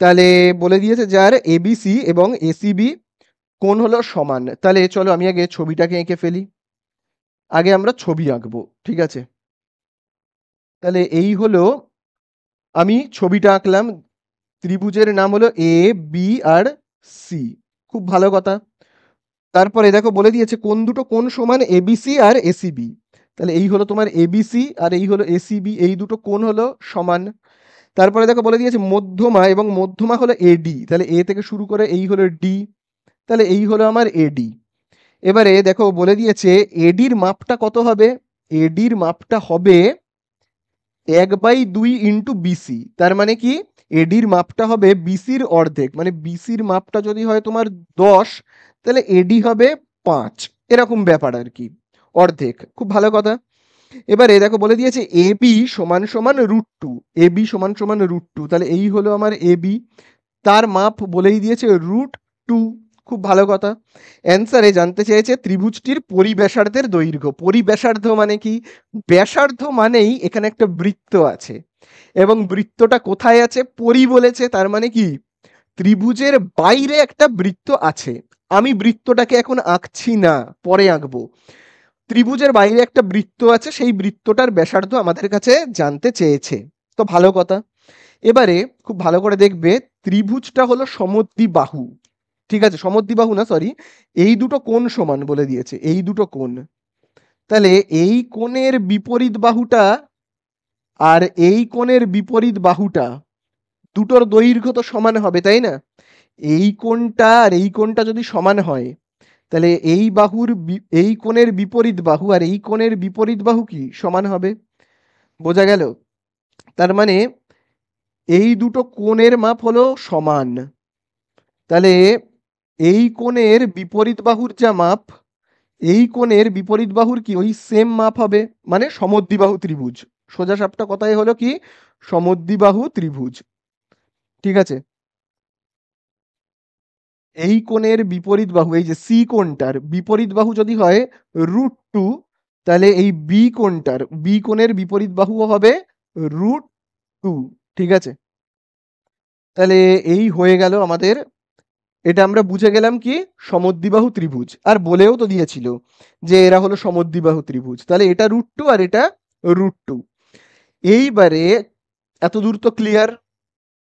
তাহলে বলে দিয়েছে যার এবিসি এবং এসিবি কোণ হলো সমান। তাহলে চলো আমি আগে ছবিটাকে এঁকে ফেলি। আগে আমরা ছবি আঁকবো, ঠিক আছে? তাহলে এই হলো, আমি ছবিটা আঁকলাম। ত্রিভুজের নাম হলো এ, বি আর সি। খুব ভালো কথা। তারপরে দেখো বলে দিয়েছে কোন দুটো কোণ সমান এবিসি আর এসিবি। তাহলে এই হলো তোমার এবিসি আর এই হলো এসিবি, এই দুটো কোণ হলো সমান। তারপরে দেখো বলে দিয়েছে মধ্যমা, এবং মধ্যমা হলো এডি, তাহলে এ থেকে শুরু করে এই হলো ডি, তাহলে এই হলো আমার এডি। এবারে দেখো বলে দিয়েছে এডির মাপটা কত হবে। এডির মাপটা হবে 1/2 ইন্টু বিসি। তার মানে কি, এডির মাপটা হবে বিসির অর্ধেক, মানে বিসির মাপটা যদি হয় তোমার 10, তাহলে এডি হবে 5, এরকম ব্যাপার আর কি, অর্ধেক। খুব ভালো কথা। এবারে দেখো বলে দিয়েছে এ বি সমান সমান √2, এ বি সমান সমান √2, তাহলে এই হলো আমার এ বি, তার মাপ বলেই দিয়েছে √2। খুব ভালো কথা। অ্যান্সারে জানতে চেয়েছে ত্রিভুজটির পরিব্যাসার্ধের দৈর্ঘ্য। পরিব্যাসার্ধ মানে কি, ব্যাসার্ধ মানেই এখানে একটা বৃত্ত আছে, এবং বৃত্তটা কোথায় আছে, পরি বলেছে, তার মানে কি ত্রিভুজের বাইরে একটা বৃত্ত আছে। আমি বৃত্তটাকে এখন আঁকছি না, পরে আঁকবো। ত্রিভুজের বাইরে একটা বৃত্ত আছে, সেই বৃত্তটার ব্যাসার্ধ আমাদের কাছে জানতে চেয়েছে। তো ভালো কথা। এবারে খুব ভালো করে দেখবে, ত্রিভুজটা হলো সমদ্বিবাহু, ঠিক আছে? সমদ্বিবাহু না, সরি, এই দুটো কোণ সমান বলে দিয়েছে, এই দুটো কোণ। তাহলে এই কোণের বিপরীত বাহুটা আর এই কোণের বিপরীত বাহুটা, দুটোর দৈর্ঘ্য তো সমান হবে, তাই না? এই কোণটা আর এই কোণটা যদি সমান হয়, তাহলে এই বাহুর এই কোণের বিপরীত বাহু আর এই কোণের বিপরীত বাহু কি সমান হবে। বোঝা গেল? তার মানে এই দুটো কোণের মাপ হলো সমান। তাহলে এই কোণের বিপরীত বাহুর যা মাপ, এই কোণের বিপরীত বাহুর কি ওই সেম মাপ হবে, মানে সমদ্বিবাহু ত্রিভুজ। সোজা সাপটা কথাই হলো কি, সমদ্বিবাহু ত্রিভুজ, ঠিক আছে? এই কোণের বিপরীত বাহু, এই যে সি কোণটার বিপরীত বাহু যদি হয় √2, তাহলে এই বি কোণটার, বি কোণের বিপরীত বাহুও হবে √2, ঠিক আছে? তাহলে এই হয়ে গেল আমাদের, এটা আমরা বুঝে গেলাম কি, সমদ্বিবাহু ত্রিভুজ। আর বলেও তো দিয়েছিল যে এরা হলো সমদ্বিবাহু ত্রিভুজ, তাহলে এটা √2 আর এটা √2। এইবারে এত দূর তো ক্লিয়ার।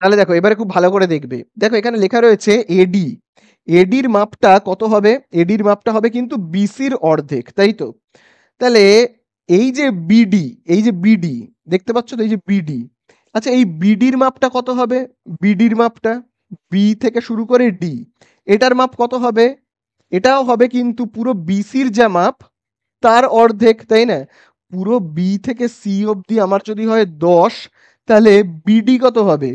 তাহলে দেখো এবারে খুব ভালো করে দেখবে, দেখো এখানে লেখা রয়েছে এডি। এডির মাপটা কত হবে, এডির মাপটা হবে কিন্তু বিসির অর্ধেক, তাই তো? তাহলে এই যে বিডি, এই যে বিডি দেখতে পাচ্ছ তো, এই যে বিডি, আচ্ছা এই বিডির মাপটা কত হবে। বিডির মাপটা বি থেকে শুরু করে ডি, এটার মাপ কত হবে, এটাও হবে কিন্তু পুরো বিসির যা মাপ তার অর্ধেক, তাই না? পুরো বি থেকে সি অবধি আমার যদি হয় 10, তাহলে বিডি কত হবে,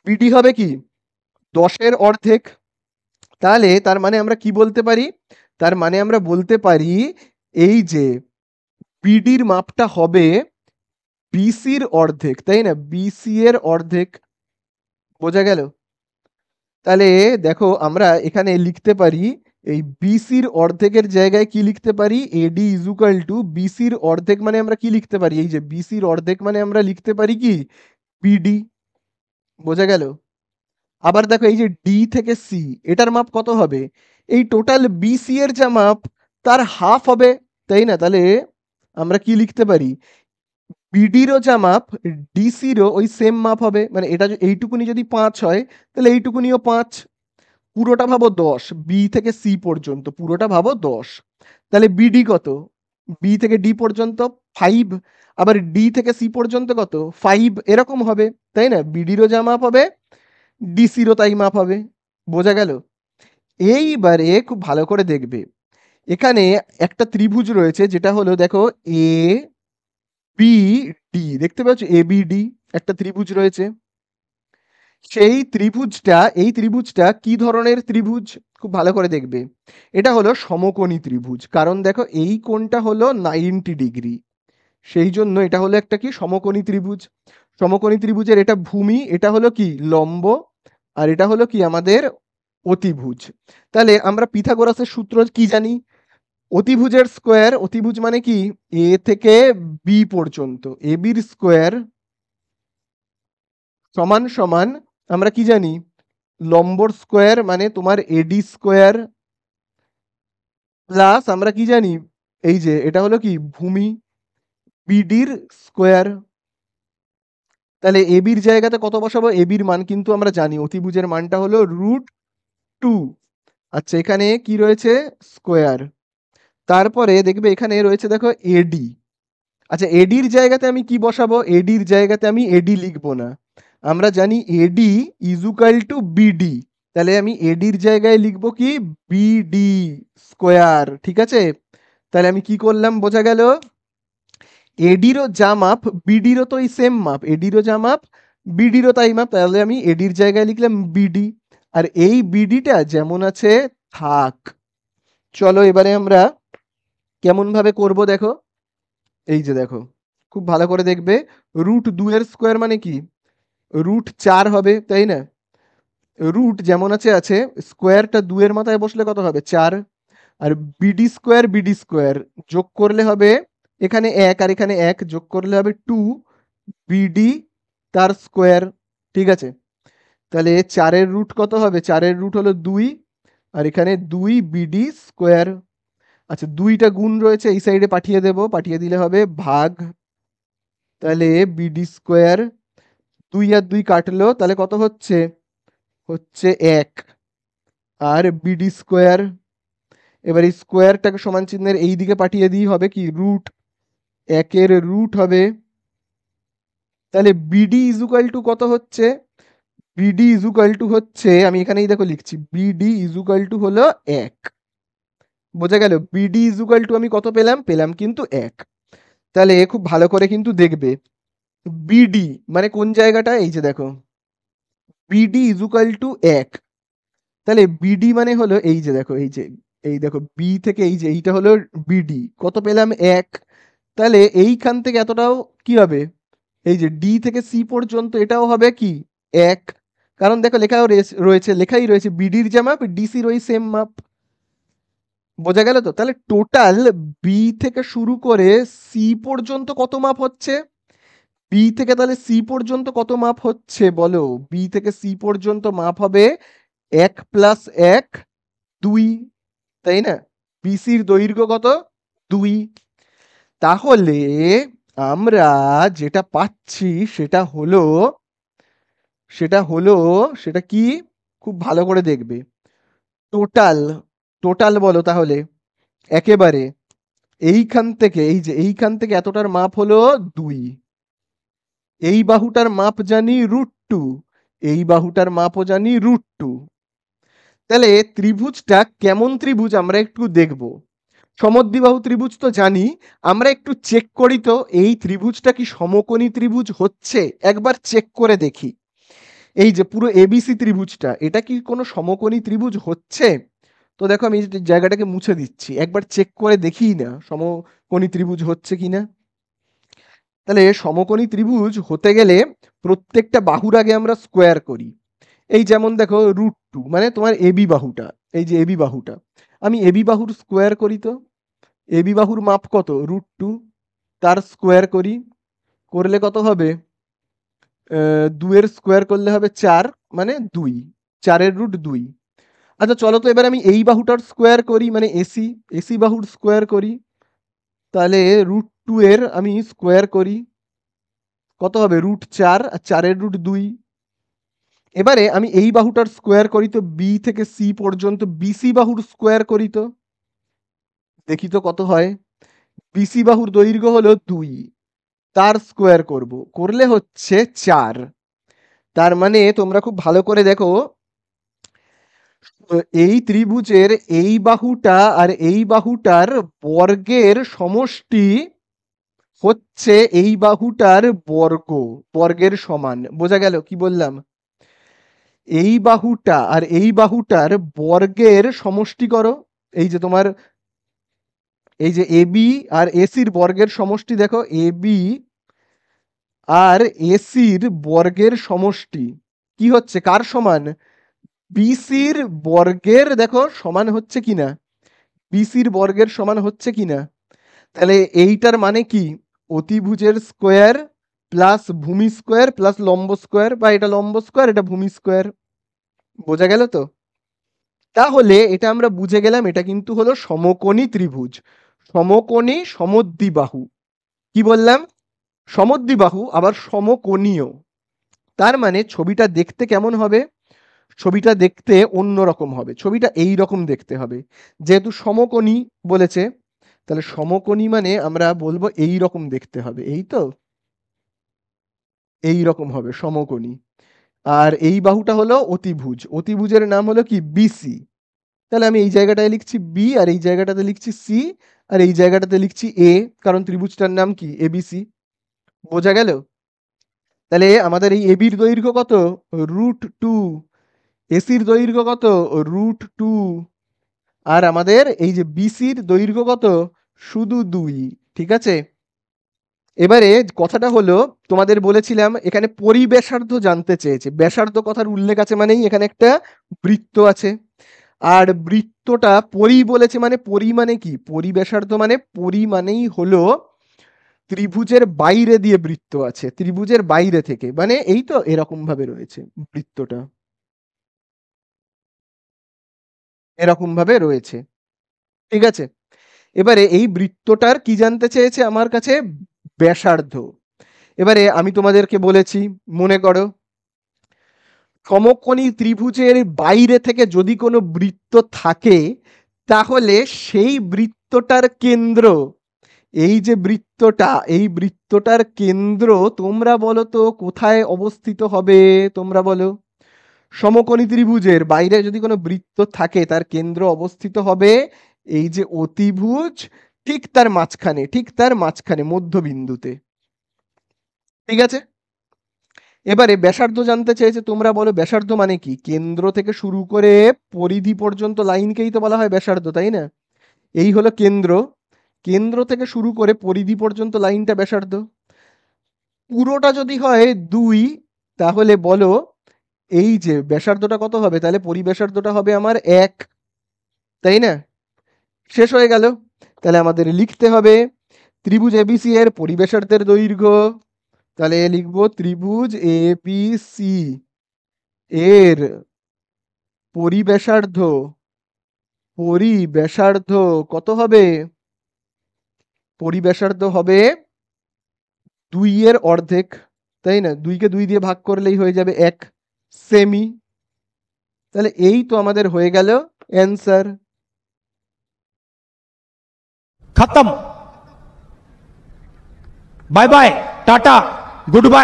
বিডি হবে কি 10-এর অর্ধেক। তাহলে তার মানে আমরা কি বলতে পারি, তার মানে আমরা বলতে পারি এই যে বিডির মাপটা হবে বিসির অর্ধেক, তাই না? বিসি এর অর্ধেক। বোঝা গেল? তাহলে দেখো আমরা এখানে লিখতে পারি, এই বিসির অর্ধেকের জায়গায় কি লিখতে পারি, এডি ইজ ইকুয়াল টু বিসির অর্ধেক, মানে আমরা কি লিখতে পারি, এই যে বিসির অর্ধেক মানে আমরা লিখতে পারি কি বিডি। বোঝা গেল? আবার দেখো এই যে ডি থেকে সি, এটার মাপ কত হবে, এই টোটাল বিসি এর যা মাপ তার হাফ হবে, তাই না? তাহলে আমরা কি লিখতে পারি, বিডিরও যা মাপ ডিসিরও ওই সেম মাপ হবে, মানে এটা এইটুকুনি যদি 5 হয়, তাহলে এইটুকুনিও 5। পুরোটা ভাবো 10, বি থেকে সি পর্যন্ত পুরোটা ভাবো 10। তাহলে বিডি কত, বি থেকে ডি পর্যন্ত 5, আবার ডি থেকে সি পর্যন্ত কত 5, এরকম হবে, তাই না? বিডিরও যা মাপ হবে ডিসিরও তাই মাপ হবে। বোঝা গেল? এইবারে খুব ভালো করে দেখবে, এখানে একটা ত্রিভুজ রয়েছে যেটা হলো দেখো এ বি ডি, দেখতে পাচ্ছ এ বি ডি একটা ত্রিভুজ রয়েছে। সেই ত্রিভুজটা, এই ত্রিভুজটা কি ধরনের ত্রিভুজ, খুব ভালো করে দেখবে, এটা হলো সমকোণী ত্রিভুজ। কারণ দেখো এই কোণটা হলো 90 ডিগ্রি, সেই জন্য এটা হলো একটা কি সমকোণী ত্রিভুজ। সমকোণী ত্রিভুজের এটা ভূমি, এটা হলো কি লম্ব, আর এটা হলো কি আমাদের অতিভুজ। তাহলে আমরা পিথাগোরাসের সূত্র কি জানি, অতিভুজের স্কোয়ার, অতিভুজ মানে কি এ থেকে বি পর্যন্ত, এ বির স্কোয়ার সমান সমান, আমরা কি জানি লম্বর স্কোয়ার মানে তোমার এডি স্কোয়ার, প্লাস আমরা কি জানি এই যে এটা হলো কি ভূমি, বিডির স্কোয়ার। তাহলে এবির জায়গাতে কত বসাবো? এবির মান কিন্তু আমরা জানি অতিভুজের মানটা হলো √2। আচ্ছা এখানে কি রয়েছে? স্কোয়ার। তারপরে দেখবে এখানে রয়েছে দেখো এডি। আচ্ছা এডির জায়গাতে আমি কি বসাবো? এডির জায়গাতে আমি এডি লিখবো না, আমরা জানি এডি ইজুকাল টু বিডি। তাহলে আমি এডির জায়গায় লিখবো কি? BD square. ঠিক আছে, তাহলে আমি কি করলাম বোঝা গেল? এডিরও যা মাপ বিডিরও তো এই সেম মাপ, এডিরও যা মাপ বিডিরও তাই মাপ, তাহলে আমি এডির জায়গায় লিখলাম বিডি। আর এই বিডিটা যেমন আছে থাক। চলো এবারে আমরা কেমন ভাবে করব দেখো। এই যে দেখো, খুব ভালো করে দেখবে, √2 এর স্কোয়ার মানে কি? √4 হবে, তাই না? রুট যেমন আছে আছে, স্কোয়ারটা 2 এর মাথায় বসলে কত হবে? 4। আর বিডি স্কোয়ার যোগ করলে হবে, এখানে 1 আর এখানে 1 যোগ করলে হবে 2 বিডি তার স্কোয়ার। ঠিক আছে, তাহলে 4 এর রুট কত হবে? 4 এর রুট হলো 2, আর এখানে 2 বিডি স্কোয়ার। আচ্ছা 2টা গুণ রয়েছে, এই সাইডে পাঠিয়ে দেব, পাঠিয়ে দিলে হবে ভাগ। তাহলে বিডি স্কোয়ার, 2 আর 2 কাটলো, তাহলে কত হচ্ছে? হচ্ছে 1। আর বিডি স্কোয়ার, এবার এই স্কোয়ারটাকে সমান চিহ্নের এই দিকে পাঠিয়ে দিই, হবে কি? √1 এর রুট হবে। তাহলে বিডি ইজুকাল টু কত হচ্ছে? বিডি ইজুকাল টু হচ্ছে, আমি এখানেই দেখো লিখছি, বিডি ইজুকাল টু হলো 1। বোঝা গেল? বিডি ইজুকাল টু আমি কত পেলাম? পেলাম কিন্তু 1। তাহলে খুব ভালো করে কিন্তু দেখবে, বিডি মানে কোন জায়গাটা? এই যে দেখো, বিডি ইজুকাল টু 1। তাহলে বিডি মানে হলো এই যে দেখো, এই যে এই দেখো বি থেকে এই যে এইটা হলো বিডি, কত পেলাম? 1। তাহলে এইখান থেকে এতটাও কি হবে? এই যে ডি থেকে সি পর্যন্ত এটাও হবে কি? 1। কারণ দেখো লেখাও রয়েছে, লেখাই রয়েছে বিডির যে মাপ ডিসির ওই সেম মাপ। বোঝা গেল তো? তাহলে টোটাল বি থেকে শুরু করে সি পর্যন্ত কত মাপ হচ্ছে? বি থেকে তাহলে সি পর্যন্ত কত মাপ হচ্ছে বলো? বি থেকে সি পর্যন্ত মাপ হবে 1 প্লাস 1 2, তাই না? বিসির দৈর্ঘ্য কত? 2। তাহলে আমরা যেটা পাচ্ছি সেটা হলো, সেটা হলো, সেটা কি? খুব ভালো করে দেখবে, টোটাল, টোটাল বলো তাহলে একেবারে এইখান থেকে, এই যে এইখান থেকে এতটার মাপ হলো 2। এই বাহুটার মাপ জানি √2, এই বাহুটার মাপও জানি √2। তাহলে ত্রিভুজটা কেমন ত্রিভুজ আমরা একটু দেখব। সমদ্বিবাহু ত্রিভুজ তো জানি, আমরা একটু চেক করি তো এই ত্রিভুজটা কি সমকোণী ত্রিভুজ হচ্ছে, একবার চেক করে দেখি। এই যে পুরো এবিসি ত্রিভুজটা, এটা কি কোনো সমকোণী ত্রিভুজ হচ্ছে? তো দেখো আমি এই জায়গাটাকে মুছে দিচ্ছি, একবার চেক করে দেখি না সমকোণী ত্রিভুজ হচ্ছে কিনা। তাহলে সমকোণী ত্রিভুজ হতে গেলে প্রত্যেকটা বাহুর আগে আমরা স্কোয়ার করি। এই যেমন দেখো √2 মানে তোমার এবি বাহুটা, এই যে এবি বাহুটা, আমি এবি বাহুর স্কোয়ার করি তো। এবি বাহুর মাপ কত? √2, তার স্কোয়ার করি, করলে কত হবে? 2 এর স্কোয়ার করলে হবে 4, মানে 2, 4 এর রুট 2। আচ্ছা চলো তো এবার আমি এই বাহুটার স্কোয়ার করি, মানে এসি, এসি বাহুর স্কোয়ার করি, তাহলে √2 এর আমি স্কোয়ার করি, কত হবে? √4, আর 4 এর রুট 2। এবারে আমি এই বাহুটার স্কোয়ার করি তো, বি থেকে সি পর্যন্ত বিসি বাহুর স্কোয়ার করি তো, দেখি তো কত হয়। বিসি বাহুর দৈর্ঘ্য হলো 2, তার স্কোয়ার করব, করলে হচ্ছে 4। তার মানে তোমরা খুব ভালো করে দেখো, এই ত্রিভুজের এই বাহুটা আর এই বাহুটার বর্গের সমষ্টি হচ্ছে এই বাহুটার বর্গ, বর্গের সমান। বোঝা গেল কি বললাম? এই বাহুটা আর এই বাহুটার বর্গের সমষ্টি করো। এই যে তোমার এই যে এবি আর এসির বর্গের সমষ্টি দেখো, এবি আর এসির বর্গের সমষ্টি কি হচ্ছে? কার সমান? বিসির বর্গের দেখো সমান হচ্ছে কিনা, বিসির বর্গের সমান হচ্ছে কিনা। তাহলে এইটার মানে কি? অতিভুজের স্কোয়ার প্লাস ভূমি স্কোয়ার প্লাস লম্ব স্কোয়ার, বা এটা লম্ব স্কোয়ার এটা ভূমি স্কোয়ার। বোঝা গেল তো? তাহলে এটা আমরা বুঝে গেলাম, এটা কিন্তু হলো সমকোণী ত্রিভুজ। সমকোণী সমদ্বিবাহু। কি বললাম? সমদ্বিবাহু আবার সমকোণীয়। তার মানে ছবিটা দেখতে কেমন হবে? ছবিটা দেখতে অন্যরকম হবে, ছবিটা এই রকম দেখতে হবে। যেহেতু সমকোণী বলেছে, তাহলে সমকোণী মানে আমরা বলবো এই রকম দেখতে হবে, এই তো, এই রকম হবে সমকোণী। আর এই বাহুটা হলো অতিভুজ, অতিভুজের নাম হলো কি বিসি। তাহলে আমি এই জায়গাটায় লিখছি বি, আর এই জায়গাটাতে লিখছি সি, আর এই জায়গাটাতে লিখছি এ, কারণ ত্রিভুজটার নাম কি এবিসি। বোঝা গেল? তাহলে আমাদের এই এবির দৈর্ঘ্য কত? √2। এসির দৈর্ঘ্য কত? √2। আর আমাদের এই যে বিসির দৈর্ঘ্য কত? শুধু 2। ঠিক আছে? এবারে কথাটা হলো, তোমাদের বলেছিলাম এখানে পরিব্যাসার্ধ জানতে চেয়েছে। ব্যাসার্ধ কথার উল্লেখ আছে মানেই এখানে একটা বৃত্ত আছে। আর বৃত্তটা পরি বলেছে মানে পরি মানে কি? পরিব্যাসার্ধ মানে পরি মানেই হলো ত্রিভুজের বাইরে দিয়ে বৃত্ত আছে, ত্রিভুজের বাইরে থেকে, মানে এই তো এরকম ভাবে রয়েছে বৃত্তটা, এরকম ভাবে রয়েছে। ঠিক আছে? এবারে এই বৃত্তটার কি জানতে চেয়েছে আমার কাছে? ব্যাসার্ধ। এবারে আমি তোমাদেরকে বলেছি, মনে করো সমকোণী ত্রিভুজের বাইরে থেকে যদি কোনো বৃত্ত থাকে, তাহলে সেই বৃত্তটার কেন্দ্র, এই যে বৃত্তটা, এই বৃত্তটার কেন্দ্র তোমরা বলো তো কোথায় অবস্থিত হবে? তোমরা বলো। সমকোণী ত্রিভুজের বাইরে যদি কোনো বৃত্ত থাকে, তার কেন্দ্র অবস্থিত হবে এই যে অতিভুজ, ঠিক তার মাঝখানে, ঠিক তার মাঝখানে মধ্যবিন্দুতে। ঠিক আছে? এবারে ব্যাসার্ধ জানতে চেয়েছে, তোমরা বলো ব্যাসার্ধ মানে কি? কেন্দ্র থেকে শুরু করে পরিধি পর্যন্ত লাইনকেই তো বলা হয় ব্যাসার্ধ, তাই না? এই হলো কেন্দ্র, কেন্দ্র থেকে শুরু করে পরিধি পর্যন্ত লাইনটা ব্যাসার্ধ। পুরোটা যদি হয় 2, তাহলে বলো এই যে ব্যাসার্ধটা কত হবে? তাহলে পরিব্যাসার্ধটা হবে আমার 1, তাই না? শেষ হয়ে গেল। তাহলে আমাদের লিখতে হবে ত্রিভুজ এবিসি এর পরিব্যাসার্ধের দৈর্ঘ্য। তাহলে লিখবো ত্রিভুজ এবিসি এর পরিব্যাসার্ধ, পরিব্যাসার্ধ কত হবে? পরিব্যাসার্ধ হবে 2 এর অর্ধেক, তাই না? 2 কে 2 দিয়ে ভাগ করলেই হয়ে যাবে 1 সেমি। তাহলে এই তো আমাদের হয়ে গেল অ্যান্সার। खत्म। Bye bye, tata, good bye.